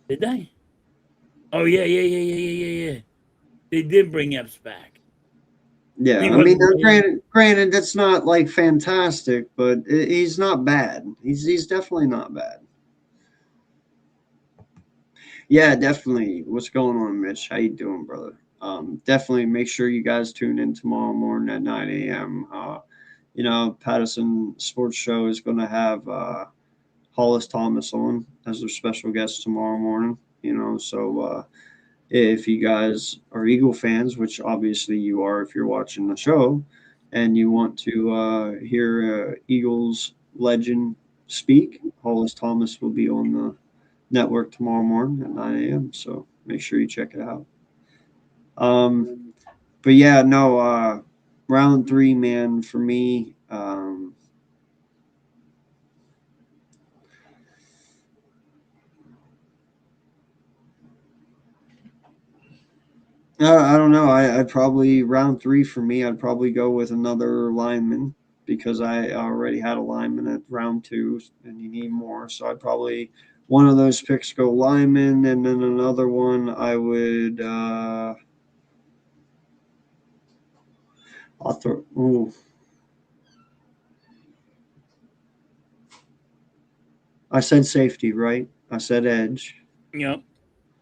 Did they? Oh yeah. They did bring Epps back. Yeah. He I mean, wasn't- granted, that's not like fantastic, but he's not bad. He's definitely not bad. Yeah, definitely. What's going on, Mitch? How you doing, brother? Definitely make sure you guys tune in tomorrow morning at 9 a.m. Patterson Sports Show is going to have Hollis Thomas on as their special guest tomorrow morning. So if you guys are Eagle fans, which obviously you are if you're watching the show, and you want to hear Eagles legend speak, Hollis Thomas will be on the network tomorrow morning at 9 a.m. So make sure you check it out. But yeah, no, round 3, man, for me. I don't know. I'd probably round 3 for me. I'd probably go with another lineman because I already had a lineman at round 2, and you need more. So I'd probably one of those picks go lineman, and then another one I would. I'll throw. Ooh. I said safety, right? I said edge. Yep.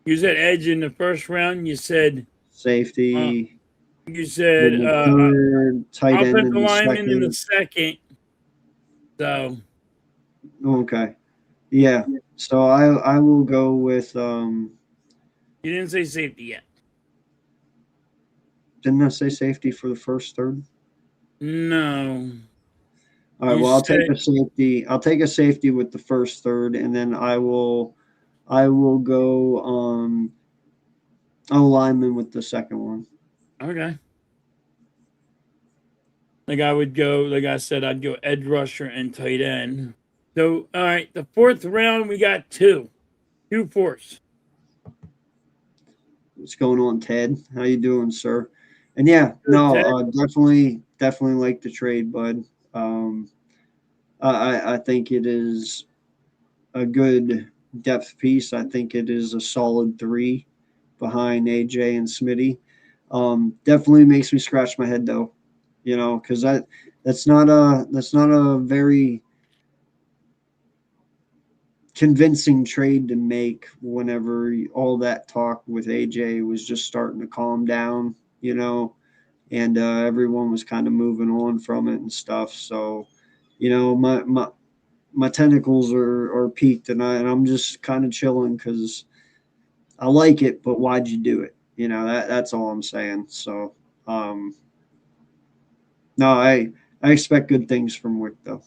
You said edge in the first round. You said Safety. you said then the third, tight end in offensive the lineman in the second. second. So Okay. Yeah. So I will go with you didn't say safety yet. didn't I say safety for the first third? No. All right, You well I'll take said- a safety. I'll take a safety with the first third, and then I will go lineman with the second one. Okay. Like I would go, like I said, I'd go edge rusher and tight end. So all right, the fourth round we got 2 fourths. What's going on, Ted? How you doing, sir? And yeah, no, definitely like the trade, bud. I think it is a good depth piece. I think it is a solid 3 behind AJ and Smitty. Definitely makes me scratch my head though, because that's not a very convincing trade to make whenever all that talk with AJ was just starting to calm down, and everyone was kind of moving on from it and stuff. So, my tentacles are peaked, and I'm just kind of chilling because I like it, but why'd you do it? That's all I'm saying. So, no, I expect good things from Wick though.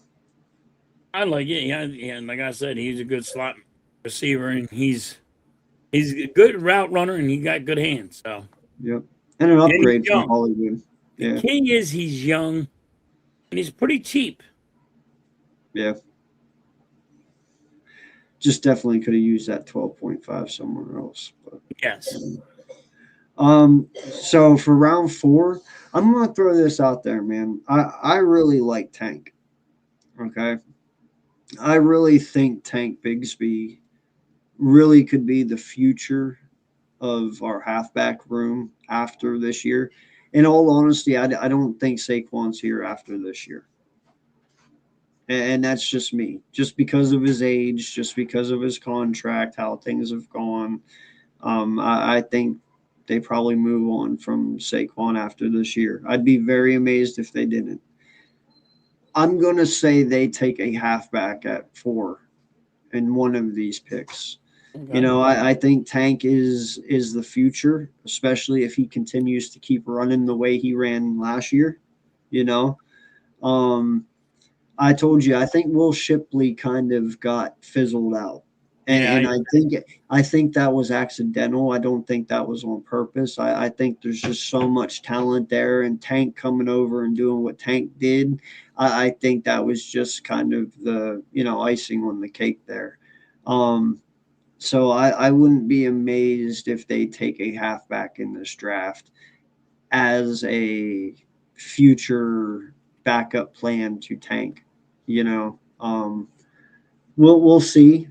I like it. Yeah, and like I said, he's a good slot receiver, and he's a good route runner, and he got good hands. So Yep, and an upgrade young. from Hollywood. Yeah, the king is he's young, and he's pretty cheap. yeah. Just definitely could have used that 12.5 somewhere else. But Yes. So for round 4, I'm gonna throw this out there, man. I really like Tank. Okay. I really think Tank Bigsby really could be the future of our halfback room after this year. In all honesty, I don't think Saquon's here after this year. And that's just me, just because of his age, just because of his contract, how things have gone. I think they probably move on from Saquon after this year. I'd be very amazed if they didn't. I'm going to say they take a halfback at 4 in one of these picks. You Okay. know, I think Tank is the future, especially if he continues to keep running the way he ran last year. You know, um, I told you I think Will Shipley kind of got fizzled out, Yeah. and I think that was accidental. I don't think that was on purpose. I think there's just so much talent there, and Tank coming over and doing what Tank did. I think that was just kind of the icing on the cake there. Um, so I wouldn't be amazed if they take a halfback in this draft as a future backup plan to Tank. You know, we'll see,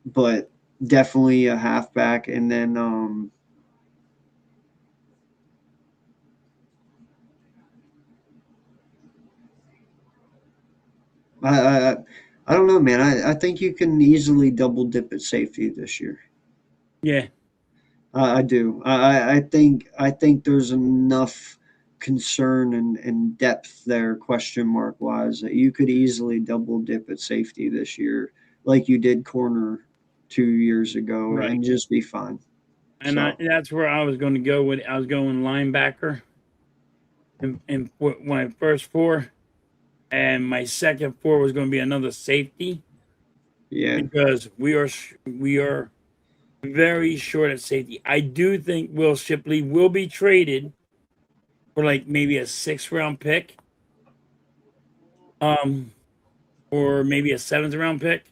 but definitely a halfback, and then I, I I don't know, man. I think you can easily double dip at safety this year. Yeah. I do. I think there's enough concern and depth there, question mark wise, that you could easily double dip at safety this year, like you did corner 2 years ago, Right. and just be fine. And So that's where I was going to go with. I was going linebacker in my first 4, and my second 4 was going to be another safety yeah, because we are very short at safety. I do think Will Shipley will be traded for like maybe a 6th round pick, um, or maybe a 7th round pick.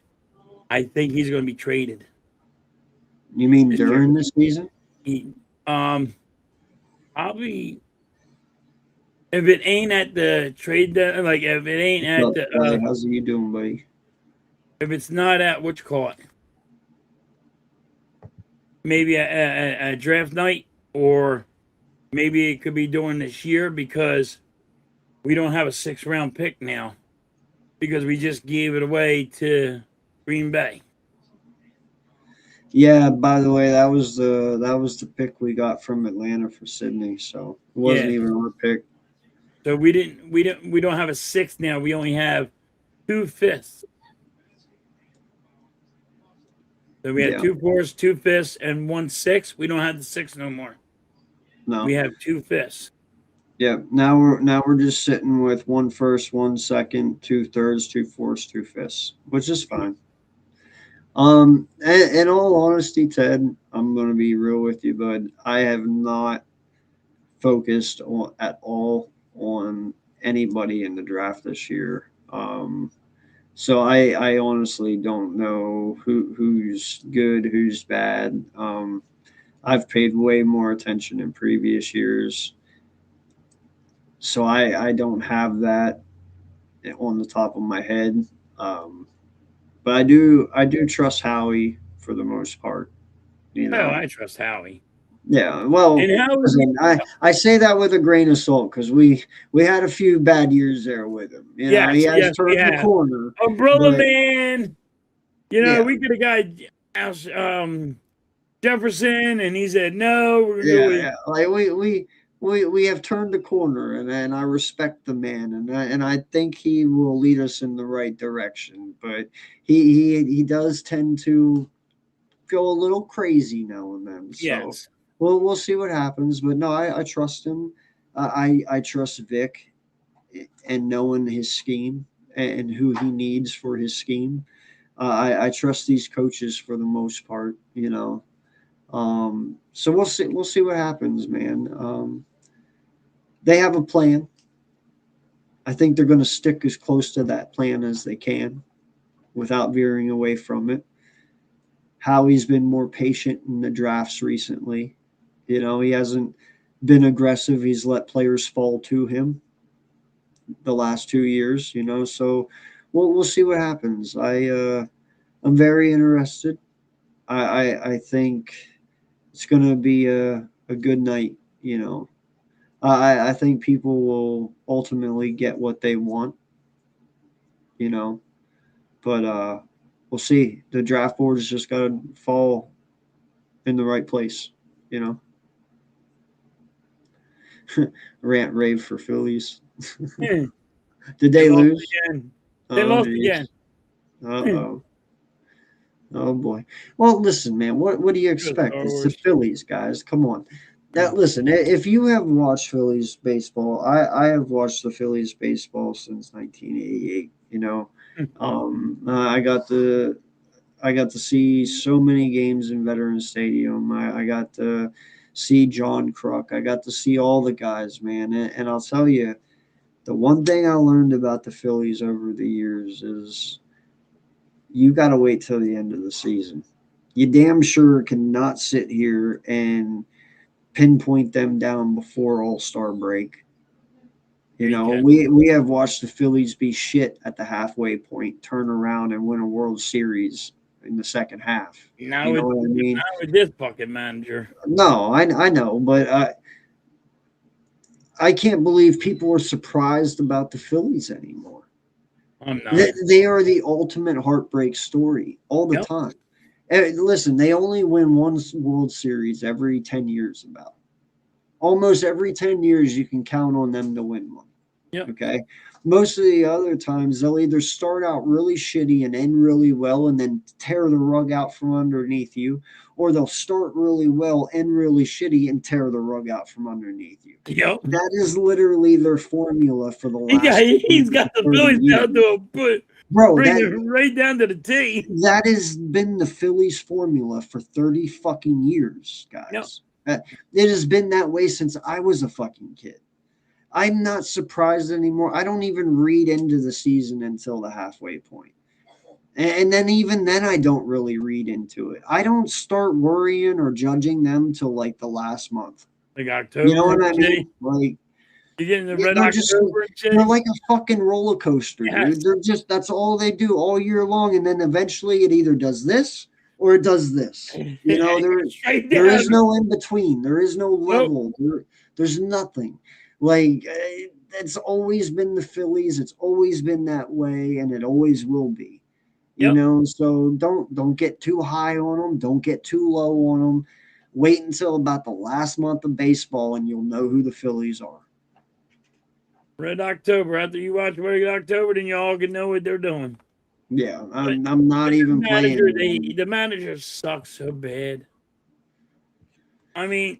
I think he's going to be traded you mean this year. during the season? He, um, Probably if it ain't at the trade, like if it ain't What's at up, the, Clay? How's you doing, buddy? if it's not at what you call it, maybe a draft night, or maybe it could be during this year because we don't have a 6th round pick now because we just gave it away to Green Bay. Yeah. By the way, that was the pick we got from Atlanta for Sydney, so it wasn't Yeah. even our pick. So we don't have a 6th now. We only have 2 5ths. So we had Yeah. 2 4s, 2 5ths, and 1 6. We don't have the 6 no more. No. We have 2 5ths. Yeah. Now we're just sitting with 1 first, 1 second, 2 thirds, 2 fourths, 2 fifths, which is fine. In all honesty, Ted, I'm gonna be real with you, bud. I have not focused at all on anybody in the draft this year. So I honestly don't know who's good, who's bad. I've paid way more attention in previous years, so I don't have that on the top of my head. Um, but I do trust Howie for the most part. You Oh, know, I trust Howie. yeah. Well, And how is listen, I say that with a grain of salt because we had a few bad years there with him. You know, he Yes, has yes, we turned the have. corner, Umbrella but Man. yeah, We could have got Jefferson, and he said no. We're gonna go with yeah. Like we have turned the corner, and I respect the man, and I think he will lead us in the right direction. But he does tend to go a little crazy now and then. So yes. we'll see what happens. But no, I trust him. I trust Vic and knowing his scheme and who he needs for his scheme. I trust these coaches for the most part. So we'll see what happens, man. They have a plan. I think they're going to stick as close to that plan as they can without veering away from it. Howie's been more patient in the drafts recently. You know, he hasn't been aggressive. He's let players fall to him the last 2 years, you know, so we'll see what happens. I'm very interested. I think it's gonna be a good night, you know. I think people will ultimately get what they want, you know. But we'll see. The draft board has just gotta fall in the right place, you know. Rant rave for Phillies. Hmm. Did they lost lose? again. They Oh, lost geez. again. Uh-oh. Oh boy. Well, listen, man. What do you Good expect? Star It's the Wars. Phillies, guys. Come on. Now, listen. If you have watched Phillies baseball, I have watched the Phillies baseball since 1988. You know, I got to see so many games in Veterans Stadium. I got to see John Kruk. I got to see all the guys, man. And I'll tell you, the one thing I learned about the Phillies over the years is you got to wait till the end of the season. You damn sure cannot sit here and pinpoint them down before All-Star break. You know, Okay. we have watched the Phillies be shit at the halfway point, turn around and win a World Series in the second half. Now You know with what I mean? this fucking manager. No, I know, but I can't believe people are surprised about the Phillies anymore. I'm not. They are the ultimate heartbreak story all the Yep. time. And listen, they only win one World Series every 10 years about. Almost every 10 years you can count on them to win one. Yep. Okay. Most of the other times they'll either start out really shitty and end really well and then tear the rug out from underneath you, or they'll start really well, end really shitty, and tear the rug out from underneath you. Yep. That is literally their formula for the last. He's got the 30 Phillies years. down to a put. Bro, Bring that, it right down to the T. that has been the Phillies formula for 30 fucking years, guys. It has been that way since I was a fucking kid. I'm not surprised anymore. I don't even read into the season until the halfway point. And then even then I don't really read into it. I don't start worrying or judging them till like the last month. Like October. You know what I and mean? shit. Like You getting the red they're just October and shit? they're like a fucking roller coaster, Yes. dude. They're just that's all they do all year long, and then eventually it either does this or it does this. You know, Straight there down. is no in between. There is no level. There's nothing. Like it's always been the Phillies. It's always been that way, and it always will be. You Yep. know, so don't get too high on them. Don't get too low on them. Wait until about the last month of baseball, and you'll know who the Phillies are. Red October. After you watch Red October, then you all can know what they're doing. Yeah, I'm not even Manager, playing. the manager sucks so bad. I mean,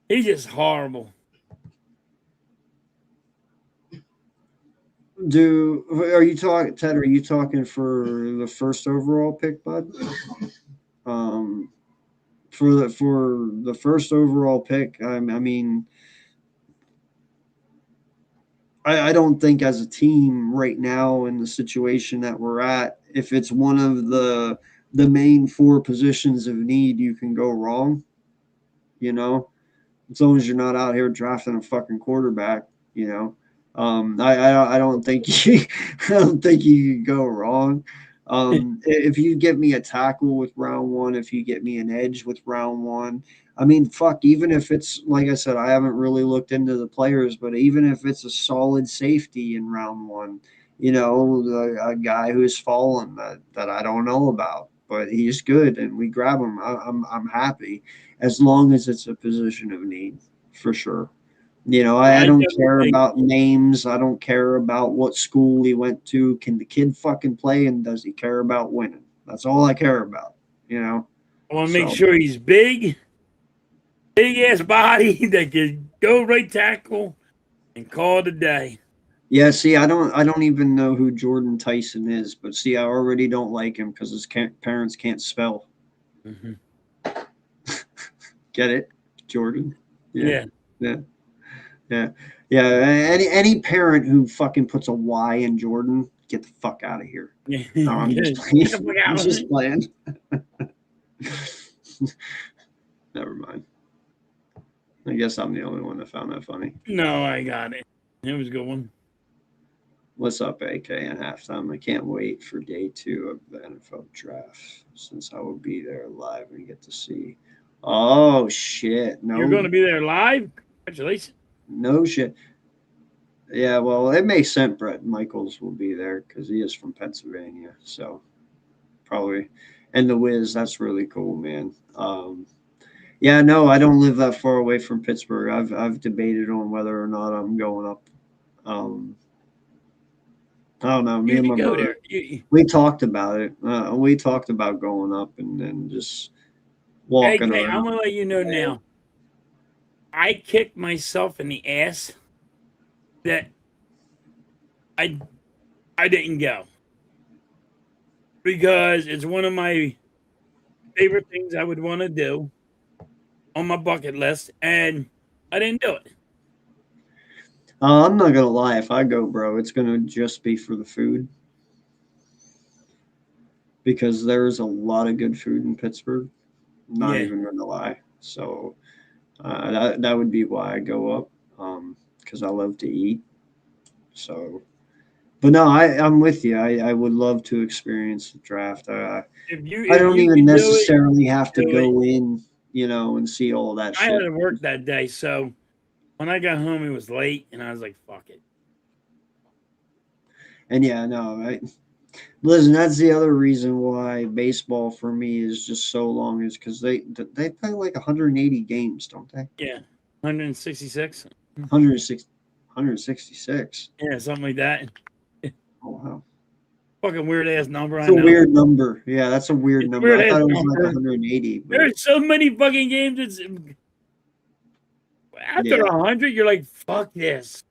he's just horrible. Are you talking, Ted? Are you talking for the first overall pick, bud? For the first overall pick, I mean, I don't think as a team right now in the situation that we're at, if it's one of the main four positions of need, you can go wrong. You know, as long as you're not out here drafting a fucking quarterback, you know. I don't think you I don't think you can go wrong. If you get me a tackle with round one, if you get me an edge with round one, I mean, fuck, even if it's like I said, I haven't really looked into the players, but even if it's a solid safety in round one, you know, a guy who's fallen that I don't know about, but he's good and we grab him, I'm happy as long as it's a position of need for sure. You know, I don't care about names. I don't care about what school he went to. Can the kid fucking play and does he care about winning? That's all I care about, you know. I want to make sure he's big ass body that can go right tackle and call it a day. Yeah, see, I don't even know who Jordan Tyson is, but see, I already don't like him because his parents can't spell. Mm-hmm. Get it, Jordan? Yeah. Any parent who fucking puts a Y in Jordan, get the fuck out of here. No, I'm just playing. I'm just playing. Never mind. I guess I'm the only one that found that funny. No, I got it. It was a good one. What's up, AK and halftime? I can't wait for day 2 of the NFL draft since I will be there live and get to see. Oh shit! No, You're going to be there live? Congratulations. no shit. Yeah, well, it makes sense. Brett Michaels will be there because he is from Pennsylvania, so probably. And the Wiz, that's really cool, man. Yeah, no, I don't live that far away from Pittsburgh. I've debated on whether or not I'm going up. I don't know. Me You and can my go brother, there. we talked about it. We talked about going up and then just walking Hey, I'm around. going to let you know now. I kicked myself in the ass that I didn't go. Because it's one of my favorite things I would want to do on my bucket list, and I didn't do it. I'm not gonna lie. If I go, bro, it's gonna just be for the food because there's a lot of good food in Pittsburgh. Not Yeah. even gonna lie. So that would be why I go up because I love to eat. So, but no, I'm with you. I would love to experience the draft. I If you don't even can do it, necessarily have to do go in, and see all that I had shit. to work that day, so when I got home, it was late, and I was like, "Fuck it." And yeah, no, listen, that's the other reason why baseball for me is just so long is because they play like 180 games, don't they? Yeah, 166. 160, 166. Yeah, something like that. Oh wow, Fucking weird ass number. it's I a know. weird number. Yeah, that's a weird It's number. weird I thought ass it was number. like 180. But There's so many fucking games. It's after Yeah. 100, you're like, "Fuck this."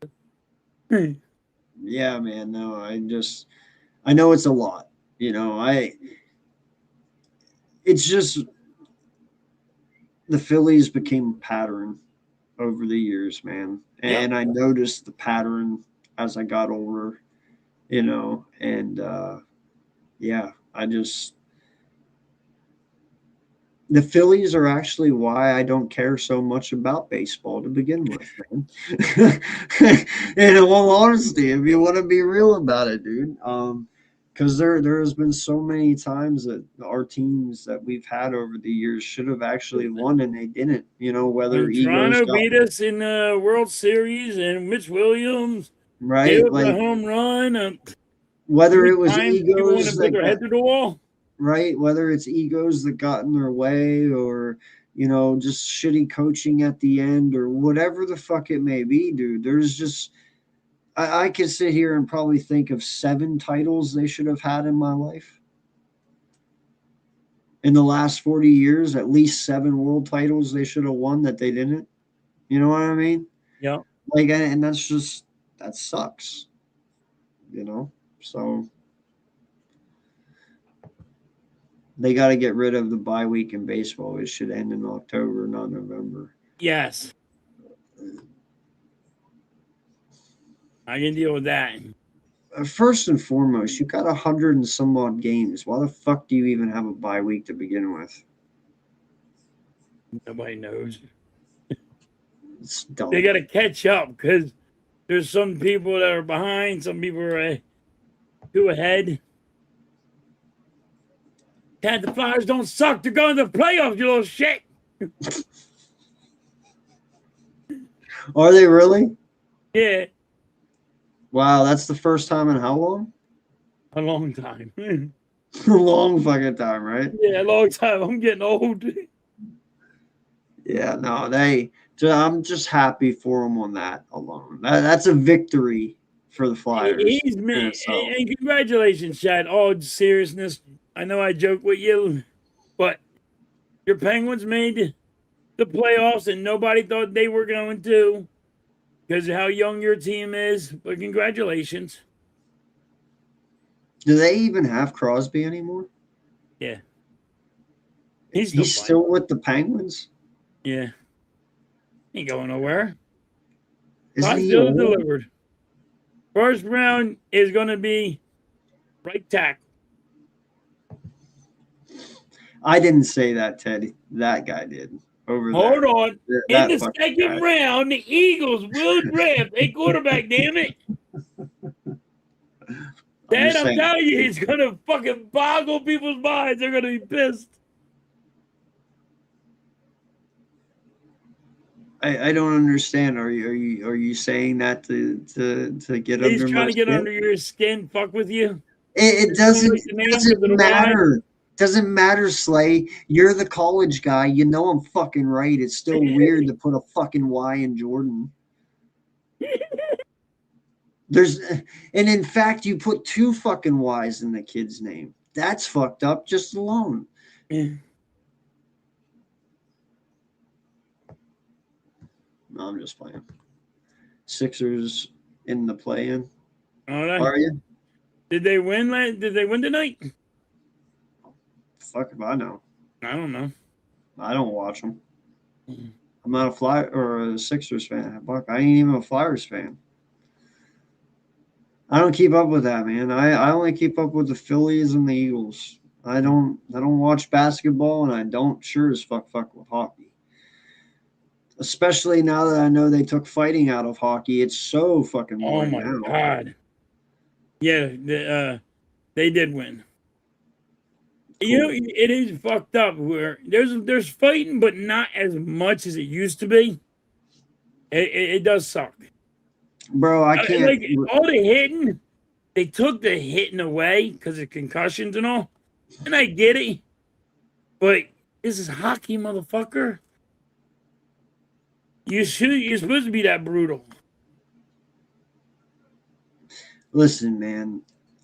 yeah, man, no, I know it's a lot. It's just the Phillies became a pattern over the years, man. And I noticed the pattern as I got older, and yeah, the Phillies are actually why I don't care so much about baseball to begin with, man. In all honesty, if you want to be real about it, dude. Because there has been so many times that our teams that we've had over the years should have actually won and they didn't. Whether When egos Toronto got beat us in the World Series, and Mitch Williams right, gave up like a home run. whether it was Times people want to egos put their that head through the wall. right, whether it's egos that got in their way or just shitty coaching at the end or whatever the fuck it may be, dude. There's just I could sit here and probably think of 7 titles they should have had in my life. In the last 40 years, at least 7 world titles they should have won that they didn't. You know what I mean? Yeah. Like, and that sucks. So they got to get rid of the bye week in baseball. It should end in October, not November. Yes. I can deal with that. First and foremost, you got 100 and some odd games. Why the fuck do you even have a bye week to begin with? Nobody knows. It's dumb. They got to catch up because there's some people that are behind, some people are 2 ahead. Dad, the Flyers don't suck. They're going to the playoffs, you little shit. Are they really? Yeah, Wow, that's the first time in how long? a long time. A long fucking time, right? Yeah, a long time. I'm getting old. Yeah, no, I'm just happy for them on that alone. That's a victory for the Flyers. He's in me. itself. And congratulations, Chad. All seriousness, I know I joke with you, but your Penguins made the playoffs and nobody thought they were going to because of how young your team is. But congratulations. Do they even have Crosby anymore? Yeah. He's He's still with the Penguins? Yeah. Ain't going nowhere. Isn't Todd he still old? delivered. First round is going to be right tackle. I didn't say that, Teddy. That guy did. over Hold there. on. Yeah, In that the fucking second guy. round, the Eagles will draft a quarterback, damn it. I'm Dad, just I'm saying. telling you, it's going to fucking boggle people's minds. They're going to be pissed. I don't understand. Are you saying that to get He's under trying my to get skin? under your skin, fuck with you. It You don't doesn't like the name because of the Y? matter. Doesn't matter, Slay. You're the college guy. You know I'm fucking right. It's still weird to put a fucking Y in Jordan. And in fact, you put 2 fucking Y's in the kid's name. That's fucked up just alone. No, I'm just playing. Sixers in the play-in. All right. Are you? Did they win? Did they win tonight? Fuck if I know. I don't know. I don't watch them. Mhm. I'm not a Fly or a Sixers fan. Fuck, I ain't even a Flyers fan. I don't keep up with that, man. I only keep up with the Phillies and the Eagles. I don't watch basketball, and I don't sure as fuck with hockey. Especially now that I know they took fighting out of hockey. It's so fucking Oh boring my now. god. Yeah, they did win. You know, it is fucked up where there's fighting, but not as much as it used to be. It does suck. Bro, I can't. Like all the hitting, they took the hitting away because of concussions and all, and I get it, but this is hockey, motherfucker. You're supposed to be that brutal. Listen, man,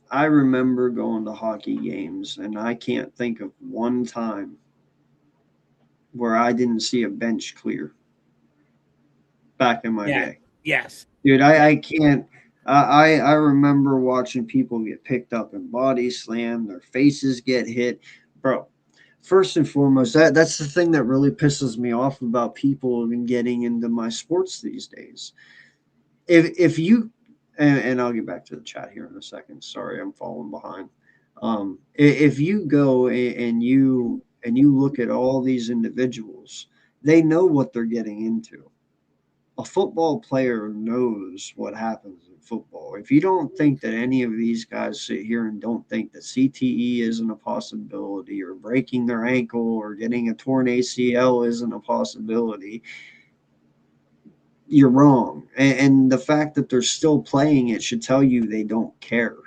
I remember going to hockey games, and I can't think of one time where I didn't see a bench clear back in my day. Yes. Dude, I can't. I remember watching people get picked up and body slammed, their faces get hit. Bro, first and foremost, that's the thing that really pisses me off about people even getting into my sports these days. If you and I'll get back to the chat here in a second. Sorry, I'm falling behind. If you go and you look at all these individuals, they know what they're getting into. A football player knows what happens in football. If you don't think that any of these guys sit here and don't think that CTE isn't a possibility, or breaking their ankle or getting a torn ACL isn't a possibility, you're wrong. And the fact that they're still playing it should tell you they don't care.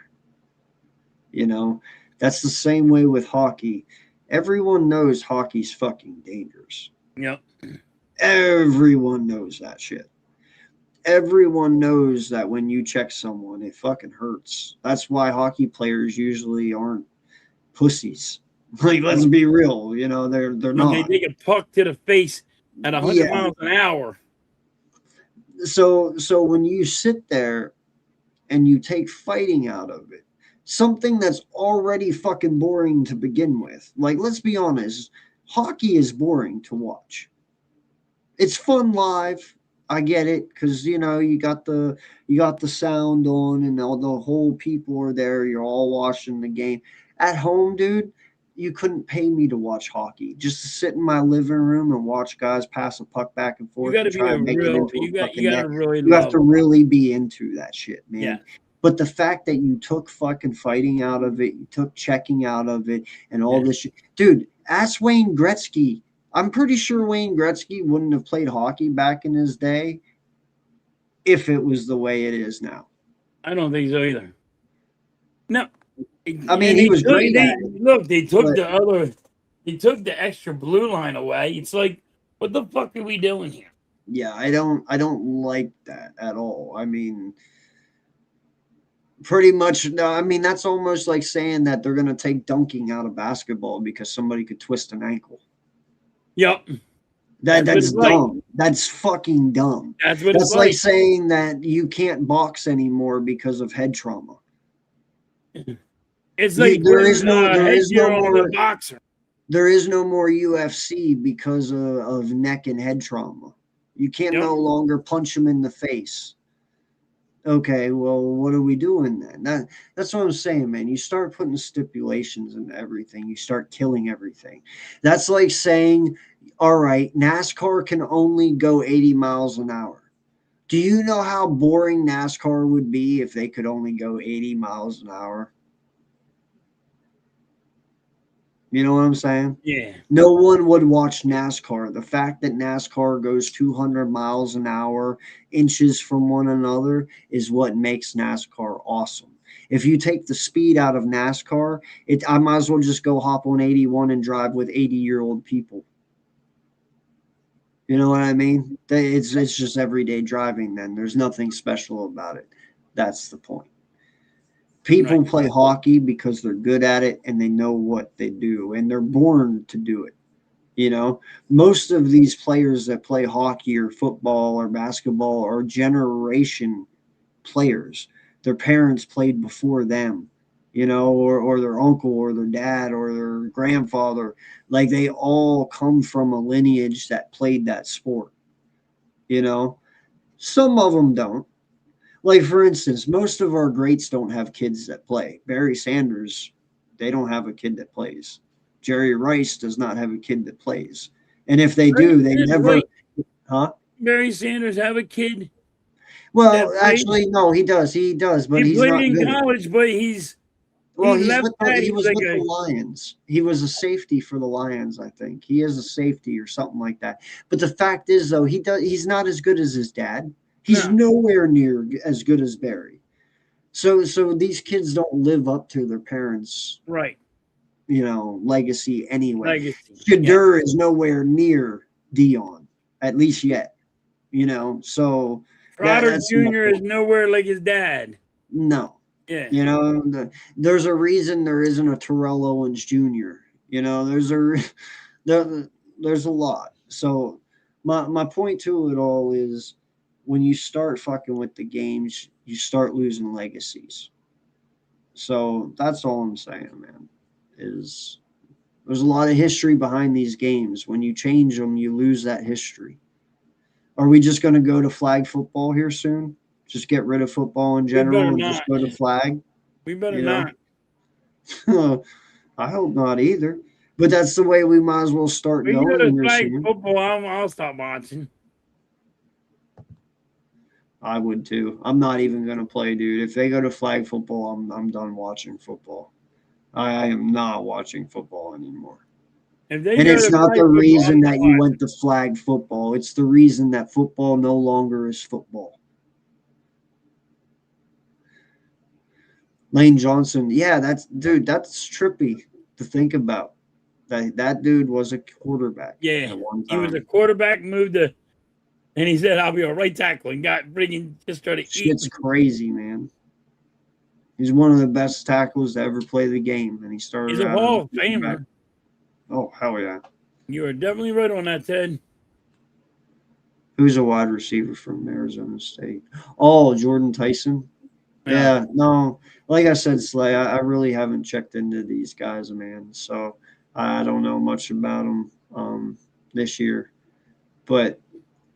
You know, that's the same way with hockey. Everyone knows hockey's fucking dangerous. Yep. Everyone knows that shit. Everyone knows that when you check someone, it fucking hurts. That's why hockey players usually aren't pussies. Like, let's be real, you know, they're When not. they take a puck to the face at 100 miles an hour. So when you sit there and you take fighting out of it, something that's already fucking boring to begin with. Like, let's be honest, hockey is boring to watch. It's fun live. I get it, because you know you got the sound on and all the whole people are there. You're all watching the game. At home, dude, you couldn't pay me to watch hockey. Just to sit in my living room and watch guys pass a puck back and forth. You got to and try be and make it into a you got fucking to net. really You have love to really be into that shit, man. Yeah. But the fact that you took fucking fighting out of it, you took checking out of it, and all this shit, dude. Ask Wayne Gretzky. I'm pretty sure Wayne Gretzky wouldn't have played hockey back in his day if it was the way it is now. I don't think so either. No. I mean, he was great at it. Look, they took but- they took the extra blue line away. It's like, what the fuck are we doing here? Yeah, I don't like that at all. I mean, pretty much, no, I mean, that's almost like saying that they're going to take dunking out of basketball because somebody could twist an ankle. Yep. That's dumb. That's fucking dumb. That's what That's it's like saying that you can't box anymore because of head trauma. It's like there is no more boxer. There is no more UFC because of neck and head trauma. You can't no longer punch them in the face. Okay, well, what are we doing then? That's what I'm saying, man. You start putting stipulations into everything. You start killing everything. That's like saying, all right, NASCAR can only go 80 miles an hour. Do you know how boring NASCAR would be if they could only go 80 miles an hour? You know what I'm saying? Yeah. No one would watch NASCAR. The fact that NASCAR goes 200 miles an hour, inches from one another, is what makes NASCAR awesome. If you take the speed out of NASCAR, I might as well just go hop on 81 and drive with 80-year-old people. You know what I mean? It's just everyday driving then. There's nothing special about it. That's the point. People Right. play hockey because they're good at it and they know what they do and they're born to do it. You know, most of these players that play hockey or football or basketball are generation players. Their parents played before them, you know, or their uncle or their dad or their grandfather. Like they all come from a lineage that played that sport, you know. Some of them don't. Like, for instance, most of our greats don't have kids that play. Barry Sanders, they don't have a kid that plays. Jerry Rice does not have a kid that plays. And if they do, they never, Wait, huh? Barry Sanders have a kid that Well, played? actually, no, he does. He does, but He he's played not in good. college, but Well, he left that. he He's was like with the a Lions. He was a safety for the Lions, I think. He is a safety or something like that. But the fact is, though, he's not as good as his dad. He's no, nowhere near as good as Barry. So these kids don't live up to their parents, right legacy anyway. legacy. Yeah. Shadur is nowhere near Dion, at least yet. So Trotter that's my Jr. is point. nowhere like his dad. No, Yeah. there's a reason there isn't a Terrell Owens Jr. There, there's a lot. So my point to it all is when you start fucking with the games, you start losing legacies. So that's all I'm saying, man. Is there's a lot of history behind these games. When you change them, you lose that history. Are we just going to go to flag football here soon? Just get rid of football in We better general and just not. go to flag? We better You not. know, I hope not either. But that's the way we might as well start We go going to here flag soon. football. I'll stop watching. I would too. I'm not even going to play, dude. If they go to flag football, I'm done watching football. I am not watching football anymore. If they And go it's to not flag the football, I'm reason not that you watching. went to flag football. It's the reason that football no longer is football. Lane Johnson, yeah, that's trippy to think about. That dude was a quarterback Yeah, at one he was a time. quarterback, moved to, and he said, "I'll be a right tackle," and got freaking just started Shit's eating. crazy, man. He's one of the best tackles to ever play the game, and he He's started a out as Hall a of quarterback. Famer. Oh hell yeah! You are definitely right on that, Ted. Who's a wide receiver from Arizona State? Oh, Jordan Tyson. Yeah, Yeah, no, like I said, Slay, I really haven't checked into these guys, man. So I don't know much about them this year. But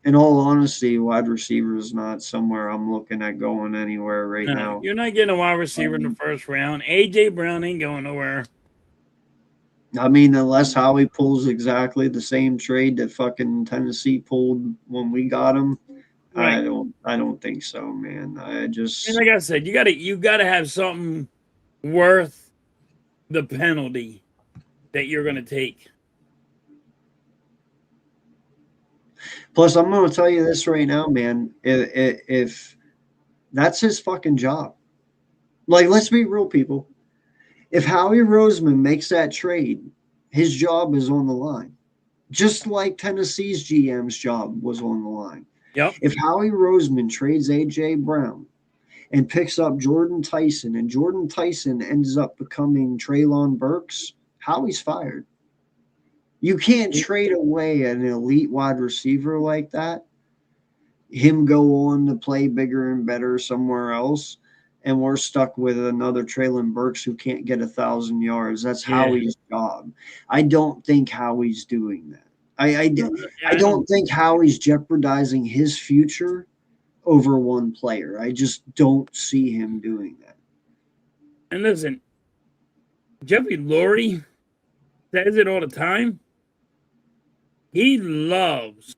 in all honesty, wide receiver is not somewhere I'm looking at going anywhere right no, now. you're not getting a wide receiver in the Um, first round. AJ Brown ain't going nowhere. I mean, unless Howie pulls exactly the same trade that fucking Tennessee pulled when we got him, Right. I don't think so, man. I And just like I said, you gotta have something worth the penalty that you're gonna take. plus I'm gonna tell you this right now, man. If that's his fucking job, like let's be real, people. If Howie Roseman makes that trade, his job is on the line. Just like Tennessee's GM's job was on the line. Yep. If Howie Roseman trades AJ Brown and picks up Jordan Tyson, and Jordan Tyson ends up becoming Traylon Burks, Howie's fired. You can't trade away an elite wide receiver like that, him go on to play bigger and better somewhere else, and we're stuck with another Traylon Burks who can't get 1,000 yards. That's Yeah. Howie's job. I don't think Howie's doing that. I I don't don't. think Howie's jeopardizing his future over one player. I just don't see him doing that. And listen, Jeffrey Lurie says it all the time. He loves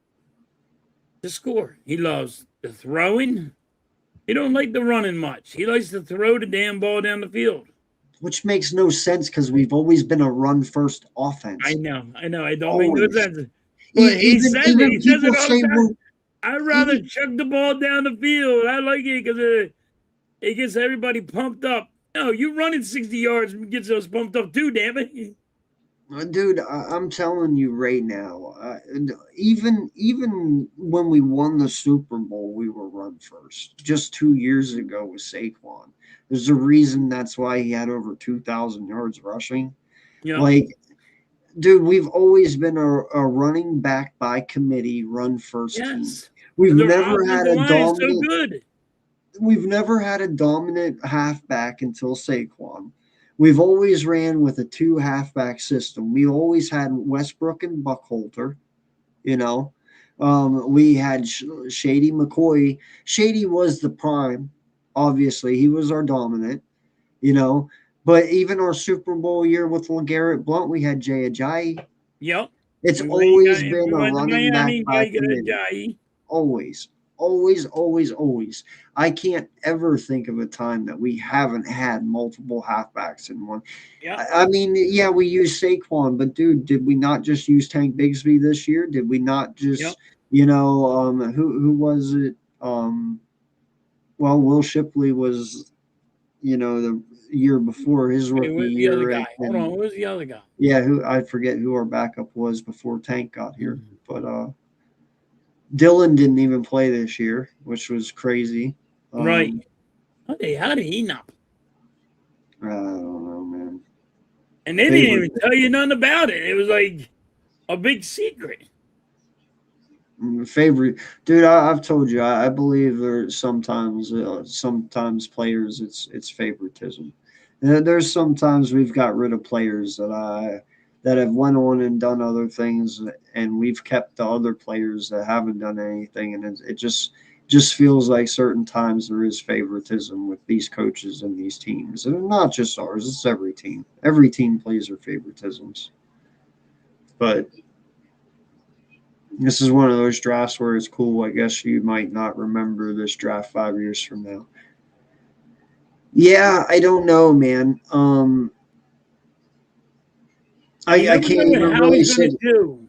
to score. He loves the throwing. He don't like the running much. He likes to throw the damn ball down the field. Which makes no sense because we've always been a run-first offense. I know. It don't make no Always. sense. But he says it. He says it all say the time. we're- I'd rather chuck the ball down the field. I like it because it gets everybody pumped up. No, you running 60 yards gets us pumped up too, damn it. Dude, I'm telling you right now, even when we won the Super Bowl, we were run first. Just 2 years ago with Saquon. There's a reason that's why he had over 2,000 yards rushing. Yeah. Like, dude, we've always been a running back by committee, run first team. Yes. We've Their never had a offensive line is so dominant. good. We've never had a dominant halfback until Saquon. We've always ran with a 2 halfback system. We always had Westbrook and Buckholter, you know. We had Shady McCoy. Shady was the prime, obviously. He was our dominant, you know. But even our Super Bowl year with LeGarrette Blount, we had Jay Ajayi. Yep. It's We always got- been we a went to running Miami, back by gotta get a committee. Ajayi. Always. Always, always, always. I can't ever think of a time that we haven't had multiple halfbacks in one. Yeah. I mean, yeah, we used Saquon, but dude, did we not just use Tank Bigsby this year? Did we not just, Yep. you know, who was it? Well, Will Shipley was, you know, the year before his Hey, rookie who's the other year. guy? Hold on. Who's the other guy? Yeah, who I forget who our backup was before Tank got here, but Dylan didn't even play this year, which was crazy. Right. How did he not? I don't know, man. And they didn't even tell you nothing about it. It was like a big secret. Favorite, dude. I've told you. I believe there's sometimes players it's favoritism. And there's sometimes we've got rid of players that have went on and done other things, and we've kept the other players that haven't done anything, and it just feels like certain times there is favoritism with these coaches and these teams, and not just ours. It's every team. Every team plays their favoritisms, but this is one of those drafts where it's cool. I guess you might not remember this draft 5 years from now. Yeah, I don't know, man. I can't even how really he's say. gonna do.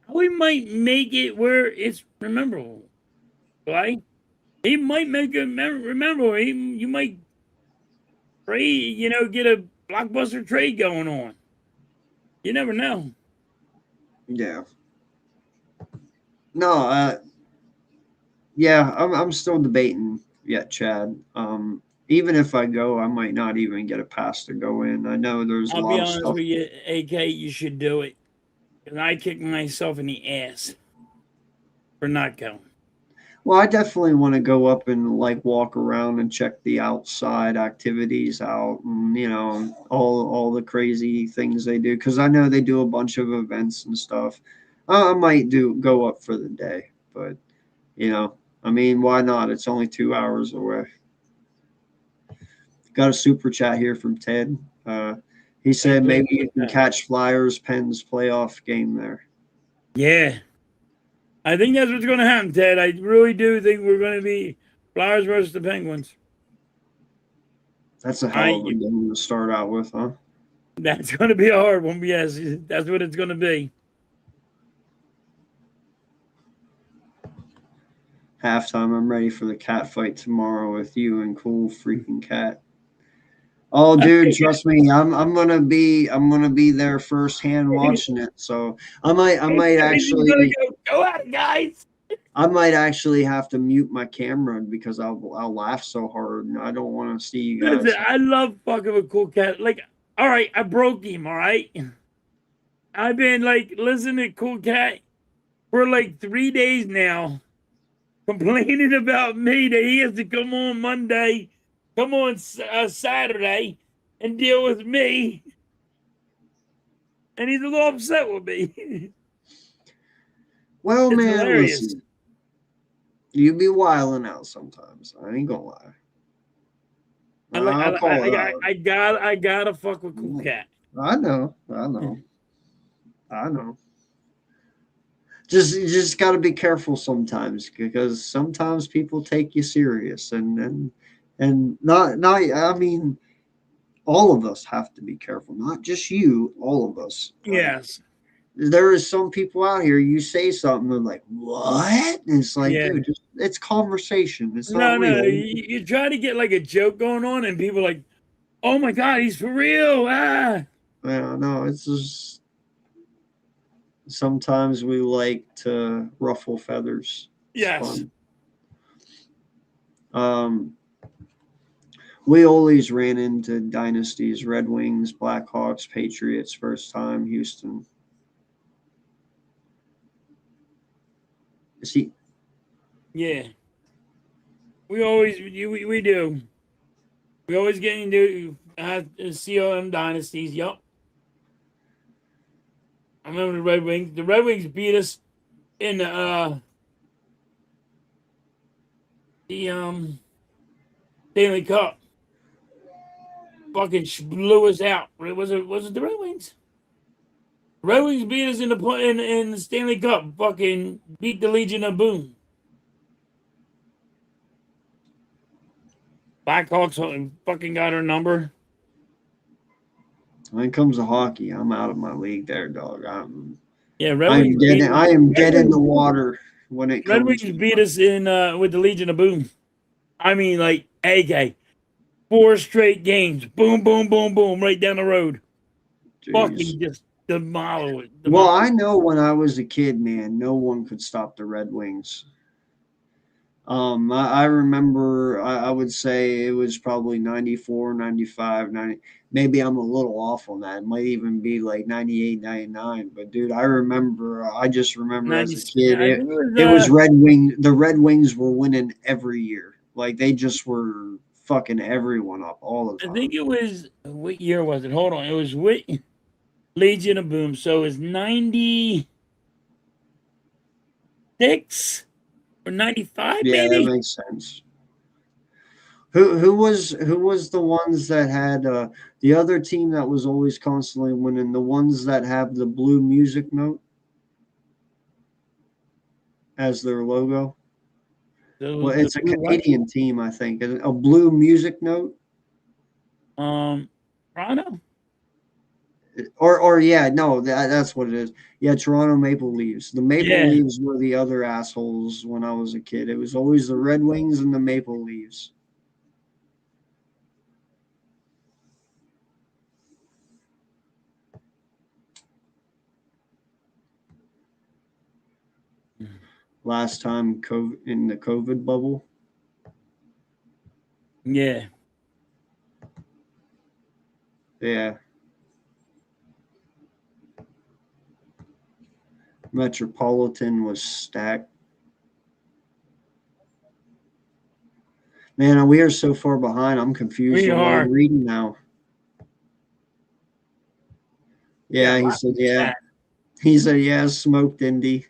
How he might make it where it's memorable, right? He might make it rememberable. You might trade, get a blockbuster trade going on. You never know. Yeah. No, yeah, I'm still debating yet, Chad. Even if I go, I might not even get a pass to go in. I know there's a I'll lot be of honest stuff. with you, AK, you should do it. Because I kicked myself in the ass for not going. Well, I definitely want to go up and like walk around and check the outside activities out, and all the crazy things they do, because I know they do a bunch of events and stuff. I might go up for the day, but I mean, why not? It's only 2 hours away. Got a super chat here from Ted. He said maybe you can catch Flyers Pens playoff game there. Yeah. I think that's what's going to happen, Ted. I really do think we're going to be Flyers versus the Penguins. That's a hell of a game to start out with, huh? That's going to be a hard one. Yes, that's what it's going to be. Halftime, I'm ready for the cat fight tomorrow with you and Cool Freaking Cat. Oh, dude, trust me, I'm gonna be there firsthand watching it. So I might actually go at it, guys. I might actually have to mute my camera because I'll laugh so hard, and I don't want to see you guys. Listen, I love fucking with Cool Cat. Like, all right, I broke him. All right, I've been like listening to Cool Cat for like 3 days now, complaining about me that he has to come on Monday. Come on Saturday and deal with me. And he's a little upset with me. Well, It's man, hilarious. listen. You be wilding out sometimes. I ain't gonna lie. I'll call it out. I gotta fuck with Cool Cat. I know. You just got to be careful sometimes, because sometimes people take you serious, and not. I mean, all of us have to be careful, not just you. All of us. Like, Yes. there is some people out here. You say something, they're like, "What?" And it's like, Yeah. dude, it's conversation. It's No, not real. you try to get like a joke going on, and people are like, "Oh my god, he's for real!" Ah, Yeah, no, it's just sometimes we like to ruffle feathers. It's yes. fun. We always ran into dynasties: Red Wings, Blackhawks, Patriots. First time, Houston. See, Yeah. We do. We always get into COM dynasties. Yup. I remember the Red Wings. The Red Wings beat us in the Stanley Cup. Fucking blew us out. Was it the Red Wings? Red Wings beat us in the Stanley Cup. Fucking beat the Legion of Boom. Blackhawks fucking got our number. when it comes to hockey, I'm out of my league there, dog. Yeah, Red I am Wings. dead. I am dead in the water when it Red comes. Wings beat us in with the Legion of Boom. I mean, like, AK. 4 straight games. Boom, boom, boom, boom, right down the road. Jeez. Fucking just demolish it. Well, I know when I was a kid, man, no one could stop the Red Wings. I remember, I would say it was probably 94, 95, 90. Maybe I'm a little off on that. It might even be like 98, 99. But, dude, I just remember as a kid, I think it was Red Wing. The Red Wings were winning every year. Like, they just were fucking everyone up all the time. I think it was, what year was it? Hold on. It was with Legion of Boom. So it was 96 or 95, Yeah, maybe? that makes sense. Who was the ones that had the other team that was always constantly winning? The ones that have the blue music note as their logo. Well, it's a Canadian team, I think. A blue music note. Toronto. Or yeah, no, that's what it is. Yeah, Toronto Maple Leafs. The Maple Yeah. Leafs were the other assholes when I was a kid. It was always the Red Wings and the Maple Leafs. Last time in the COVID bubble. Yeah. Yeah. Metropolitan was stacked. Man, we are so far behind. I'm confused We on what are. I'm reading now. Yeah, Yeah, he said, yeah. He said, yeah, smoked Indy.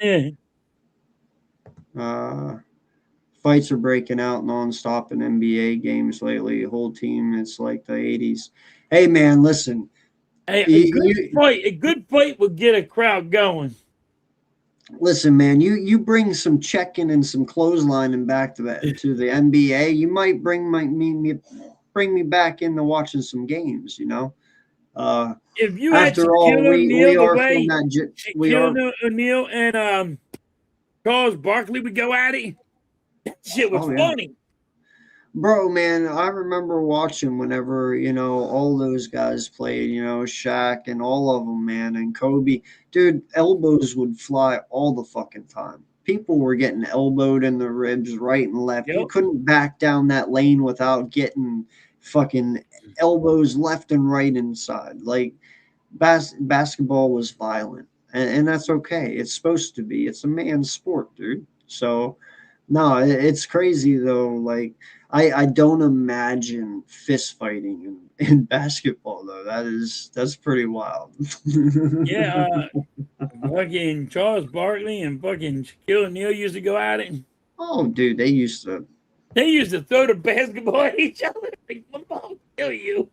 Yeah. Fights are breaking out nonstop in NBA games lately. Whole team, it's like the 80s. Hey, man, listen. Hey, a good fight will get a crowd going. Listen, man, you bring some checking and some clotheslining back to the NBA. You might bring me back into watching some games. You know. If you had After all, we are from that. Shaquille O'Neal and Charles Barkley would go at it. That shit was funny. Bro, man, I remember watching whenever, all those guys played, Shaq and all of them, man, and Kobe. Dude, elbows would fly all the fucking time. People were getting elbowed in the ribs right and left. Yep. You couldn't back down that lane without getting fucking elbows left and right inside. Like, basketball was violent, and that's okay. It's supposed to be. It's a man's sport, dude. So, no, it's crazy, though. Like, I don't imagine fist fighting in basketball, though. That's pretty wild. Yeah, fucking Charles Barkley and fucking Shaquille O'Neal used to go at it. Oh, dude, they used to. They used to throw the basketball at each other. Like, I'll kill you.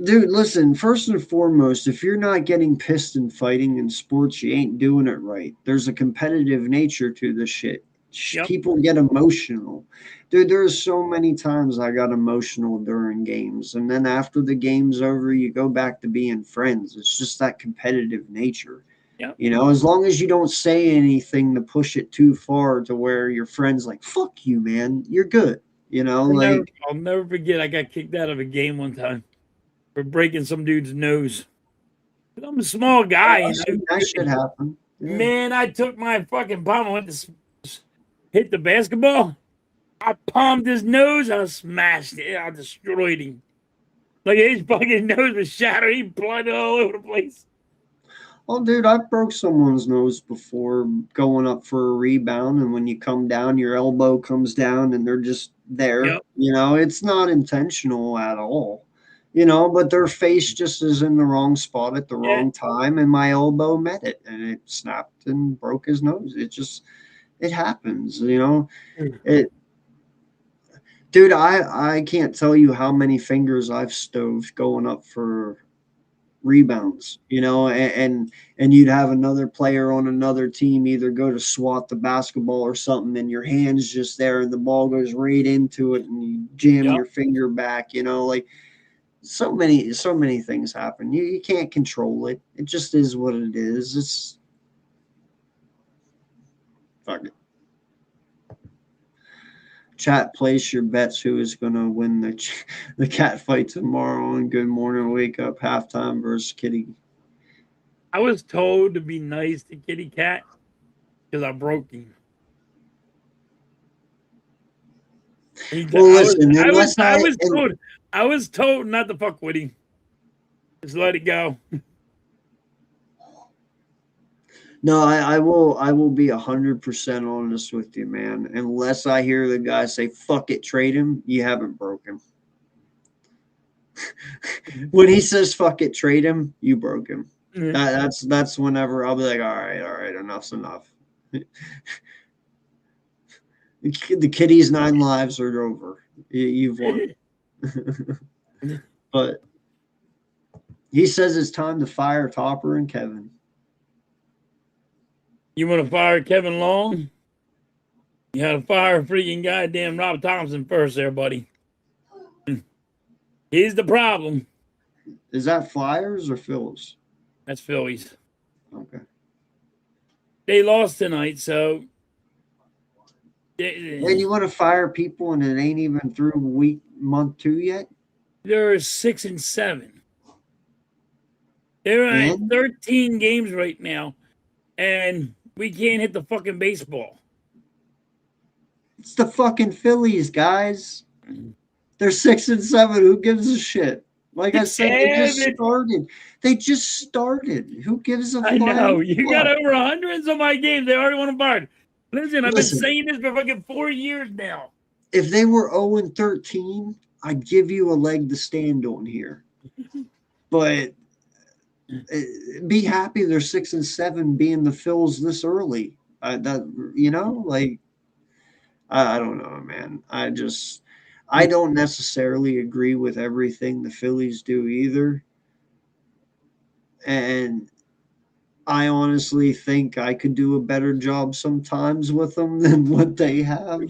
Dude, listen, first and foremost, if you're not getting pissed and fighting in sports, you ain't doing it right. There's a competitive nature to this shit. Yep. People get emotional. Dude, there's so many times I got emotional during games. And then after the game's over, you go back to being friends. It's just that competitive nature. Yep. You know, as long as you don't say anything to push it too far to where your friend's like, fuck you, man, you're good. You know, I'll never forget I got kicked out of a game one time for breaking some dude's nose. But I'm a small guy. And that shit happened. Yeah. Man, I took my fucking palm and went to hit the basketball. I palmed his nose. I smashed it. I destroyed him. Like his fucking nose was shattered. He blood all over the place. Oh, dude, I broke someone's nose before going up for a rebound. And when you come down, your elbow comes down and they're just there. Yep. You know, it's not intentional at all. You know, but their face just is in the wrong spot at the wrong time. And my elbow met it and it snapped and broke his nose. It happens, you know. Dude, I can't tell you how many fingers I've stoved going up for rebounds, you know, and you'd have another player on another team either go to swat the basketball or something, and your hand's just there and the ball goes right into it and you jam your finger back, you know, like so many things happen. You can't control it. It just is what it is. It's fuck it. Chat, place your bets. Who is going to win the cat fight tomorrow on Good Morning Wake Up halftime versus Kitty? I was told to be nice to Kitty Cat because I broke him. Well, listen, I was told not to fuck with him. Just let it go. No, I will be 100% honest with you, man. Unless I hear the guy say, fuck it, trade him, you haven't broke him. When he says fuck it, trade him, you broke him. That's whenever I'll be like, all right, enough's enough. The Kitty's 9 lives are over. You've won. But he says it's time to fire Topper and Kevin. You want to fire Kevin Long? You got to fire freaking goddamn Rob Thompson first there, buddy. He's the problem. Is that Flyers or Phillies? That's Phillies. Okay. They lost tonight, so. And you want to fire people and it ain't even through month 2 yet? They're 6-7. They're at 13 games right now, and we can't hit the fucking baseball. It's the fucking Phillies, guys. They're 6-7. Who gives a shit? Like I said, they just started. Who gives a fuck? I know. You got over 100 in some of my games. They already want to fire. Listen, I've been saying this for fucking 4 years now. If they were 0-13, I'd give you a leg to stand on here. But be happy they're 6-7 being the Phils this early. I don't know, man. I don't necessarily agree with everything the Phillies do either. And I honestly think I could do a better job sometimes with them than what they have.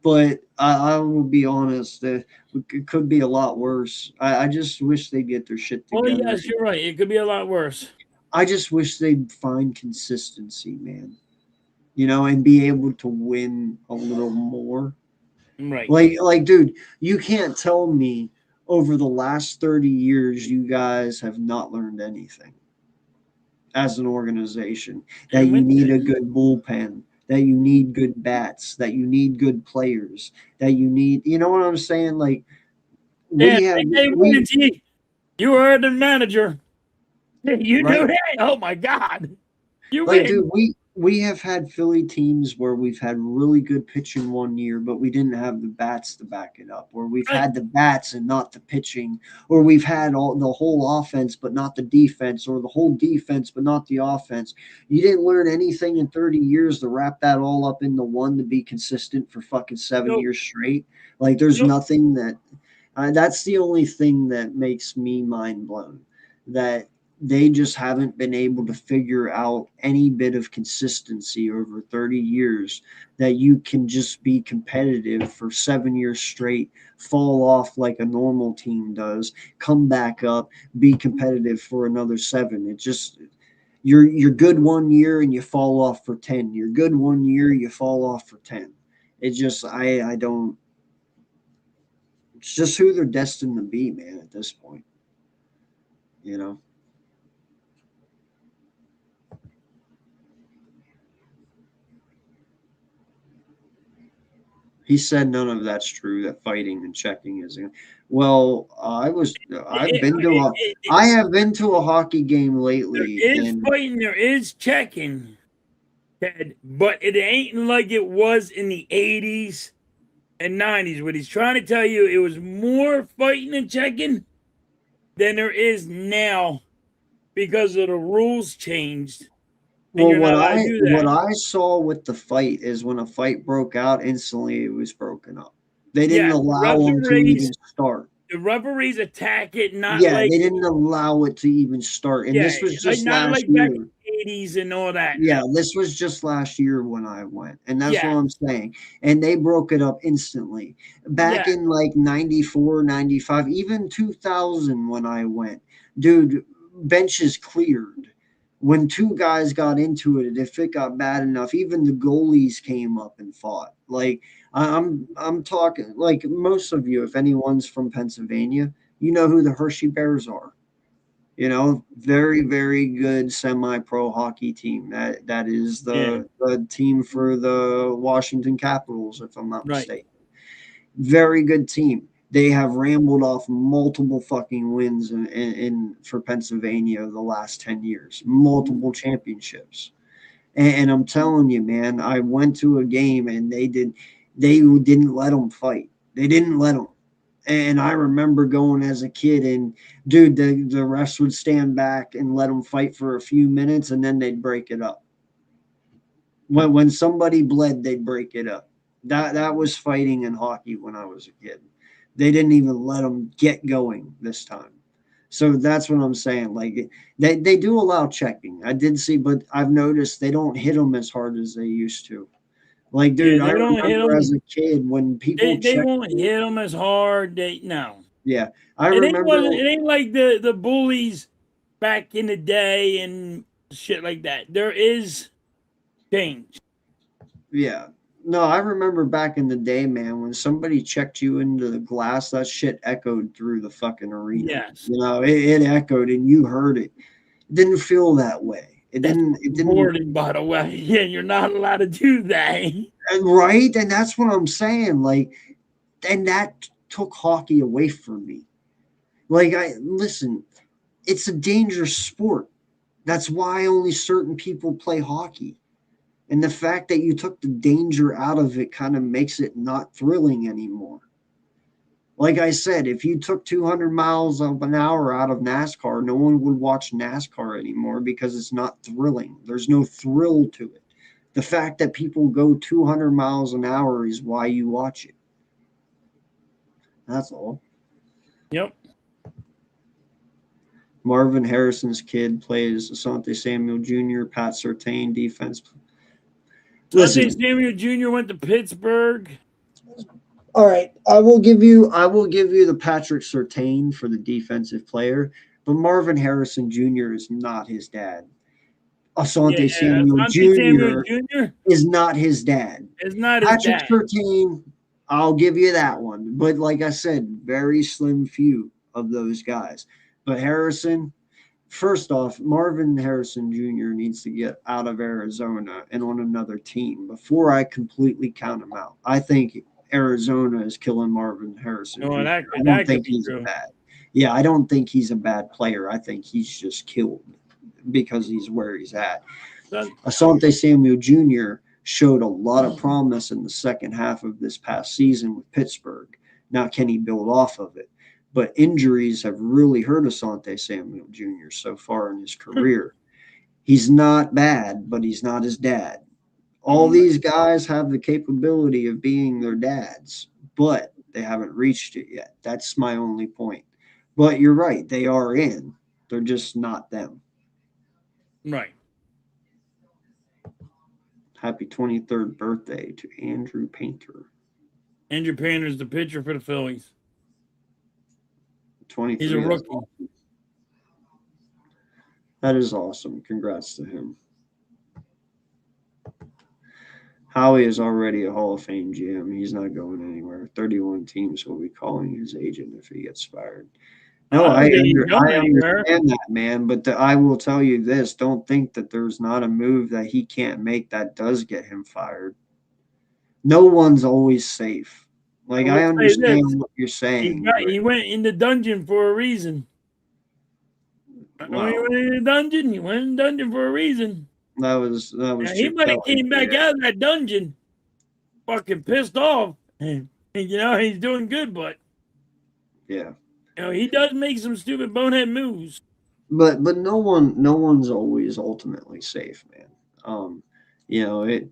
But I will be honest, it could be a lot worse. I just wish they'd get their shit together. Well, yes, you're right. It could be a lot worse. I just wish they'd find consistency, man. You know, and be able to win a little more. Right. Like, dude, you can't tell me over the last 30 years you guys have not learned anything as an organization. That you need a good bullpen, that you need good bats, that you need good players, that you need, you know what I'm saying? Like, you were the manager. You knew that? Oh my God. You like, win. dude, we have had Philly teams where we've had really good pitching one year, but we didn't have the bats to back it up, or we've Right. had the bats and not the pitching, or we've had all the whole offense but not the defense, or the whole defense but not the offense. You didn't learn anything in 30 years to wrap that all up into one to be consistent for fucking 7 years straight. Like there's Nope. nothing that that's the only thing that makes me mind blown, that they just haven't been able to figure out any bit of consistency over 30 years, that you can just be competitive for 7 years straight, fall off like a normal team does, come back up, be competitive for another 7. It just, you're good one year and you fall off for 10. You're good one year, you fall off for 10. It just, I don't, it's just who they're destined to be, man, at this point. You know? He said none of that's true, that fighting and checking is. Well, I have been to a hockey game There lately. is And fighting, there is checking, Ted, but it ain't like it was in the 80s and 90s. What he's trying to tell you, it was more fighting and checking than there is now because of the rules changed. And well, you're not allowed to do that. what I saw with the fight is when a fight broke out, instantly it was broken up. They didn't Yeah, allow them to even start. The referees attack it, not Yeah, like they didn't allow it to even start. And this was just not last like year. back in the 80s and all that. Yeah, this was just last year when I went. And that's Yeah. what I'm saying. And they broke it up instantly. Back in like 94, 95, even 2000 when I went, dude, benches cleared. When two guys got into it, if it got bad enough, even the goalies came up and fought. Like I'm talking, like most of you, if anyone's from Pennsylvania, you know who the Hershey Bears are. You know, very, very good semi-pro hockey team. That is the team for the Washington Capitals, if I'm not mistaken. Very good team. They have rambled off multiple fucking wins in for Pennsylvania the last 10 years, multiple championships. And I'm telling you, man, I went to a game and they didn't let them fight. They didn't let them. And I remember going as a kid, and dude, the refs would stand back and let them fight for a few minutes, and then they'd break it up. When somebody bled, they'd break it up. That was fighting in hockey when I was a kid. They didn't even let them get going this time. So that's what I'm saying. Like they do allow checking. I did see, but I've noticed they don't hit them as hard as they used to. Like, dude, I remember as a kid when people they won't hit them as hard. Yeah, I remember. It ain't like the bullies back in the day and shit like that. There is change. Yeah. No, I remember back in the day, man, when somebody checked you into the glass, that shit echoed through the fucking arena. Yes. You know, it echoed and you heard it. It didn't feel that way. It didn't. Boarding, by the way. Yeah, you're not allowed to do that. Right? And that's what I'm saying. Like, and that took hockey away from me. Like, listen, it's a dangerous sport. That's why only certain people play hockey. And the fact that you took the danger out of it kind of makes it not thrilling anymore. Like I said, if you took 200 miles of an hour out of NASCAR, no one would watch NASCAR anymore because it's not thrilling. There's no thrill to it. The fact that people go 200 miles an hour is why you watch it. That's all. Yep. Marvin Harrison's kid plays Asante Samuel Jr., Pat Surtain, defense. Listen, Asante Samuel Jr. went to Pittsburgh. All right, I will give you the Patrick Surtain for the defensive player, but Marvin Harrison Jr. is not his dad. Asante Samuel Jr. is not his dad. It's not his Patrick dad. Surtain, I'll give you that one. But like I said, very slim few of those guys. But Harrison, first off, Marvin Harrison Jr. needs to get out of Arizona and on another team before I completely count him out. I think Arizona is killing Marvin Harrison. No, I don't think he's bad. Yeah, I don't think he's a bad player. I think he's just killed because he's where he's at. That- Asante Samuel Jr. showed a lot of promise in the second half of this past season with Pittsburgh. Now, can he build off of it? But injuries have really hurt Asante Samuel Jr. so far in his career. He's not bad, but he's not his dad. All these guys have the capability of being their dads, but they haven't reached it yet. That's my only point. But you're right. They are in. They're just not them. Right. Happy 23rd birthday to Andrew Painter. Andrew Painter's the pitcher for the Phillies. 23. He's a rookie. That is awesome. Congrats to him. Howie is already a Hall of Fame GM. He's not going anywhere. 31 teams will be calling his agent if he gets fired. No, I understand that, man. But I will tell you this. Don't think that there's not a move that he can't make that does get him fired. No one's always safe. Like, I understand what you're saying. He went in the dungeon for a reason. Wow. He went in the dungeon. He went in the dungeon for a reason. That was. Now, he might have came back out of that dungeon fucking pissed off. And, you know, he's doing good, but yeah. You know, he does make some stupid bonehead moves. But no one's always ultimately safe, man. You know, it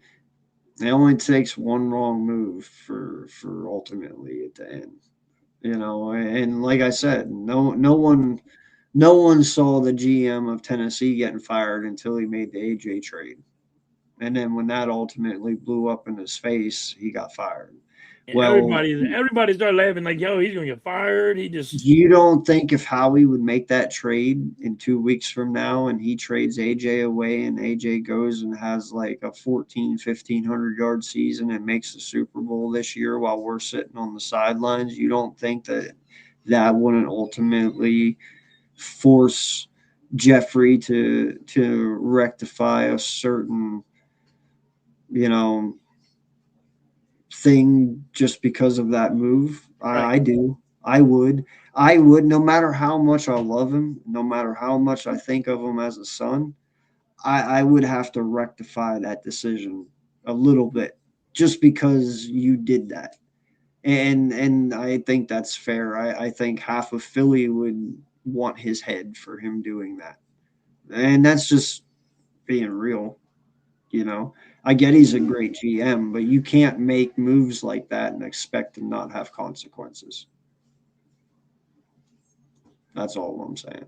only takes one wrong move for ultimately it to end. You know, and like I said, no one saw the GM of Tennessee getting fired until he made the AJ trade. And then when that ultimately blew up in his face, he got fired. And well, everybody started laughing like, yo, he's going to get fired. You don't think if Howie would make that trade in 2 weeks from now and he trades AJ away and AJ goes and has like a 1,500 yard season and makes the Super Bowl this year while we're sitting on the sidelines, you don't think that wouldn't ultimately force Jeffrey to rectify a certain, you know, thing just because of that move? I do. I would, no matter how much I love him, no matter how much I think of him as a son, I would have to rectify that decision a little bit just because you did that. And I think that's fair. I think half of Philly would want his head for him doing that. And that's just being real, you know. I get he's a great GM, but you can't make moves like that and expect to not have consequences. That's all I'm saying.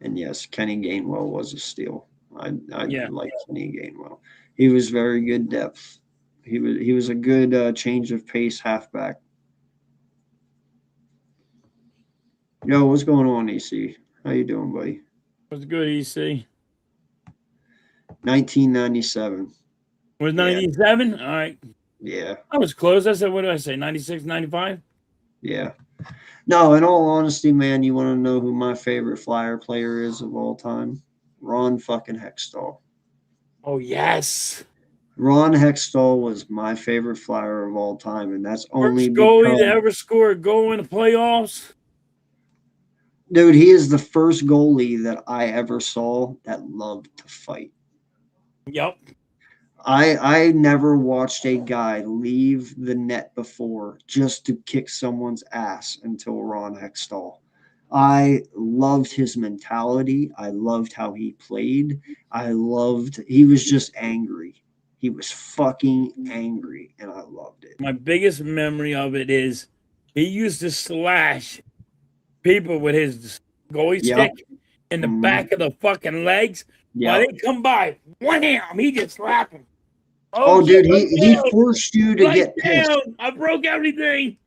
And yes, Kenny Gainwell was a steal. I like Kenny Gainwell. He was very good depth. He was a good change of pace halfback. Yo, what's going on, EC? How you doing, buddy? What's good, EC? 1997. Was 97? All right. Yeah. I was close. I said, what did I say? 96, 95? Yeah. No, in all honesty, man, you want to know who my favorite Flyer player is of all time? Ron fucking Hextall. Oh, yes. Ron Hextall was my favorite Flyer of all time, and that's only first goalie to ever score a goal in the playoffs. Dude, he is the first goalie that I ever saw that loved to fight. Yep. I never watched a guy leave the net before just to kick someone's ass until Ron Hextall. I loved his mentality. I loved how he played. He was just angry. He was fucking angry, and I loved it. My biggest memory of it is he used to slash people with his goalie stick in the back of the fucking legs. While they come by, wham, he just slapped him. Oh, dude, he forced you to get pissed. I broke everything.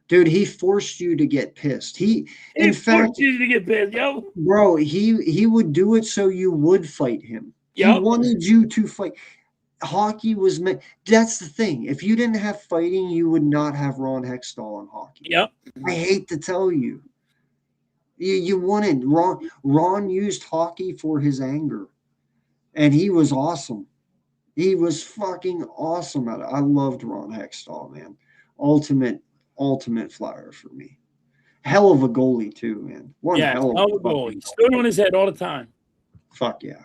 Dude, he forced you to get pissed. He forced you to get pissed, yo. Bro, he would do it so you would fight him. Yep. He wanted you to fight. Hockey was meant. That's the thing. If you didn't have fighting, you would not have Ron Hextall in hockey. Yep. I hate to tell you. You wanted Ron used hockey for his anger. And he was awesome. He was fucking awesome at it. I loved Ron Hextall, man. Ultimate Flyer for me. Hell of a goalie too, man. One Yeah, hell of hell a of a goal. fucking He stood on his head all the time. Fuck yeah.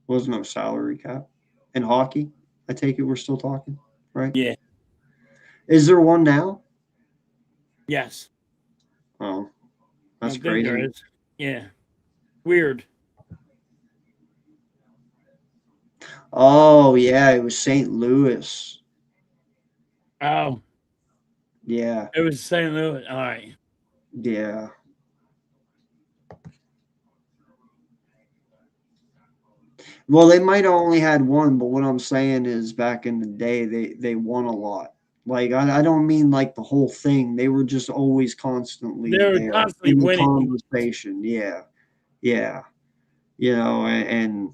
Was no salary cap. In hockey, I take it we're still talking, right? Yeah. Is there one now? Yes. Oh, I that's think there crazy. is. Yeah. Weird. Oh yeah, it was St. Louis. Oh, Yeah, it was St. Louis. All right. yeah. Well, they might have only had one, but what I'm saying is back in the day they won a lot. Like I don't mean like the whole thing. They were just always constantly They were there constantly in the winning. conversation. Yeah. Yeah. You know, and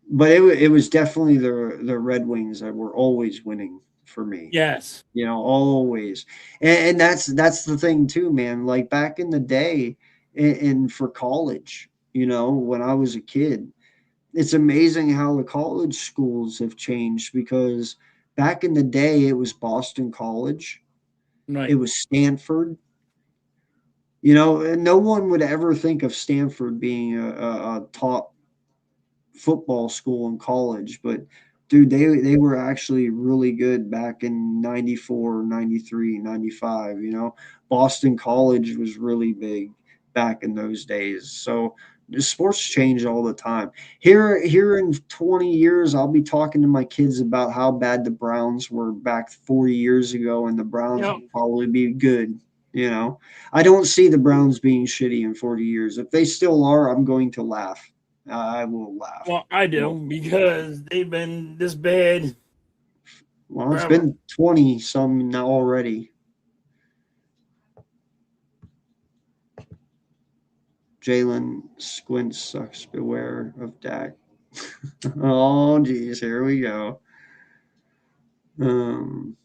but it was definitely the Red Wings that were always winning for me. Yes. You know, always. And that's the thing too, man. Like back in the day and for college, you know, when I was a kid, it's amazing how the college schools have changed because back in the day it was Boston College, it Right. was Stanford. You know, and no one would ever think of Stanford being a top football school in college, but dude, they were actually really good back in 94, 93, 95. You know, Boston College was really big back in those days. So the sports change all the time. Here in 20 years, I'll be talking to my kids about how bad the Browns were back 40 years ago, and the Browns Yep. will probably be good. You know, I don't see the Browns being shitty in 40 years. If they still are, I'm going to laugh. I will laugh. Well, I do because they've been this bad Well, it's forever. been 20 some now already. Jalen Squint sucks. Beware of Dak. Oh, geez. Here we go. Um,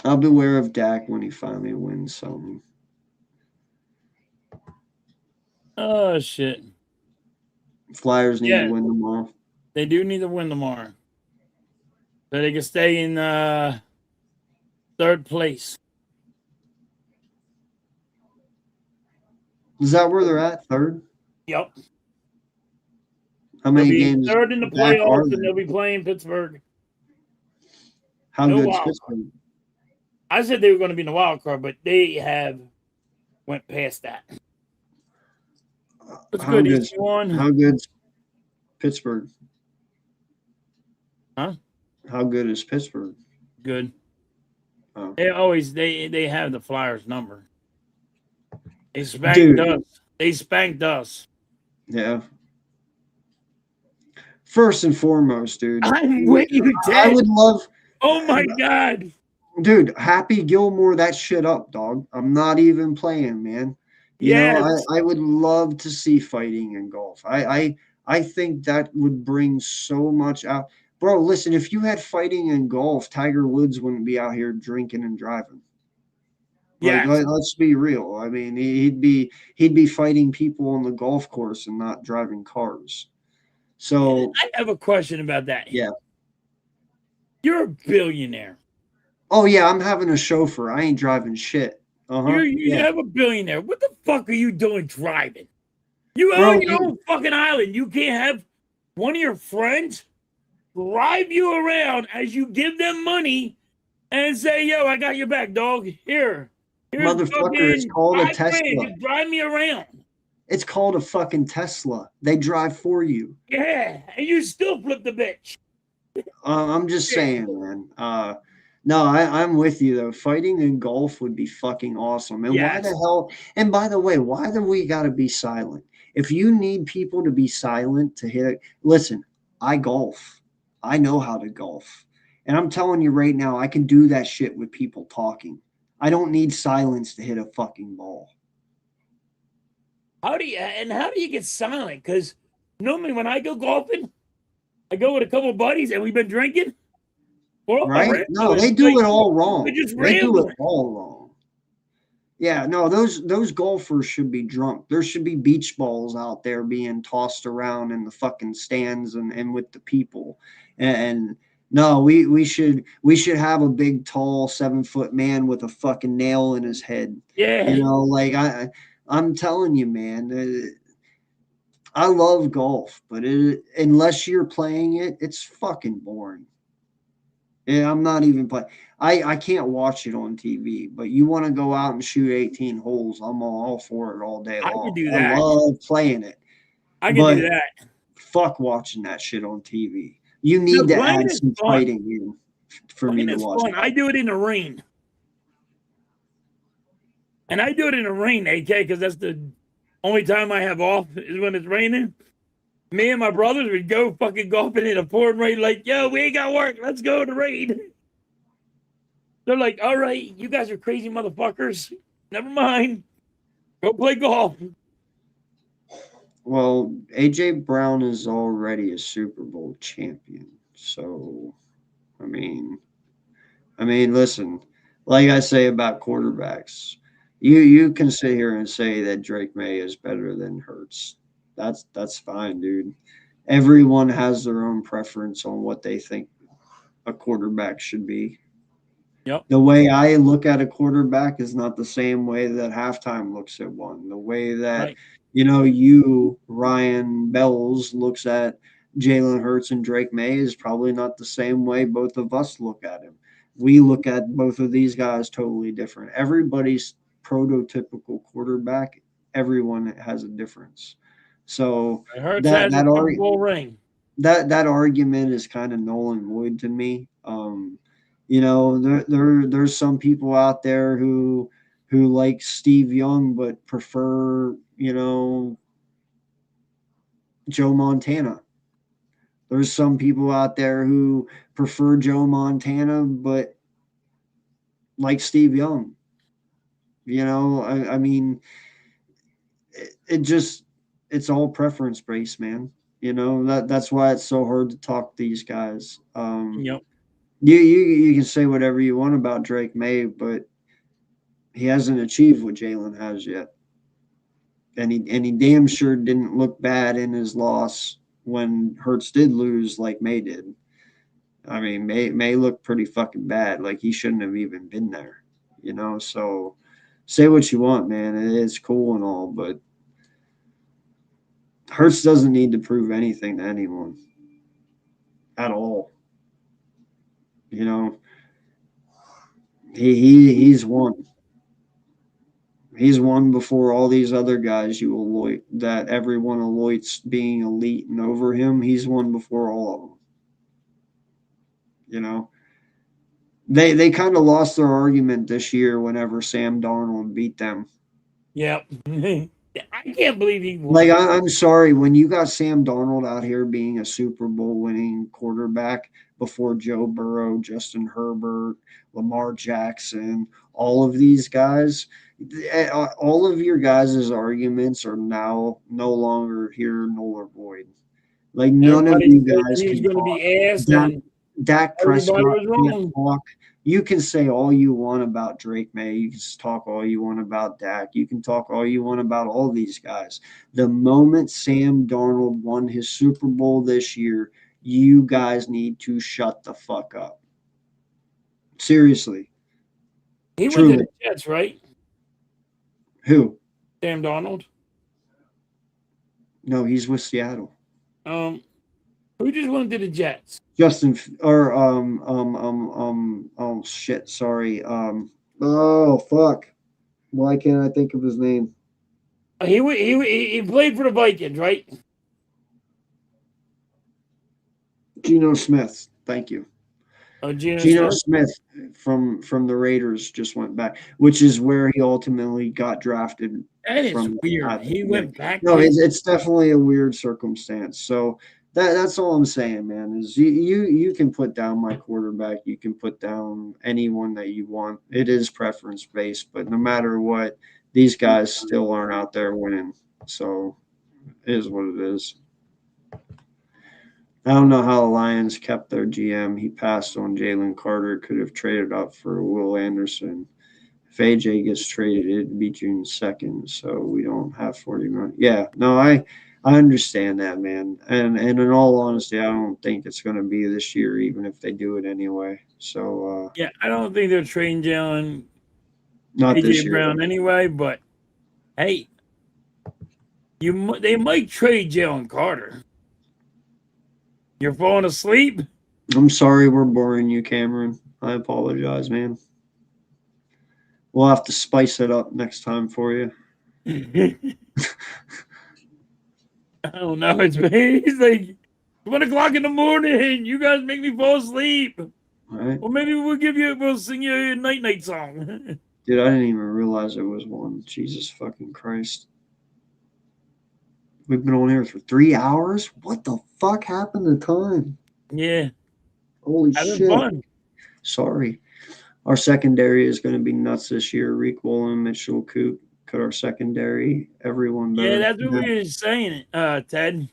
I'll beware of Dak when he finally wins something. Oh shit. Flyers need to Yeah, win tomorrow. they do need to win tomorrow. So they can stay in third place. Is that where they're at? Third? Yep. How They'll many be games third in the back are playoffs and they'll they? be playing Pittsburgh. How No good's wild card. Pittsburgh? I said they were going to be in the wild card, but they have went past that. What's How good, good's EC1? how good's Pittsburgh? Huh? How good is Pittsburgh? Good. Oh. They always they have the Flyers number. They spanked Dude. us. They spanked us. Yeah. First and foremost, dude, I'm with you, I Ted. would love, Oh my god. dude, Happy Gilmore that shit up, dog. I'm not even playing, man. You know, Yes. I would love to see fighting in golf. I think that would bring so much out. Bro, listen, if you had fighting in golf, Tiger Woods wouldn't be out here drinking and driving. Like, Yes. let's be real. I mean, he'd be fighting people on the golf course and not driving cars. So, I have a question about that. yeah. You're a billionaire. Oh yeah, I'm having a chauffeur. I ain't driving shit. You Yeah, have a billionaire. What the fuck are you doing driving? You bro. own your own fucking island. You can't have one of your friends drive you around as you give them money and say, "Yo, I got your back, dog. Here's Motherfucker, it's fucking called a 5 grand. Tesla. Just drive me around." It's called a fucking Tesla. They drive for you. Yeah, and you still flip the bitch. I'm just saying, man. No, I'm with you though. Fighting in golf would be fucking awesome. And why the Yes. hell? And by the way, why do we got to be silent? If you need people to be silent to hit it, listen. I golf. I know how to golf, and I'm telling you right now, I can do that shit with people talking. I don't need silence to hit a fucking ball. How do you get silent? Because normally when I go golfing, I go with a couple of buddies and we've been drinking. We're all Right? No, rambling. they do Like, it all we're wrong. just They do rambling. it all wrong. Yeah, no, those golfers should be drunk. There should be beach balls out there being tossed around in the fucking stands and with the people. And No, we should have a big, tall, 7-foot man with a fucking nail in his head. Yeah. You know, like I'm telling you, man. I love golf, but unless you're playing it, it's fucking boring. Yeah, I'm not even playing. I can't watch it on TV, but you want to go out and shoot 18 holes, I'm all for it all day I long. could do I that. love playing it. I can But do that. fuck watching that shit on TV. You No, need to playing add is some fun. fighting in for me Playing to is watch fun. it. I do it in the rain. And I do it in the rain, AK, because that's the only time I have off is when it's raining. Me and my brothers would go fucking golfing in a pouring rain, like, yo, we ain't got work. Let's go in the rain. They're like, all right, you guys are crazy motherfuckers. Never mind. Go play golf. Well, AJ Brown is already a Super Bowl champion. So, I mean, listen, like I say about quarterbacks, you can sit here and say that Drake May is better than Hurts. That's fine, dude. Everyone has their own preference on what they think a quarterback should be. Yep. The way I look at a quarterback is not the same way that halftime looks at one. The way that Right. you, Ryan Bells, looks at Jalen Hurts and Drake May is probably not the same way both of us look at him. We look at both of these guys totally different. Everybody's prototypical quarterback, everyone has a difference. So Hurts that has a that Super ar- Bowl ring. that argument is kind of null and void to me. There's some people out there who like Steve Young but prefer, Joe Montana. There's some people out there who prefer Joe Montana but like Steve Young. I mean, it's all preference based, man. That's why it's so hard to talk these guys. Yep. You can say whatever you want about Drake May, but he hasn't achieved what Jalen has yet. And he damn sure didn't look bad in his loss when Hurts did lose like May did. I mean, May looked pretty fucking bad. Like he shouldn't have even been there. So say what you want, man. It's cool and all, but Hurts doesn't need to prove anything to anyone at all. He's won. He's won before all these other guys that everyone aloits being elite and over him. He's won before all of them. They kind of lost their argument this year whenever Sam Darnold beat them. Yep. I can't believe he won. Like I'm sorry, when you got Sam Darnold out here being a Super Bowl winning quarterback before Joe Burrow, Justin Herbert, Lamar Jackson, all of these guys, all of your guys' arguments are now no longer here nor void. Like none of you guys he's can going to talk. be asked. And Dak Prescott everybody was can't wrong. talk. You can say all you want about Drake May. You can talk all you want about Dak. You can talk all you want about all these guys. The moment Sam Darnold won his Super Bowl this year, you guys need to shut the fuck up. Seriously. He went Truly. to the Jets, right? Who? Sam Darnold. No, he's with Seattle. Who just went to the Jets? Justin or oh shit, sorry. Oh fuck. Why can't I think of his name? He played for the Vikings, right? Geno Smith. Thank you. Geno Smith from the Raiders just went back, which is where he ultimately got drafted. That is from weird. He went back. No, it's definitely a weird circumstance. So that's all I'm saying, man. Is you can put down my quarterback, you can put down anyone that you want. It is preference based, but no matter what, these guys still aren't out there winning. So it is what it is. I don't know how the Lions kept their GM. He passed on Jalen Carter, could have traded up for Will Anderson. If AJ gets traded, it'd be June 2nd, so we don't have 40 million. Yeah, no, I understand that, man. And in all honesty, I don't think it's going to be this year, even if they do it anyway. So Yeah, I don't think they're trading Jalen not this AJ year. Brown anyway. But hey, they might trade Jalen Carter. You're falling asleep. I'm sorry we're boring you, Cameron. I apologize, man. We'll have to spice it up next time for you. I don't know. It's like 1 o'clock in the morning. You guys make me fall asleep. All right. Or maybe we'll sing you a night song. Dude, I didn't even realize it was one. Jesus fucking Christ. We've been on here for 3 hours? What the fuck happened to time? Yeah, Holy having shit. fun. Sorry. Our secondary is going to be nuts this year. Reek Woolen, Mitchell Coop cut our secondary. Everyone better. Yeah, that's what we were saying, Ted.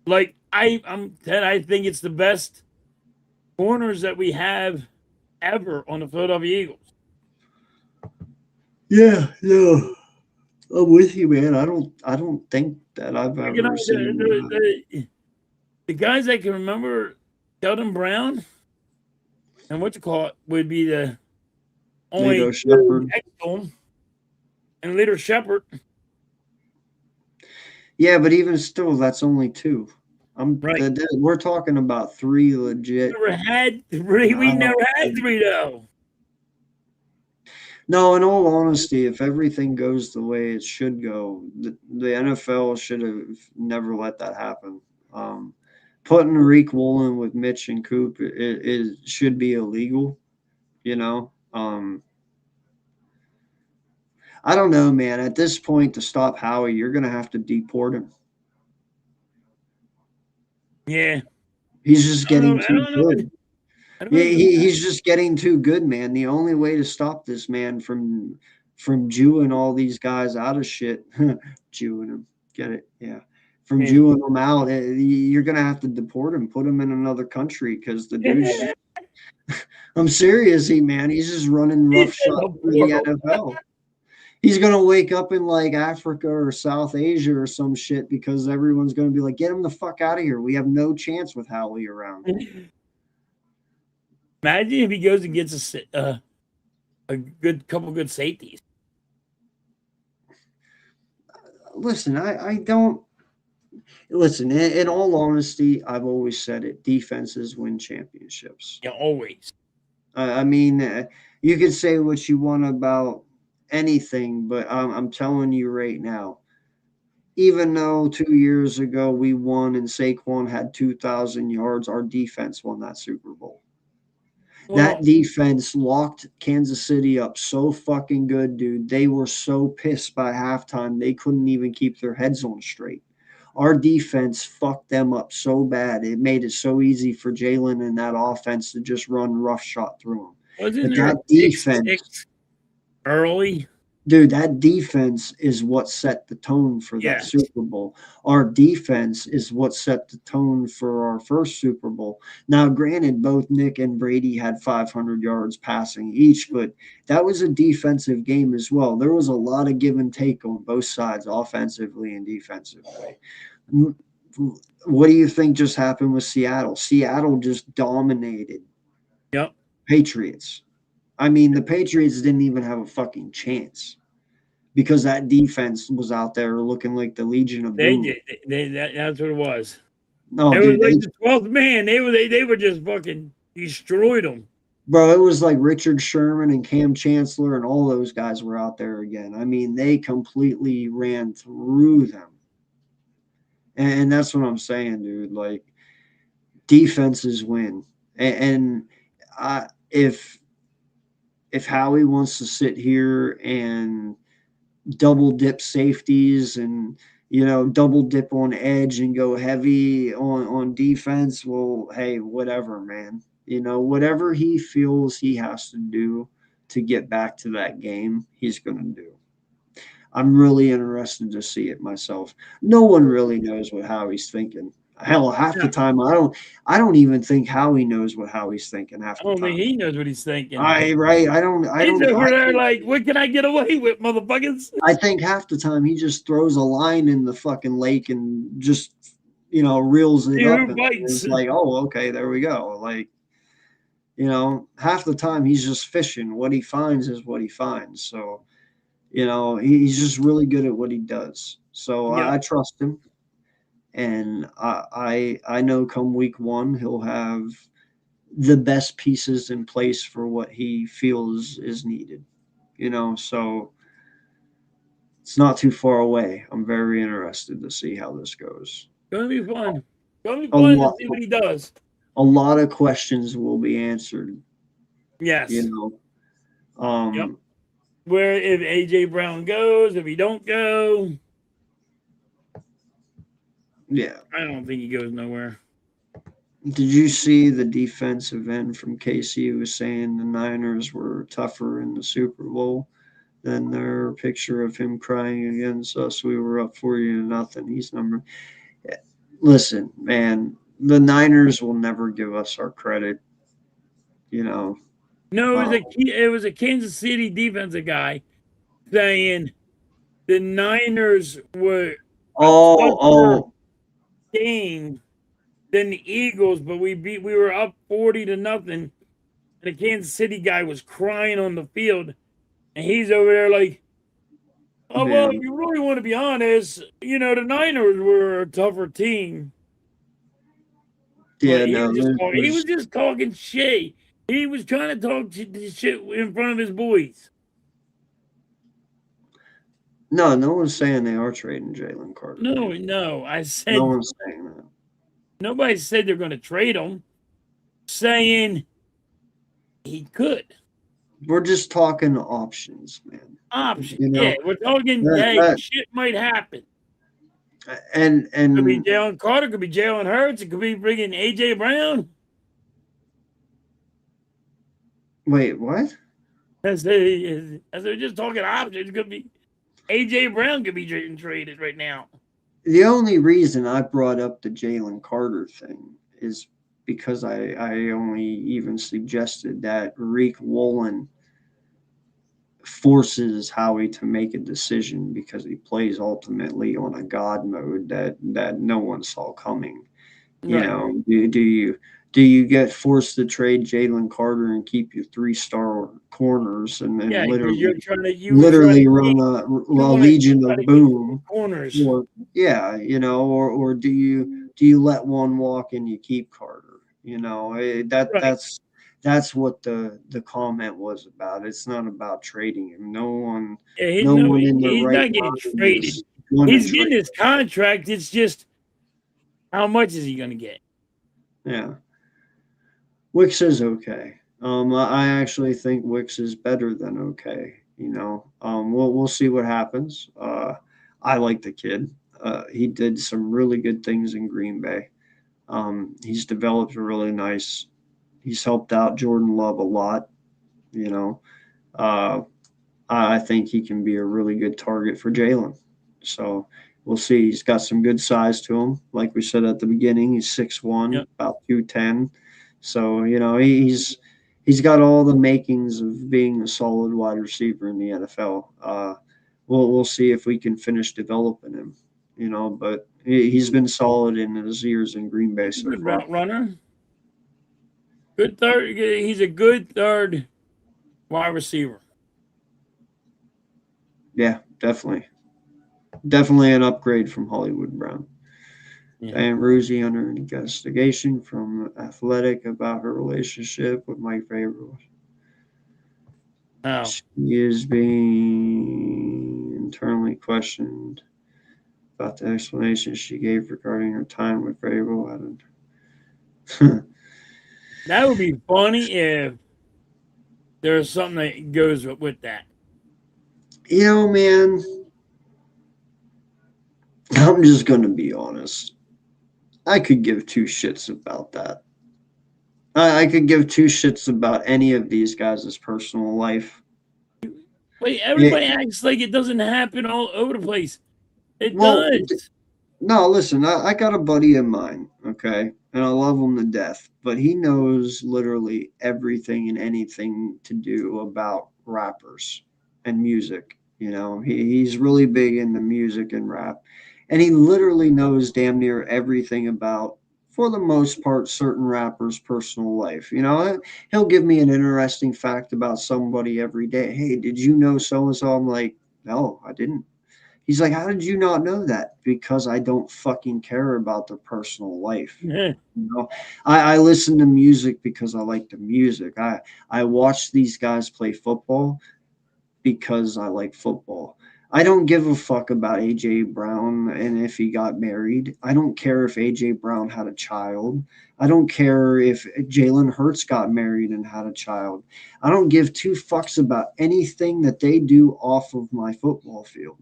Like I'm Ted. I think it's the best corners that we have ever on the Philadelphia Eagles. Yeah, no. I'm with you, man. I don't think that I've ever You know, seen the guys I can remember, Sheldon Brown, and what you call it would be the only Lito Shepherd. next to him, and Lito Shepherd. Yeah, but even still, that's only two. Right. We're talking about three legit. Never had three. We never had three though. No, in all honesty, if everything goes the way it should go, the NFL should have never let that happen. Putting Reek Woolen with Mitch and Coop it should be illegal, you know. I don't know, man. At this point, to stop Howie, you're going to have to deport him. Yeah. He's just getting too I don't know. good. Yeah, he's just getting too good, man. The only way to stop this man from Jewing all these guys out of shit, Jewing them, get it? Yeah, from Jewing them out, you're gonna have to deport him, put him in another country because the dude's. I'm serious, man. He's just running roughshod through the NFL. He's gonna wake up in like Africa or South Asia or some shit because everyone's gonna be like, "Get him the fuck out of here. We have no chance with Howie around." Imagine if he goes and gets a couple good safeties. Listen, I don't listen. In all honesty, I've always said it: defenses win championships. Yeah, always. I mean, you could say what you want about anything, but I'm telling you right now. Even though 2 years ago we won and Saquon had 2,000 yards, our defense won that Super Bowl. That defense locked Kansas City up so fucking good, dude. They were so pissed by halftime, they couldn't even keep their heads on straight. Our defense fucked them up so bad. It made it so easy for Jalen and that offense to just run roughshod through them. Wasn't But there that a pick defense, six early? dude, that defense is what set the tone for that Yes. Super Bowl. Our defense is what set the tone for our first Super Bowl. Now, granted, both Nick and Brady had 500 yards passing each, but that was a defensive game as well. There was a lot of give and take on both sides, offensively and defensively. What do you think just happened with Seattle? Seattle just dominated Yep. Patriots. I mean, the Patriots didn't even have a fucking chance because that defense was out there looking like the Legion of They Boom. did. That's what it was. No, It dude, was like the 12th man. They were just fucking destroyed them. bro, it was like Richard Sherman and Cam Chancellor and all those guys were out there again. I mean, they completely ran through them. And that's what I'm saying, dude. Like, defenses win. And if Howie wants to sit here and double dip safeties and double dip on edge and go heavy on defense, well, hey, whatever, man. Whatever he feels he has to do to get back to that game, he's going to do. I'm really interested to see it myself. No one really knows what Howie's thinking. Hell, half the time I don't even think Howie knows what Howie's thinking half I the don't think time. he knows what he's thinking. Right. I don't. He's over I there think- like, what can I get away with, motherfuckers? I think half the time he just throws a line in the fucking lake and just, reels it See up. who And bites. it's like, oh, okay, there we go. Like, half the time he's just fishing. What he finds is what he finds. So, he's just really good at what he does. So Yeah. I trust him. And I know come week 1, he'll have the best pieces in place for what he feels is needed. So it's not too far away. I'm very interested to see how this goes. Gonna be fun. Gonna be A fun to lot. see what he does. A lot of questions will be answered. Yes. Yep. Where if AJ Brown goes, if he don't go, Yeah. I don't think he goes nowhere. Did you see the defensive end from KC was saying the Niners were tougher in the Super Bowl than their picture of him crying against us? We were up 40-0. He's number. Listen, man, the Niners will never give us our credit. No, it was a Kansas City defensive guy saying the Niners were Oh, game than the Eagles, but we were up 40-0, and the Kansas City guy was crying on the field, and he's over there like, oh well, Man. if you really want to be honest, the Niners were a tougher team. yeah, But no, he was just talking shit. He was trying to talk shit in front of his boys. no one's saying they are trading Jalen Carter. No, I said No one's saying that. nobody said they're going to trade him. Saying he could. We're just talking options, man. Option. Yeah, we're talking shit might happen. And Could be Jalen Carter, could be Jalen Hurts, it could be bringing AJ Brown. wait, what? I said we're just talking options. It could be AJ Brown could be getting traded right now. The only reason I brought up the Jalen Carter thing is because I only even suggested that Rick Woolen forces Howie to make a decision because he plays ultimately on a God mode that no one saw coming. Right. Do you get forced to trade Jalen Carter and keep your 3-star corners and then literally run a legion of boom corners? or do you let one walk and you keep Carter? That's what the comment was about. It's not about trading him. No one He's right not getting traded. He's getting his contract. It's just how much is he going to get? Yeah. Wicks is okay. I actually think Wicks is better than okay. We'll see what happens. I like the kid. He did some really good things in Green Bay. He's developed really nice. He's helped out Jordan Love a lot. I think he can be a really good target for Jalen. So we'll see. He's got some good size to him. Like we said at the beginning, he's 6'1", about 210. So, he's got all the makings of being a solid wide receiver in the NFL. We'll see if we can finish developing him, but he's been solid in his years in Green Bay. So good route runner. Good third. He's a good third wide receiver. Yeah, definitely. Definitely an upgrade from Hollywood Brown. Yeah. Diane Ruzi under investigation from Athletic about her relationship with Mike Vrabel. Oh. She is being internally questioned about the explanation she gave regarding her time with Vrabel. That would be funny if there's something that goes with that. Man, I'm just going to be honest. I could give two shits about that. I could give two shits about any of these guys' personal life. Wait, everybody acts like it doesn't happen all over the place. It does. No, listen, I got a buddy of mine, okay, and I love him to death, but he knows literally everything and anything to do about rappers and music. You know, he's really big into music and rap, and he literally knows damn near everything about, for the most part, certain rappers' personal life. You know, he'll give me an interesting fact about somebody every day. Hey, did you know so and so? I'm like, no, I didn't. He's like, how did you not know that? Because I don't fucking care about their personal life. Yeah. You know, I listen to music because I like the music. I watch these guys play football because I like football. I don't give a fuck about AJ Brown and if he got married. I don't care if AJ Brown had a child. I don't care if Jalen Hurts got married and had a child. I don't give two fucks about anything that they do off of my football field.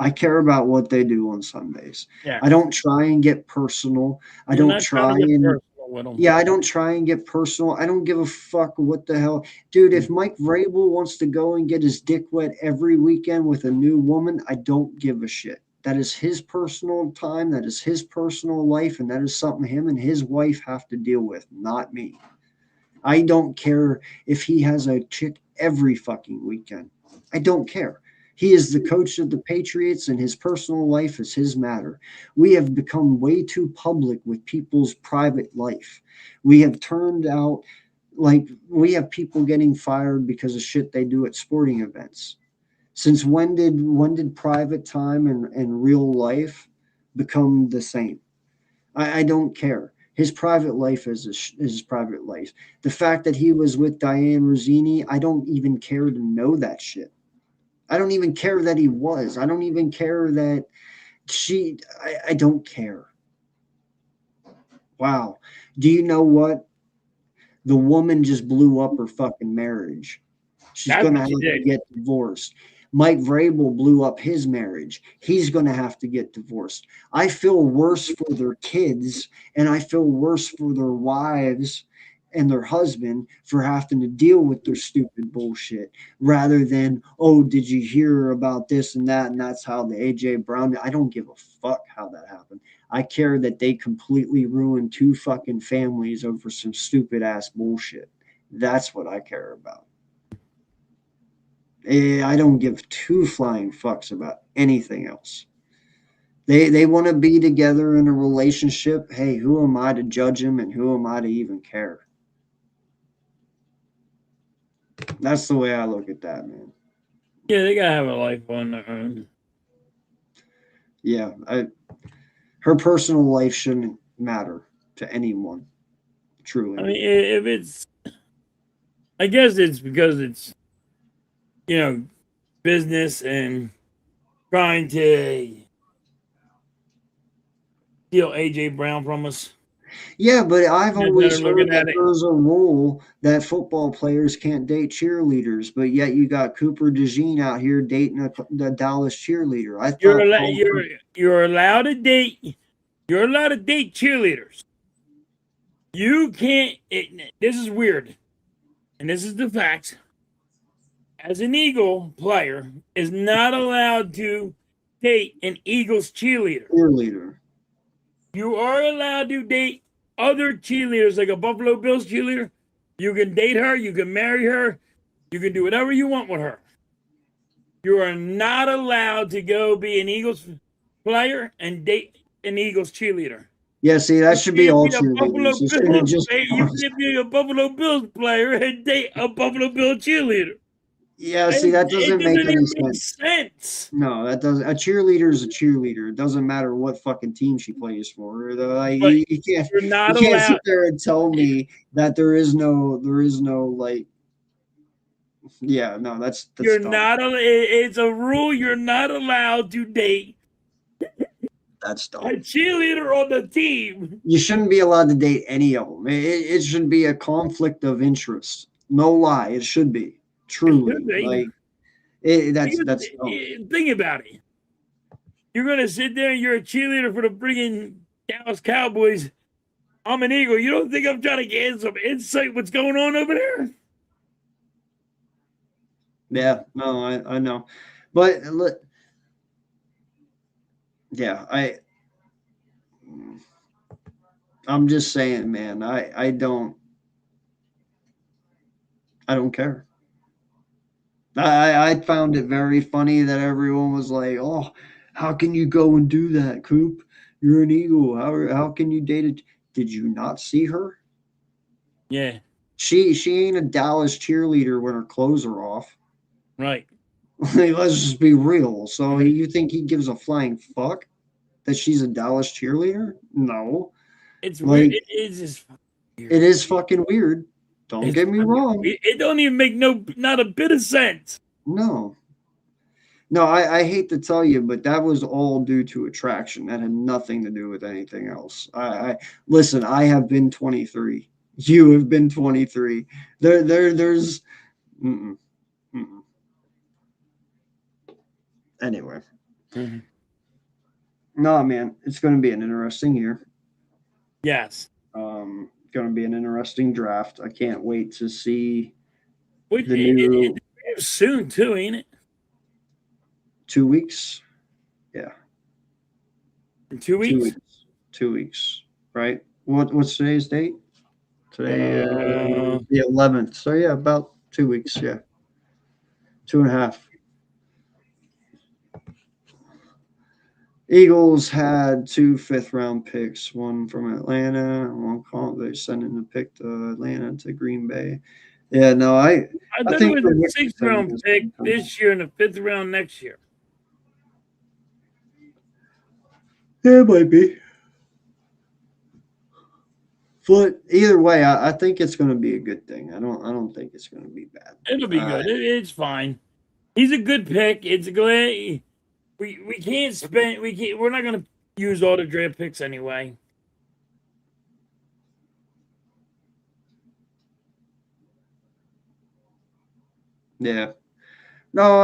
I care about what they do on Sundays. Yeah. I don't try and get personal. I You're don't not trying try to get and personal with them. yeah, I don't try and get personal. I don't give a fuck what the hell. Dude, if Mike Vrabel wants to go and get his dick wet every weekend with a new woman, I don't give a shit. That is his personal time. That is his personal life. And that is something him and his wife have to deal with, not me. I don't care if he has a chick every fucking weekend. I don't care. He is the coach of the Patriots, and his personal life is his matter. We have become way too public with people's private life. We have turned out like we have people getting fired because of shit they do at sporting events. Since when did private time and real life become the same? I don't care. His private life is his private life. The fact that he was with Diane Rosini, I don't even care to know that shit. I don't even care that he was. I don't even care that I don't care. Wow. Do you know what? The woman just blew up her fucking marriage. She's That's going to what have she to did. get divorced. Mike Vrabel blew up his marriage. He's going to have to get divorced. I feel worse for their kids and I feel worse for their wives and their husband for having to deal with their stupid bullshit rather than, oh, did you hear about this and that? And that's how the AJ Brown, I don't give a fuck how that happened. I care that they completely ruined two fucking families over some stupid ass bullshit. That's what I care about. I don't give two flying fucks about anything else. They want to be together in a relationship. Hey, who am I to judge them and who am I to even care? That's the way I look at that, man. Yeah, they gotta have a life on their own. Yeah, her personal life shouldn't matter to anyone. Truly. I mean, if it's, I guess it's because it's, business and trying to steal AJ Brown from us. Yeah, but I've That's always better looking heard that at it. there's a rule that football players can't date cheerleaders, but yet you got Cooper DeJean out here dating the Dallas cheerleader. I You're thought you're allowed to date. You're allowed to date cheerleaders. You can't. This is weird, and this is the fact. As an Eagle player, is not allowed to date an Eagles cheerleader. cheerleader. You are allowed to date other cheerleaders, like a Buffalo Bills cheerleader. You can date her. You can marry her. You can do whatever you want with her. You are not allowed to go be an Eagles player and date an Eagles cheerleader. Yeah, see, that should be all You can't be a Buffalo cheerleaders. It shouldn't Bills just player. You can't be a Buffalo Bills player and date a Buffalo Bills cheerleader. Yeah, see, that doesn't make any even sense. make sense. No, that doesn't. A cheerleader is a cheerleader. It doesn't matter what fucking team she plays for. Like, But you can't You're not you can't allowed. sit there and tell me that there is no like. Yeah, no, that's You're dumb. not. It's a rule. You're not allowed to date That's a dumb. cheerleader on the team. You shouldn't be allowed to date any of them. It should be a conflict of interest. No lie, it should be. Truly, should be. like that's dumb. Think about it. You're gonna sit there and you're a cheerleader for the friggin' Dallas Cowboys. I'm an Eagle. You don't think I'm trying to get some insight what's going on over there? Yeah, no, I know, but look, yeah, I'm just saying, man. I don't care. I found it very funny that everyone was like, "Oh, how can you go and do that, Coop? You're an Eagle. How can you date it?" Did you not see her? Yeah, She ain't a Dallas cheerleader when her clothes are off. right. Like, let's just be real. So you think he gives a flying fuck that she's a Dallas cheerleader? No. It's Like, weird. It is just weird. it is fucking weird. Don't It's get me fucking- wrong. It don't even make not a bit of sense. No. No, I hate to tell you, but that was all due to attraction. That had nothing to do with anything else. I listen, I have been 23. You have been 23. There's mm-mm, mm-mm. Anyway. Mhm. No, man, it's going to be an interesting year. Yes. Going to be an interesting draft. I can't wait to see Which the new it's soon too, ain't it? 2 weeks. Yeah, In 2 weeks. 2 weeks. 2 weeks, right? What's today's date? Today, the 11th. So yeah, about 2 weeks. Yeah, 2.5. Eagles had 2 fifth-round picks, one from Atlanta, one call. They're sending the pick to Atlanta to Green Bay. Yeah, no, I thought think it the was a Knicks 6th thing round is pick gonna come. this year and a 5th round next year. Yeah, it might be. But either way, I think it's going to be a good thing. I don't think it's going to be bad. It'll be good. It's fine. He's a good pick. It's a good. We can't spend. We can't. We're not gonna use all the draft picks anyway. Yeah. No,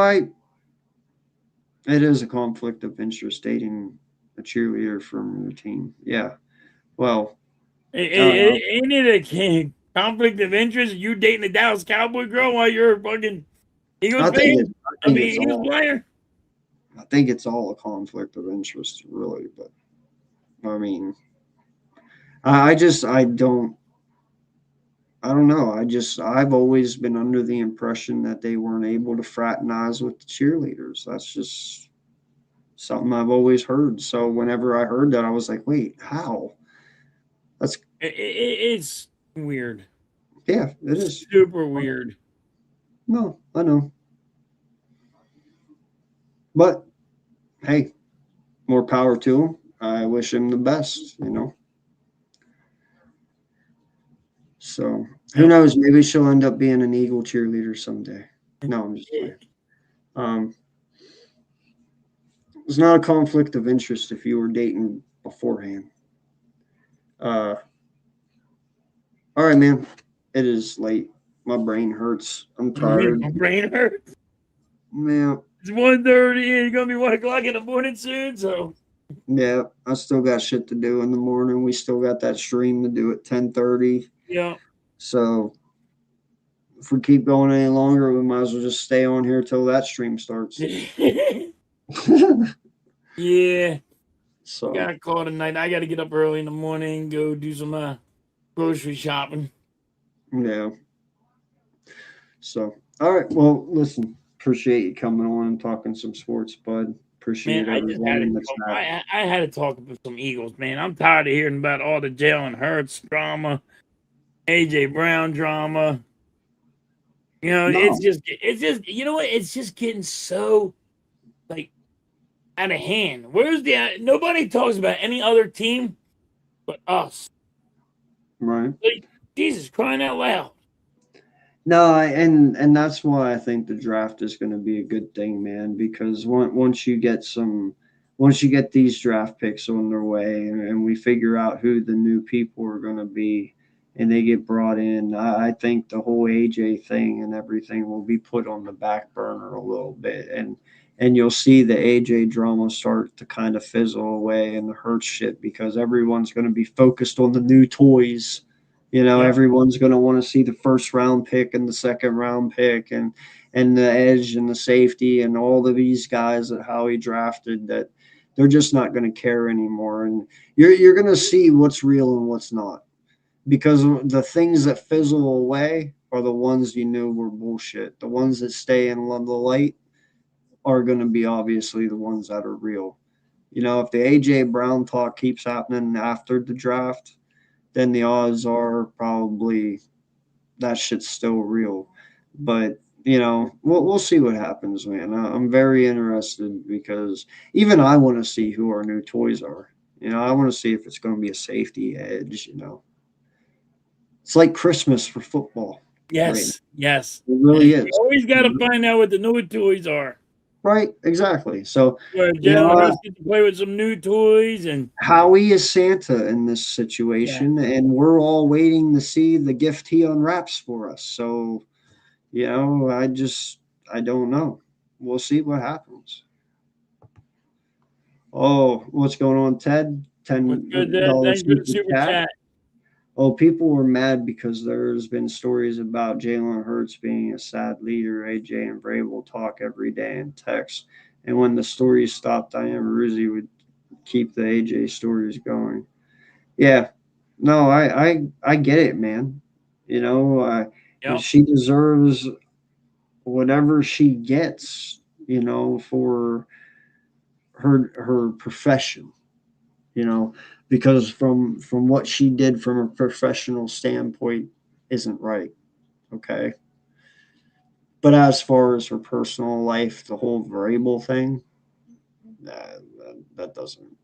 it is a conflict of interest dating a cheerleader from your team. Yeah. Well, Ain't it a conflict of interest? You dating a Dallas Cowboy girl while you're a fucking Eagles fan? Eagles player. I think it's all a conflict of interest, really. But I mean, I don't know. I've always been under the impression that they weren't able to fraternize with the cheerleaders. That's just something I've always heard. So whenever I heard that, I was like, wait, how? It's weird. Yeah, it is. Super weird. No, I know. But hey, more power to him. I wish him the best, So who knows? Maybe she'll end up being an Eagle cheerleader someday. No, I'm just playing. It's not a conflict of interest if you were dating beforehand. All right, man. It is late. My brain hurts. I'm tired. My brain hurts. Yeah. It's 1:30. It's gonna be 1 o'clock in the morning soon. So Yeah, I still got shit to do in the morning. We still got that stream to do at 10:30. yeah. So if we keep going any longer, we might as well just stay on here till that stream starts. Yeah. So Got a call tonight. I got to get up early in the morning, go do some grocery shopping. yeah. So all right. Well, listen. Appreciate you coming on and talking some sports, bud. Appreciate Man, I just had everyone to that's talk, not. I had to talk about some Eagles, man. I'm tired of hearing about all the Jalen Hurts drama, AJ Brown drama. No. It's just, you know what? It's just getting so like out of hand. Where's nobody talks about any other team but us. Right. Like, Jesus, crying out loud. No, and that's why I think the draft is going to be a good thing, man. Because once you get these draft picks on their way, and we figure out who the new people are going to be, and they get brought in, I think the whole AJ thing and everything will be put on the back burner a little bit, and you'll see the AJ drama start to kind of fizzle away and the Hurts shit because everyone's going to be focused on the new toys. Everyone's going to want to see the first round pick and the second round pick and the edge and the safety and all of these guys that Howie drafted that They're just not going to care anymore, and you're going to see what's real and what's not, because the things that fizzle away are the ones you knew were bullshit. The ones that stay in the light are going to be obviously the ones that are real. You know, if the AJ Brown talk keeps happening after the draft, then the odds are probably that shit's still real. But you know, we'll see what happens, man. I'm very interested because even I want to see who our new toys are. You know, I want to see if it's going to be a safety edge. You know, it's like Christmas for football. Yes, yes. It really And is. you always got to find out what the new toys are. Right, exactly. So Where you know, Jalen Hurts gets to play with some new toys, and Howie is Santa in this situation, and we're all waiting to see the gift he unwraps for us. So, you know, I don't know. We'll see what happens. Oh, what's going on, Ted? what's good? $10 Thanks for the super super chat. chat. Oh, people were mad because there's been stories about Jalen Hurts being a sad leader. AJ and Vrabel talk every day in text. And when the stories stopped, Diane Ruzzi would keep the AJ stories going. Yeah. No, I get it, man. You know, Yep. she deserves whatever she gets, you know, for her profession, you know, because from what she did from a professional standpoint isn't right. Okay. But as far as her personal life, the whole variable thing, that doesn't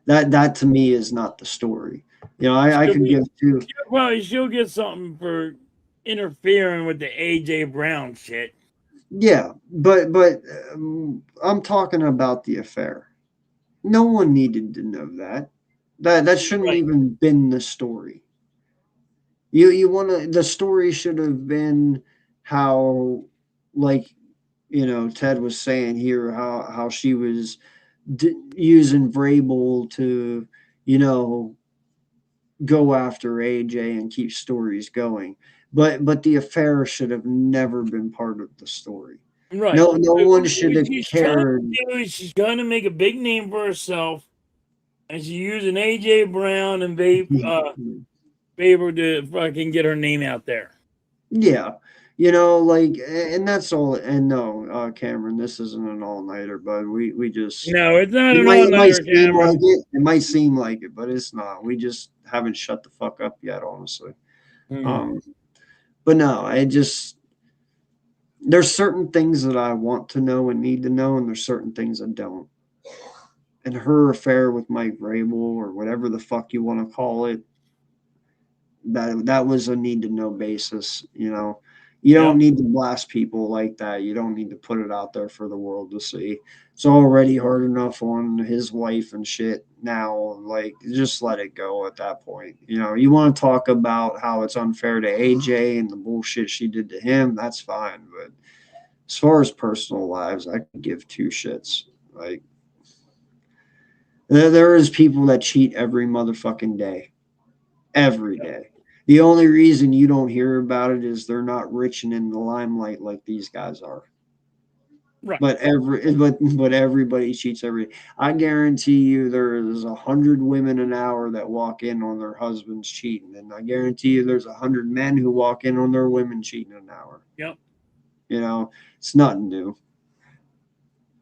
that to me is not the story. You know, I could give two. She'll get something for interfering with the AJ Brown shit. Yeah, but I'm talking about the affair. No one needed to know that. That shouldn't Right. even been the story. You want to, the story should have been how, like, you know, Ted was saying here, how she was using Vrabel to, you know, go after AJ and keep stories going. But the affair should have never been part of the story. Right. No one What should have cared. She's trying to make a big name for herself, and she's using AJ Brown and Faber to fucking get her name out there. Yeah. You know, like, and that's all. And no, Cameron, this isn't an all-nighter, but we just, No, it's not it an might all-nighter, seem like Cameron. it. It might seem like it, but it's not. We just haven't shut the fuck up yet, honestly. But no, there's certain things that I want to know and need to know, and there's certain things I don't. And her affair with Mike Vrabel, or whatever the fuck you want to call it, that was a need to know basis. You know, you don't need to blast people like that. You don't need to put it out there for the world to see. It's already hard enough on his wife and shit now. Like, just let it go at that point. You know, you want to talk about how it's unfair to AJ and the bullshit she did to him, that's fine. But as far as personal lives, I could give two shits. Like, there is people that cheat every motherfucking day. Every day. The only reason you don't hear about it is they're not rich and in the limelight like these guys are. Right. But everybody cheats every. I guarantee you there is 100 women an hour that walk in on their husbands cheating, and I guarantee you there's 100 men who walk in on their women cheating an hour. Yep. You know, it's nothing new.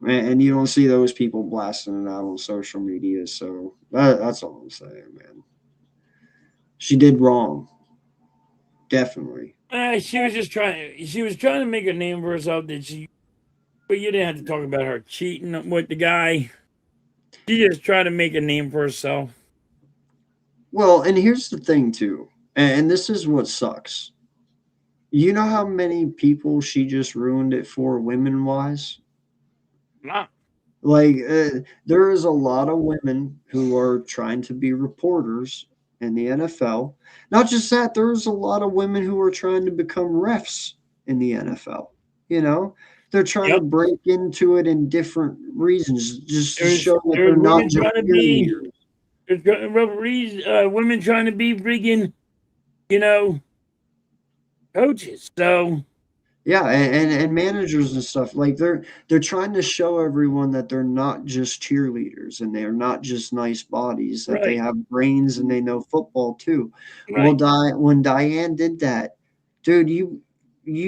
And you don't see those people blasting it out on social media. So that's all I'm saying, man. She did wrong. Definitely. She was just trying. She was trying to make a name for herself. But you didn't have to talk about her cheating with the guy. She just tried to make a name for herself. Well, and here's the thing too, and this is what sucks. You know how many people she just ruined it for, women wise? Nah. Like, there is a lot of women who are trying to be reporters in the NFL. Not just that, there's a lot of women who are trying to become refs in the NFL. You know, they're trying to break into it in different reasons, just to show that they're not just cheerleaders. There's referees, women trying to be freaking, you know, coaches. So Yeah, and managers and stuff, like, they're trying to show everyone that they're not just cheerleaders and they're not just nice bodies, that they Right, have brains and they know football too. Well, right. When Diane did that, dude, you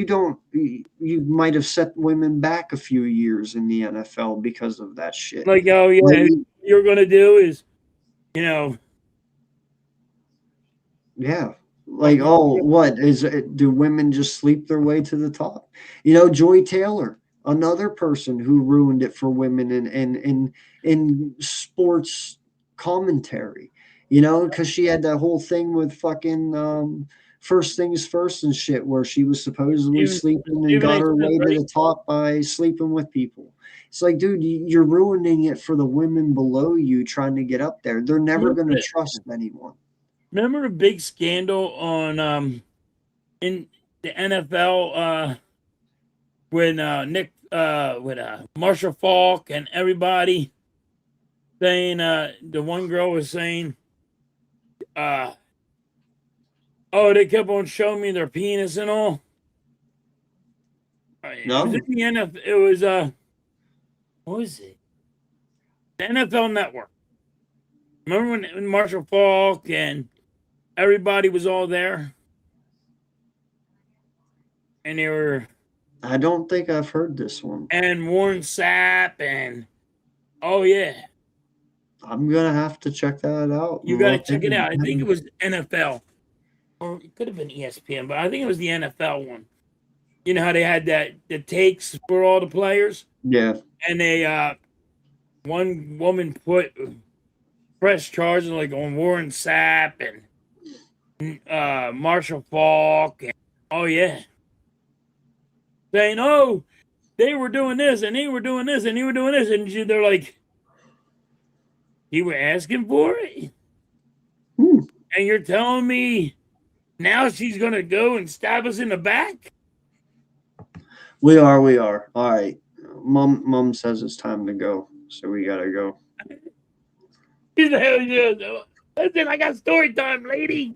don't you might have set women back a few years in the NFL because of that shit. Like, oh Like, yeah, you're gonna do is, you know, yeah. Like, fucking oh, what is it? Do women just sleep their way to the top? Joy Taylor, another person who ruined it for women in sports commentary. Because she had that whole thing with fucking first things first and shit, where she was supposedly Stephen sleeping and Stephen A. got her Smith, way to right? the top by sleeping with people. It's like, dude, you're ruining it for the women below you trying to get up there. They're never Remember going to the, trust anyone. remember the big scandal on in the NFL when Nick with Marshall Falk and everybody saying the one girl was saying uh oh, they kept on showing me their penis and all. It was in No. the NFL. It was what was it? The NFL Network. Remember when Marshall Falk and everybody was all there, and they were I don't think I've heard this one. and Warren Sapp and oh yeah, I'm gonna have to check that out you and got to look check it into out. I think it it. was NFL or it could have been ESPN, but I think it was the NFL one. You know how they had that the takes for all the players, Yeah. and they one woman put press charges like on Warren Sapp and Marshall Falk and oh yeah, saying oh they were doing this and they were doing this and they were doing this and they're like you were asking for it Hmm. and you're telling me now she's gonna go and stab us in the back. We are. We are. All right. Mom says it's time to go, so we gotta go. Who the hell is this? Listen, I got story time, lady.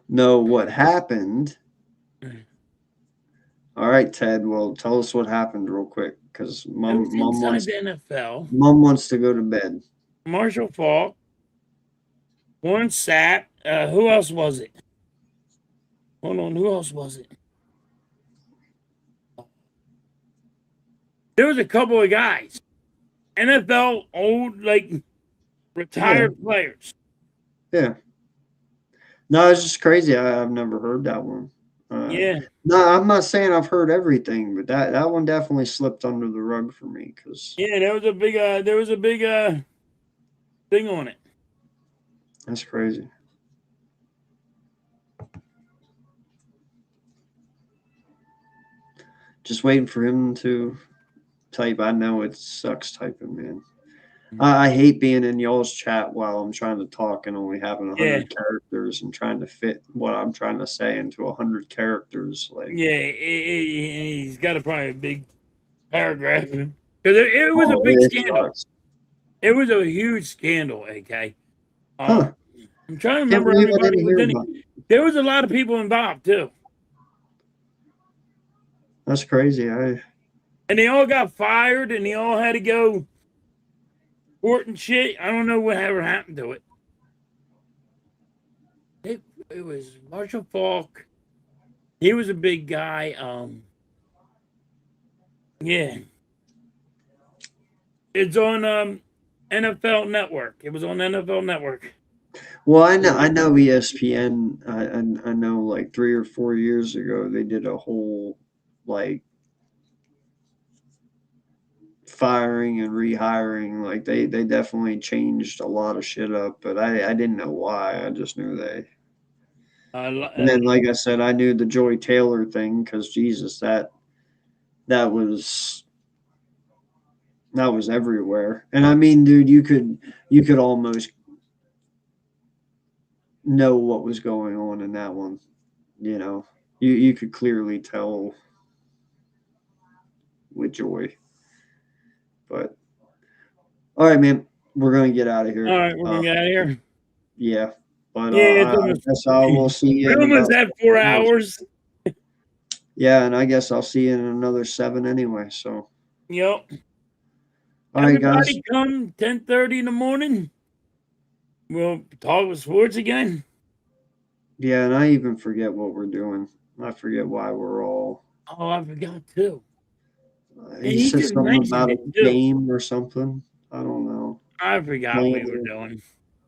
Know what happened? All right, Ted. Well, tell us what happened real quick, because I was inside the NFL. Mom wants to go to bed. Marshall Falk, Warren Sapp. Who else was it? Hold on, who else was it? There was a couple of guys, NFL old like retired players. Yeah. No, it's just crazy. I've never heard that one. Yeah, No, I'm not saying I've heard everything, but that one definitely slipped under the rug for me because yeah. There was a big thing on it. that's crazy. Just waiting for him to type. I know it sucks typing, man. I hate being in y'all's chat while I'm trying to talk and only having 100 characters and trying to fit what I'm trying to say into 100 characters. Like, Yeah, he's got a probably a big paragraph because it was a oh, big it scandal. sucks. It was a huge scandal. Okay, Huh. I'm trying to Can't remember believe I everybody didn't who was hear in about it. it. There was a lot of people involved too, That's crazy. and they all got fired, and they all had to go court and shit. I don't know whatever happened to it. It was Marshall Falk. He was a big guy. Yeah, it's on NFL Network. It was on NFL Network. Well, I know ESPN. I know like 3 or 4 years ago they did a whole like firing and rehiring. Like they definitely changed a lot of shit up, but I didn't know why. I just knew they. And then, like I said, I knew the Joy Taylor thing because Jesus, that was everywhere. And I mean, dude, you could almost know what was going on in that one. You could clearly tell with Joy. But all right, man, we're gonna get out of here. All right, we're gonna get out of here. Yeah. But Yeah, it's I almost- guess I will see you. We in almost about had 4 7 hours. Yeah, and I guess I'll see you in another 7 anyway. So, Yep. all right, guys. Everybody come 10:30 in the morning. We'll talk with sports again. Yeah, and I even forget what we're doing. I forget why we're all. Oh, I forgot too. He he said just something mentioned about a it, too. game or something. I don't know. I forgot what we were doing.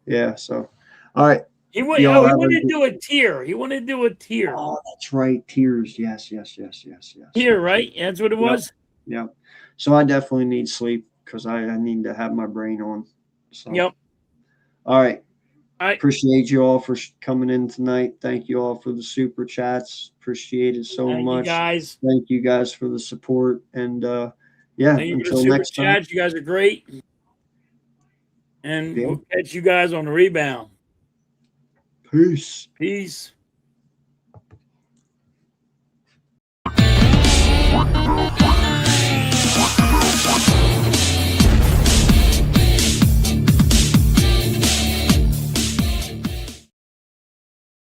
Yeah. So, all right. He Y'all wanted have a to good- do a tier. He wanted to do a tier. Oh, that's right. Tears. Yes. Tier, right? That's what it Yep. was. Yeah. So I definitely need sleep because I need to have my brain on. So. Yep. All right. I Appreciate you all for coming in tonight. Thank you all for the super chats. Appreciate it so thank you much. guys. Thank you guys for the support. And yeah, Thank you for the until super next time. chats. You guys are great. And Yeah. we'll catch you guys on the rebound. Peace. Peace.